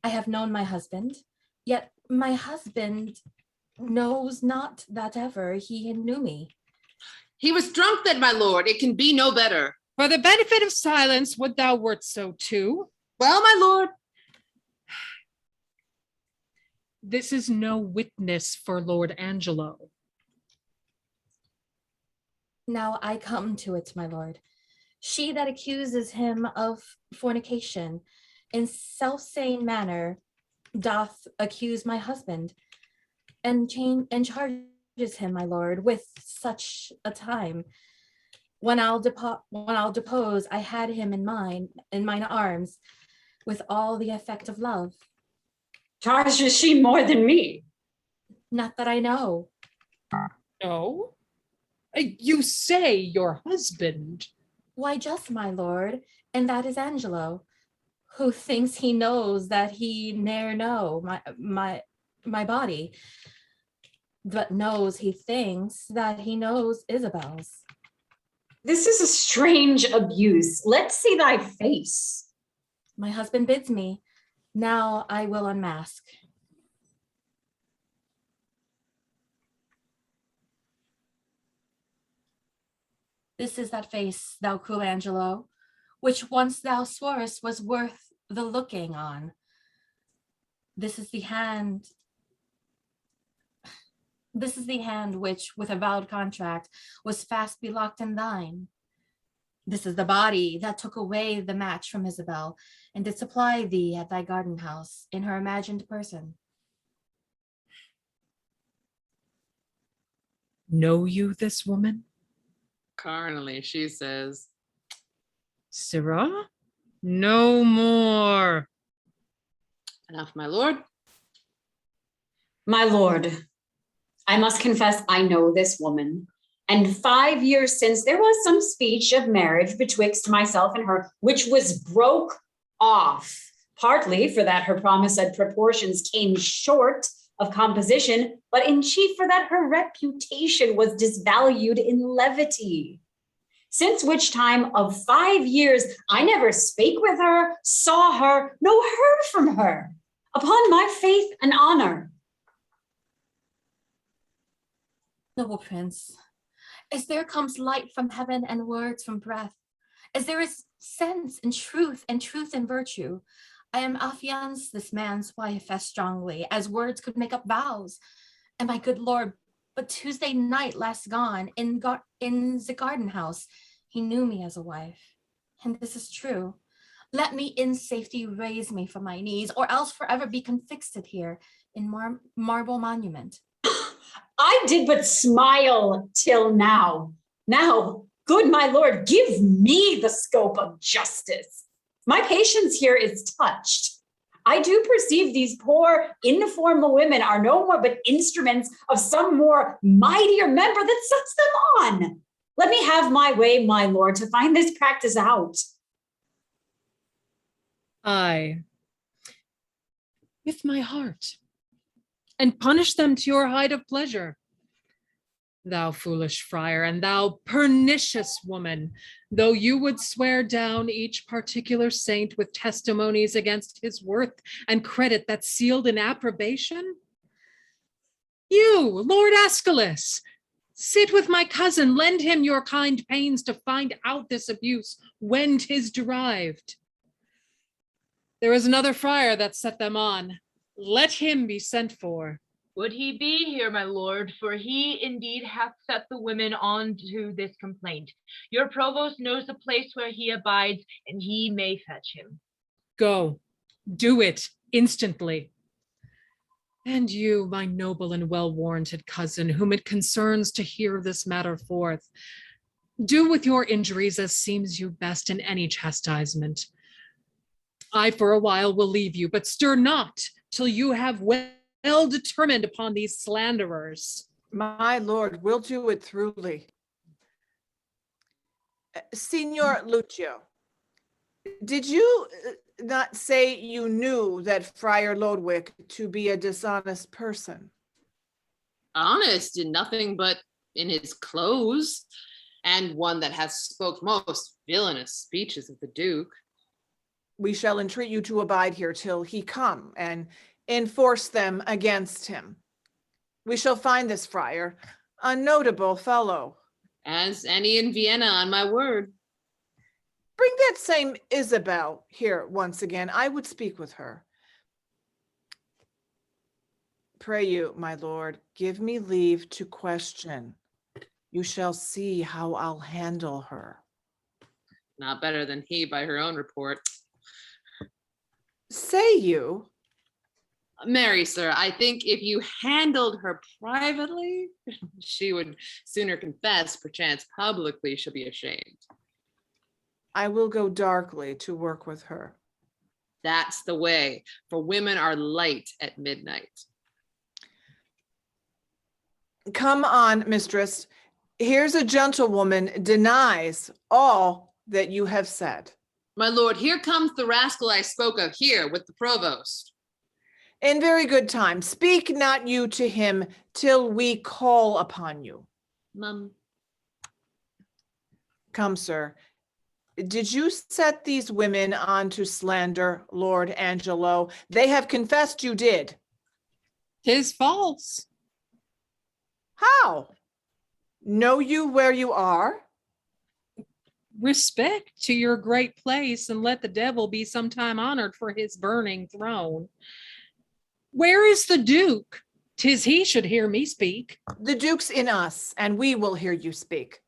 I have known my husband, yet my husband knows not that ever he knew me. He was drunk then, my lord. It can be no better. For the benefit of silence, would thou wert so too? Well, my lord. This is no witness for Lord Angelo. Now I come to it, my lord. She that accuses him of fornication in self-same manner doth accuse my husband and charges him, my lord, with such a time. When I'll depose, I had him in mine arms, with all the effect of love. Charges she more than me? Not that I know. No? You say your husband. Why, just my lord, and that is Angelo, who thinks he knows that he ne'er know my body, but knows he thinks that he knows Isabel's. This is a strange abuse. Let's see thy face. My husband bids me. Now I will unmask. This is that face, thou cruel Angelo, which once thou sworest was worth the looking on. This is the hand which, with a vowed contract, was fast belocked in thine. This is the body that took away the match from Isabel and did supply thee at thy garden house in her imagined person. Know you this woman? Carnally, she says. Sirrah? No more. Enough, my lord. My lord, I must confess I know this woman. And 5 years since there was some speech of marriage betwixt myself and her, which was broke off, partly for that her promised proportions came short of composition, but in chief for that her reputation was disvalued in levity. Since which time of 5 years I never spake with her, saw her, no heard from her, upon my faith and honor. Noble prince, as there comes light from heaven and words from breath, as there is sense and truth and virtue, I am affianced this man's wife as strongly as words could make up vows. And my good lord, but Tuesday night last gone in the garden house, he knew me as a wife. And this is true. Let me in safety raise me from my knees, or else forever be confixed here in marble monument. I did but smile till now. Now, good my lord, give me the scope of justice. My patience here is touched. I do perceive these poor informal women are no more but instruments of some more mightier member that sets them on. Let me have my way, my lord, to find this practice out. Aye, with my heart, and punish them to your height of pleasure. Thou foolish friar, and thou pernicious woman, though you would swear down each particular saint with testimonies against his worth and credit that's sealed in approbation? You, Lord Aeschylus, sit with my cousin, lend him your kind pains to find out this abuse when 'tis derived. There is another friar that set them on. Let him be sent for. Would he be here, my lord? For he indeed hath set the women on to this complaint. Your provost knows the place where he abides, and he may fetch him. Go, do it instantly. And you, my noble and well-warranted cousin, whom it concerns to hear this matter forth, do with your injuries as seems you best in any chastisement. I for a while will leave you, but stir not till you have well determined upon these slanderers. My lord, we'll do it truly. Signor Lucio, did you not say you knew that Friar Lodwick to be a dishonest person? Honest in nothing but in his clothes, and one that hath spoke most villainous speeches of the Duke. We shall entreat you to abide here till he come and enforce them against him. We shall find this friar a notable fellow. As any in Vienna, on my word. Bring that same Isabel here once again. I would speak with her. Pray you, my lord, give me leave to question. You shall see how I'll handle her. Not better than he by her own report. Say you? Marry, sir, I think if you handled her privately, she would sooner confess, perchance publicly she'll be ashamed. I will go darkly to work with her. That's the way, for women are light at midnight. Come on, mistress. Here's a gentlewoman denies all that you have said. My lord, here comes the rascal I spoke of here with the provost. In very good time. Speak not you to him till we call upon you. Mum. Come, sir. Did you set these women on to slander, Lord Angelo? They have confessed you did. 'Tis false. How? Know you where you are? Respect to your great place, and let the devil be sometime honored for his burning throne. Where is the Duke? 'Tis he should hear me speak. The Duke's in us, and we will hear you speak.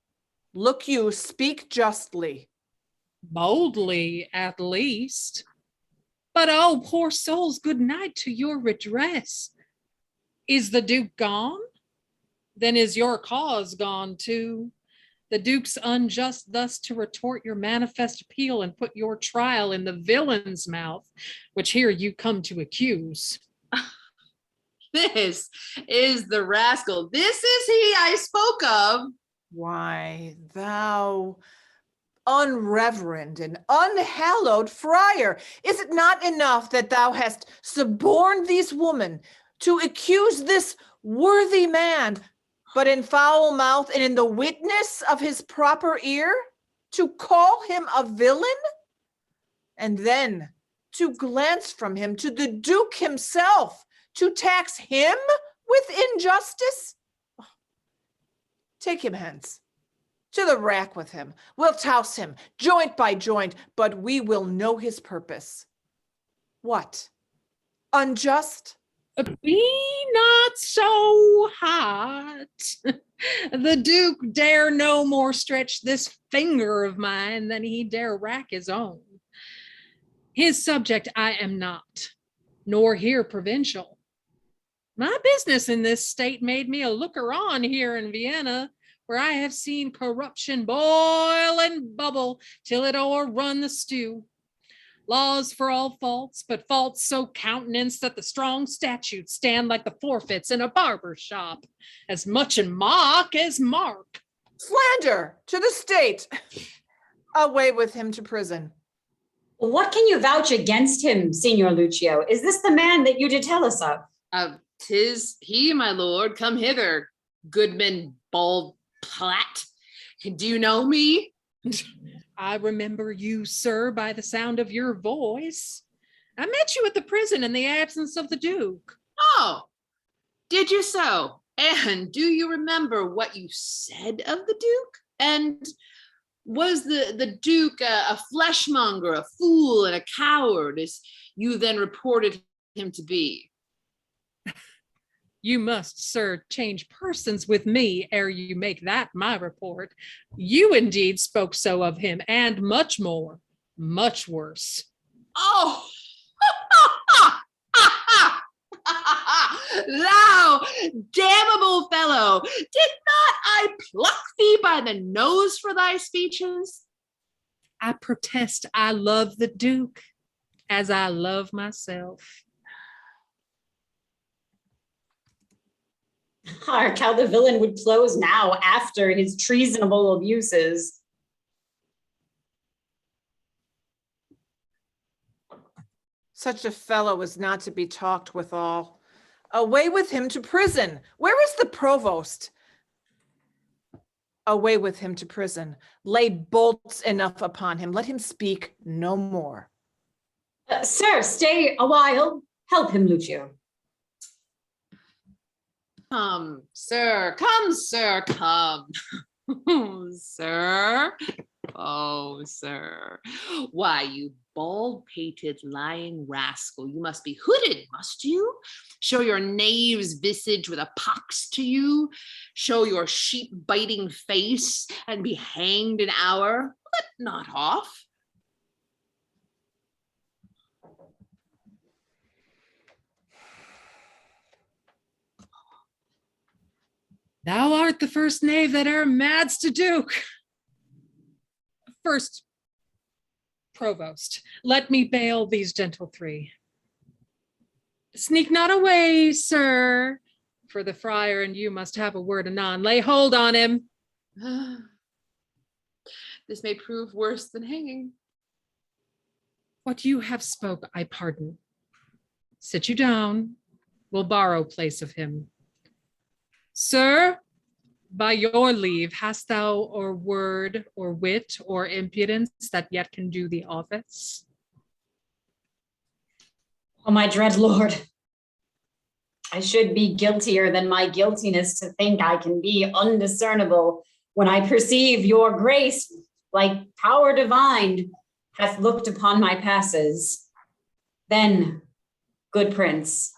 Look you, speak justly. Boldly, at least. But oh, poor souls, good night to your redress. Is the Duke gone? Then is your cause gone too. The Duke's unjust thus to retort your manifest appeal and put your trial in the villain's mouth, which here you come to accuse. This is the rascal. This is he I spoke of. Why, thou unreverend and unhallowed friar, is it not enough that thou hast suborned these women to accuse this worthy man, but in foul mouth and in the witness of his proper ear, to call him a villain? And then to glance from him to the Duke himself, to tax him with injustice? Take him hence. To the rack with him. We'll touse him, joint by joint, but we will know his purpose. What? Unjust? Be not so hot. The Duke dare no more stretch this finger of mine than he dare rack his own. His subject I am not, nor here provincial. My business in this state made me a looker on here in Vienna, where I have seen corruption boil and bubble till it o'errun the stew. Laws for all faults, but faults so countenanced that the strong statutes stand like the forfeits in a barber's shop, as much in mock as mark. Slander to the state. Away with him to prison. What can you vouch against him, Signor Lucio? Is this the man that you did tell us of? 'Tis he, my lord. Come hither, Goodman Bald Plat. Do you know me? I remember you, sir, by the sound of your voice. I met you at the prison in the absence of the Duke. Oh, did you so? And do you remember what you said of the Duke? And was the Duke a fleshmonger, a fool, and a coward, as you then reported him to be? You must, sir, change persons with me ere you make that my report. You indeed spoke so of him, and much more, much worse. Oh, thou damnable fellow, did not I pluck thee by the nose for thy speeches? I protest I love the Duke as I love myself. Hark, how the villain would close now after his treasonable abuses. Such a fellow is not to be talked withal. Away with him to prison. Where is the provost? Away with him to prison. Lay bolts enough upon him. Let him speak no more. Sir, stay a while. Help him, Lucio. Come, sir, come, sir, come. Sir. Oh, sir. Why, you bald-pated lying rascal, you must be hooded, must you? Show your knave's visage with a pox to you? Show your sheep-biting face and be hanged an hour? Let not off. Thou art the first knave that e'er madst a duke. First, provost, let me bail these gentle three. Sneak not away, sir, for the friar and you must have a word anon. Lay hold on him. This may prove worse than hanging. What you have spoke, I pardon. Sit you down. We'll borrow place of him. Sir, by your leave, hast thou or word or wit or impudence that yet can do the office? Oh, my dread lord, I should be guiltier than my guiltiness to think I can be undiscernible when I perceive your grace, like power divine, hath looked upon my passes. Then, good prince,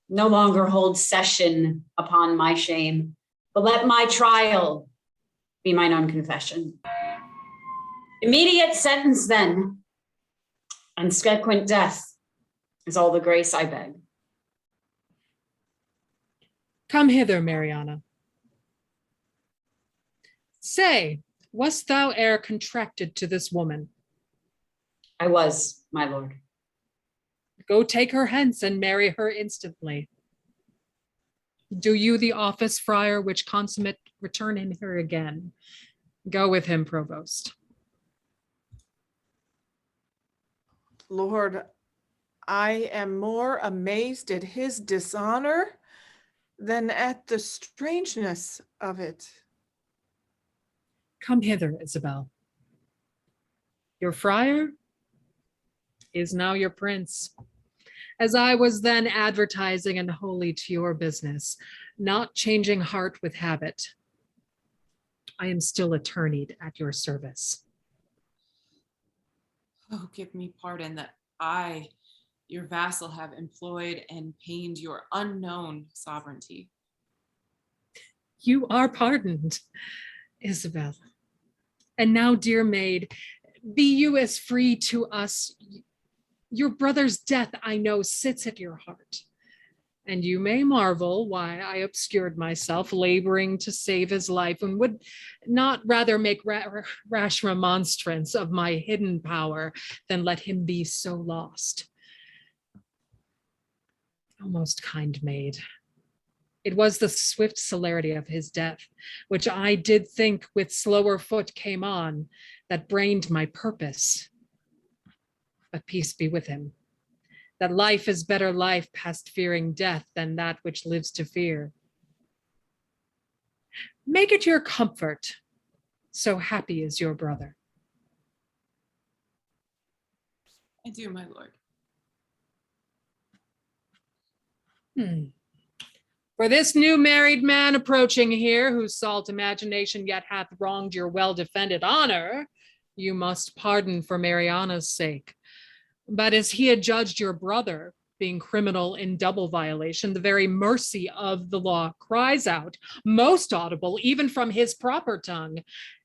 no longer hold session upon my shame, but let my trial be mine own confession. Immediate sentence then, and sequent death is all the grace I beg. Come hither, Mariana. Say, wast thou e'er contracted to this woman? I was, my lord. Go take her hence and marry her instantly. Do you the office, friar, which consummate, return in her again. Go with him, provost. Lord, I am more amazed at his dishonor than at the strangeness of it. Come hither, Isabel. Your friar is now your prince. As I was then advertising and wholly to your business, not changing heart with habit, I am still attorneyed at your service. Oh, give me pardon that I, your vassal, have employed and pained your unknown sovereignty. You are pardoned, Isabel. And now, dear maid, be you as free to us. Your brother's death, I know, sits at your heart. And you may marvel why I obscured myself, laboring to save his life, and would not rather make rash remonstrance of my hidden power than let him be so lost. O most kind maid, it was the swift celerity of his death, which I did think with slower foot came on, that brained my purpose. But peace be with him, that life is better life past fearing death than that which lives to fear. Make it your comfort, so happy is your brother. I do, my lord. For this new married man approaching here, whose salt imagination yet hath wronged your well-defended honor, you must pardon for Mariana's sake. But as he adjudged your brother, being criminal in double violation, the very mercy of the law cries out, most audible even from his proper tongue,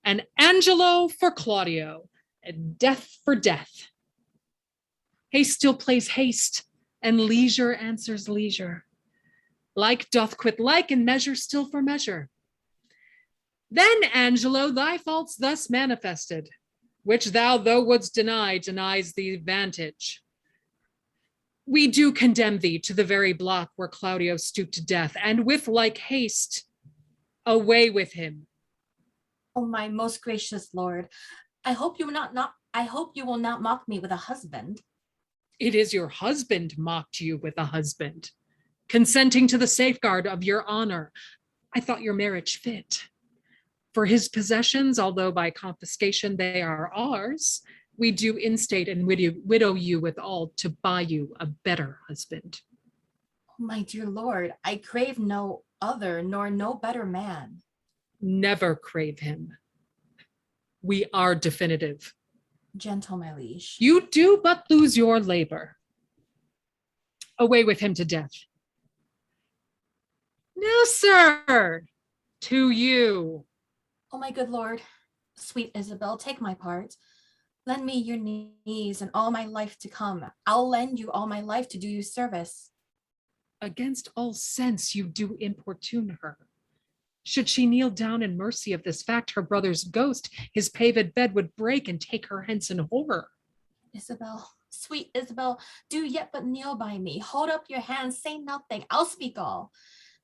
an Angelo for Claudio, and death for death. Haste still plays haste, and leisure answers leisure. Like doth quit like, and measure still for measure. Then, Angelo, thy faults thus manifested, which thou though wouldst deny, denies thee vantage. We do condemn thee to the very block where Claudio stooped to death, and with like haste, away with him. Oh, my most gracious lord, I hope you will not mock me with a husband. It is your husband mocked you with a husband, consenting to the safeguard of your honor. I thought your marriage fit. For his possessions, although by confiscation they are ours, We do instate and widow you withal to buy you a better husband. My dear lord, I crave no other nor no better man. Never crave him. We are definitive. Gentle, my liege. You do but lose your labor. Away with him to death. No, sir, to you. Oh, my good lord, sweet Isabel, take my part. Lend me your knees and all my life to come. I'll lend you all my life to do you service. Against all sense you do importune her. Should she kneel down in mercy of this fact, her brother's ghost, his paved bed would break and take her hence in horror. Isabel, sweet Isabel, do yet but kneel by me. Hold up your hands, say nothing, I'll speak all.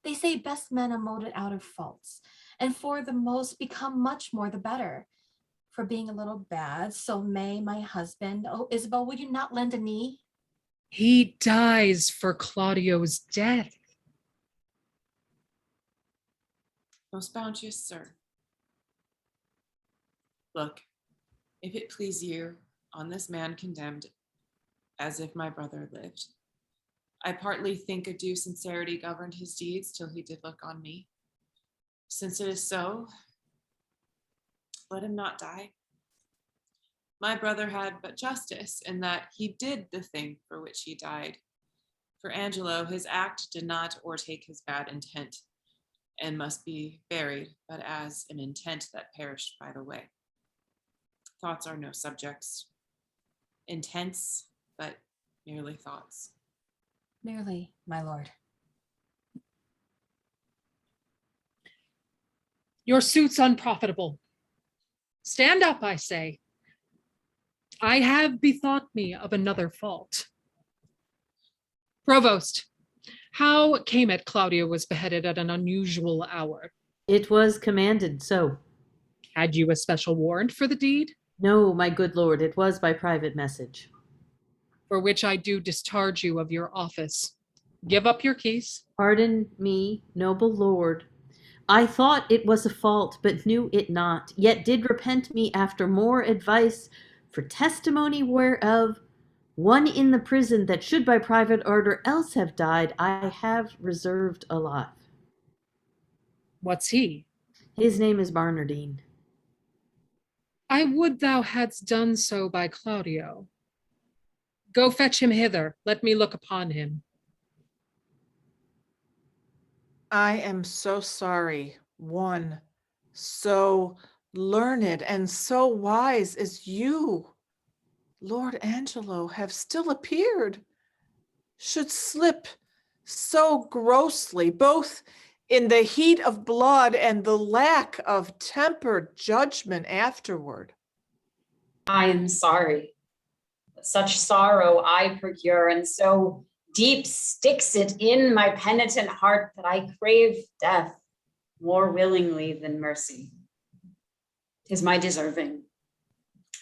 They say best men are molded out of faults, and for the most become much more the better. For being a little bad, so may my husband. Oh, Isabel, would you not lend a knee? He dies for Claudio's death. Most bounteous sir, look, if it please you, on this man condemned, as if my brother lived. I partly think a due sincerity governed his deeds till he did look on me. Since it is so, let him not die. My brother had but justice in that he did the thing for which he died. For Angelo, his act did not o'ertake his bad intent, and must be buried, but as an intent that perished by the way. Thoughts are no subjects, intents, but merely thoughts. Merely, my lord. Your suit's unprofitable. Stand up, I say. I have bethought me of another fault. Provost, how came it Claudio was beheaded at an unusual hour? It was commanded so. Had you a special warrant for the deed? No, my good lord, it was by private message. For which I do discharge you of your office. Give up your keys. Pardon me, noble lord. I thought it was a fault, but knew it not, yet did repent me after more advice, for testimony whereof one in the prison that should by private order else have died, I have reserved alive. What's he? His name is Barnardine. I would thou hadst done so by Claudio. Go fetch him hither. Let me look upon him. I am so sorry, one so learned and so wise as you, Lord Angelo, have still appeared, should slip so grossly, both in the heat of blood and the lack of tempered judgment afterward. I am sorry. Such sorrow I procure, and so deep sticks it in my penitent heart that I crave death more willingly than mercy. 'Tis my deserving,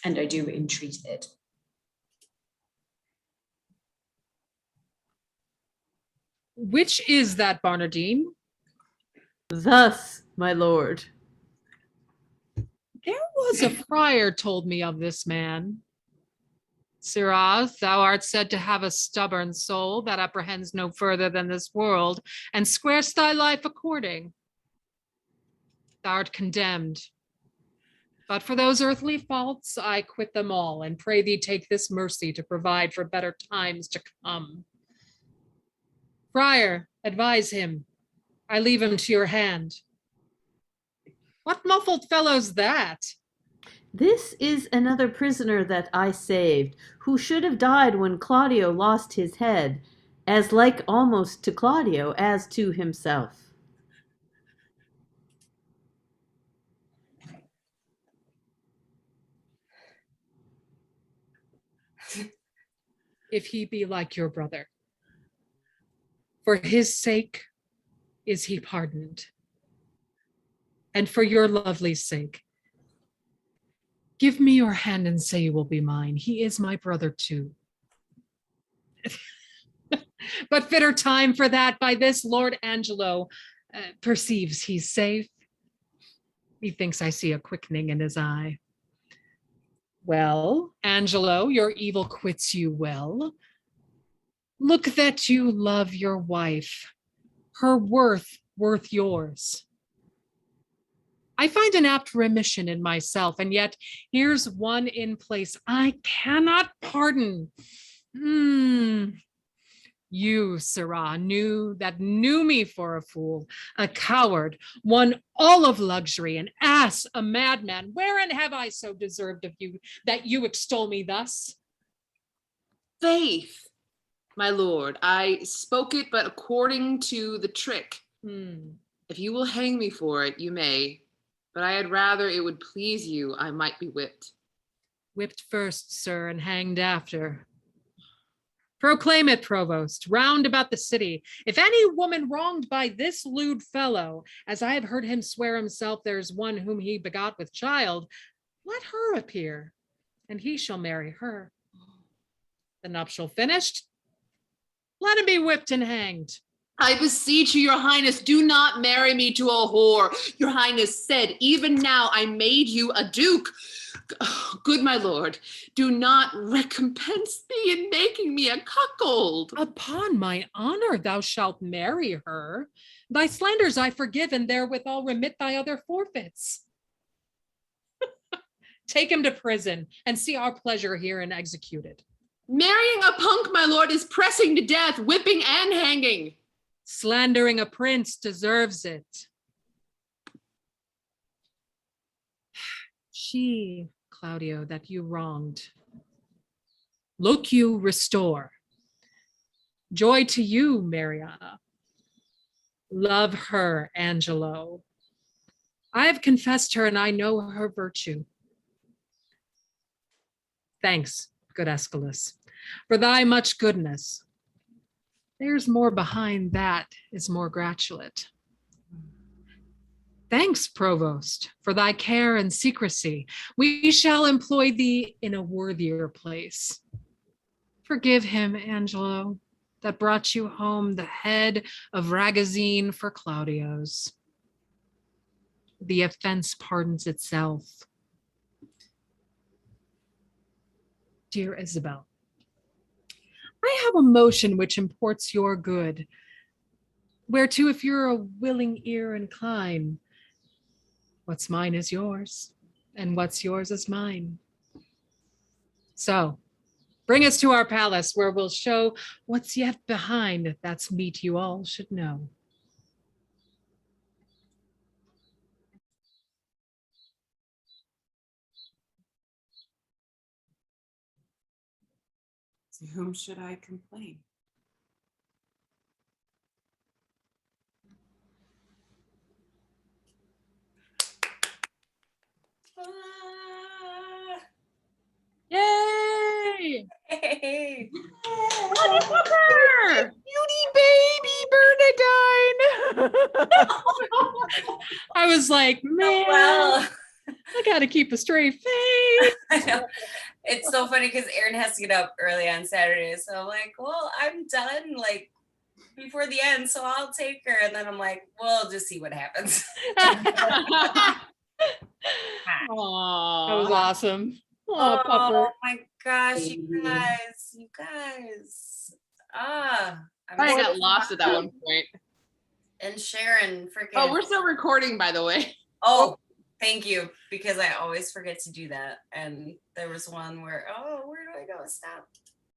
and I do entreat it. Which is that Barnardine? Thus, my lord. There was a friar told me of this man. Sirrah, thou art said to have a stubborn soul that apprehends no further than this world, and squarest thy life according. Thou art condemned. But for those earthly faults, I quit them all, and pray thee take this mercy to provide for better times to come. Friar, advise him. I leave him to your hand. What muffled fellow's that? This is another prisoner that I saved, who should have died when Claudio lost his head, as like almost to Claudio as to himself. If he be like your brother, for his sake is he pardoned, and for your lovely sake, give me your hand and say you will be mine. He is my brother too. But fitter time for that by this Lord Angelo perceives he's safe. He thinks I see a quickening in his eye. Well, Angelo, your evil quits you well. Look that you love your wife, her worth yours. I find an apt remission in myself, and yet here's one in place I cannot pardon. You, Sirrah, knew me for a fool, a coward, one all of luxury, an ass, a madman. Wherein have I so deserved of you that you extol me thus? Faith, my lord, I spoke it but according to the trick. If you will hang me for it, you may, but I had rather it would please you I might be whipped. Whipped first, sir, and hanged after. Proclaim it, provost, round about the city. If any woman wronged by this lewd fellow, as I have heard him swear himself there's one whom he begot with child, let her appear, and he shall marry her. The nuptial finished, let him be whipped and hanged. I beseech you, your highness, do not marry me to a whore. Your highness said, even now I made you a duke. Good my lord, do not recompense me in making me a cuckold. Upon my honor, thou shalt marry her. Thy slanders I forgive, and therewithal remit thy other forfeits. Take him to prison, and see our pleasure herein executed. Marrying a punk, my lord, is pressing to death, whipping and hanging. Slandering a prince deserves it. She, Claudio, that you wronged, look you restore. Joy to you, Mariana. Love her, Angelo. I have confessed her and I know her virtue. Thanks, good Aeschylus, for thy much goodness. There's more behind that is more gratulate. Thanks, provost, for thy care and secrecy. We shall employ thee in a worthier place. Forgive him, Angelo, that brought you home the head of Ragozine for Claudio's. The offense pardons itself. Dear Isabel, I have a motion which imports your good, whereto if you're a willing ear incline, what's mine is yours, and what's yours is mine. So, bring us to our palace where we'll show what's yet behind that's meet you all should know. To whom should I complain? Yay! Hey. Beauty baby Bernadine. I was like, man, Well, I gotta keep a straight face. I know. It's so funny because Erin has to get up early on Saturday. So I'm like, well, I'm done like before the end. So I'll take her. And then I'm like, we'll just see what happens. That was awesome. Oh, pupper. My gosh, you guys. I got lost at that one point. And Sharon freaking. Oh, we're still recording, by the way. Oh, thank you, because I always forget to do that. And there was one where, where do I go? Stop.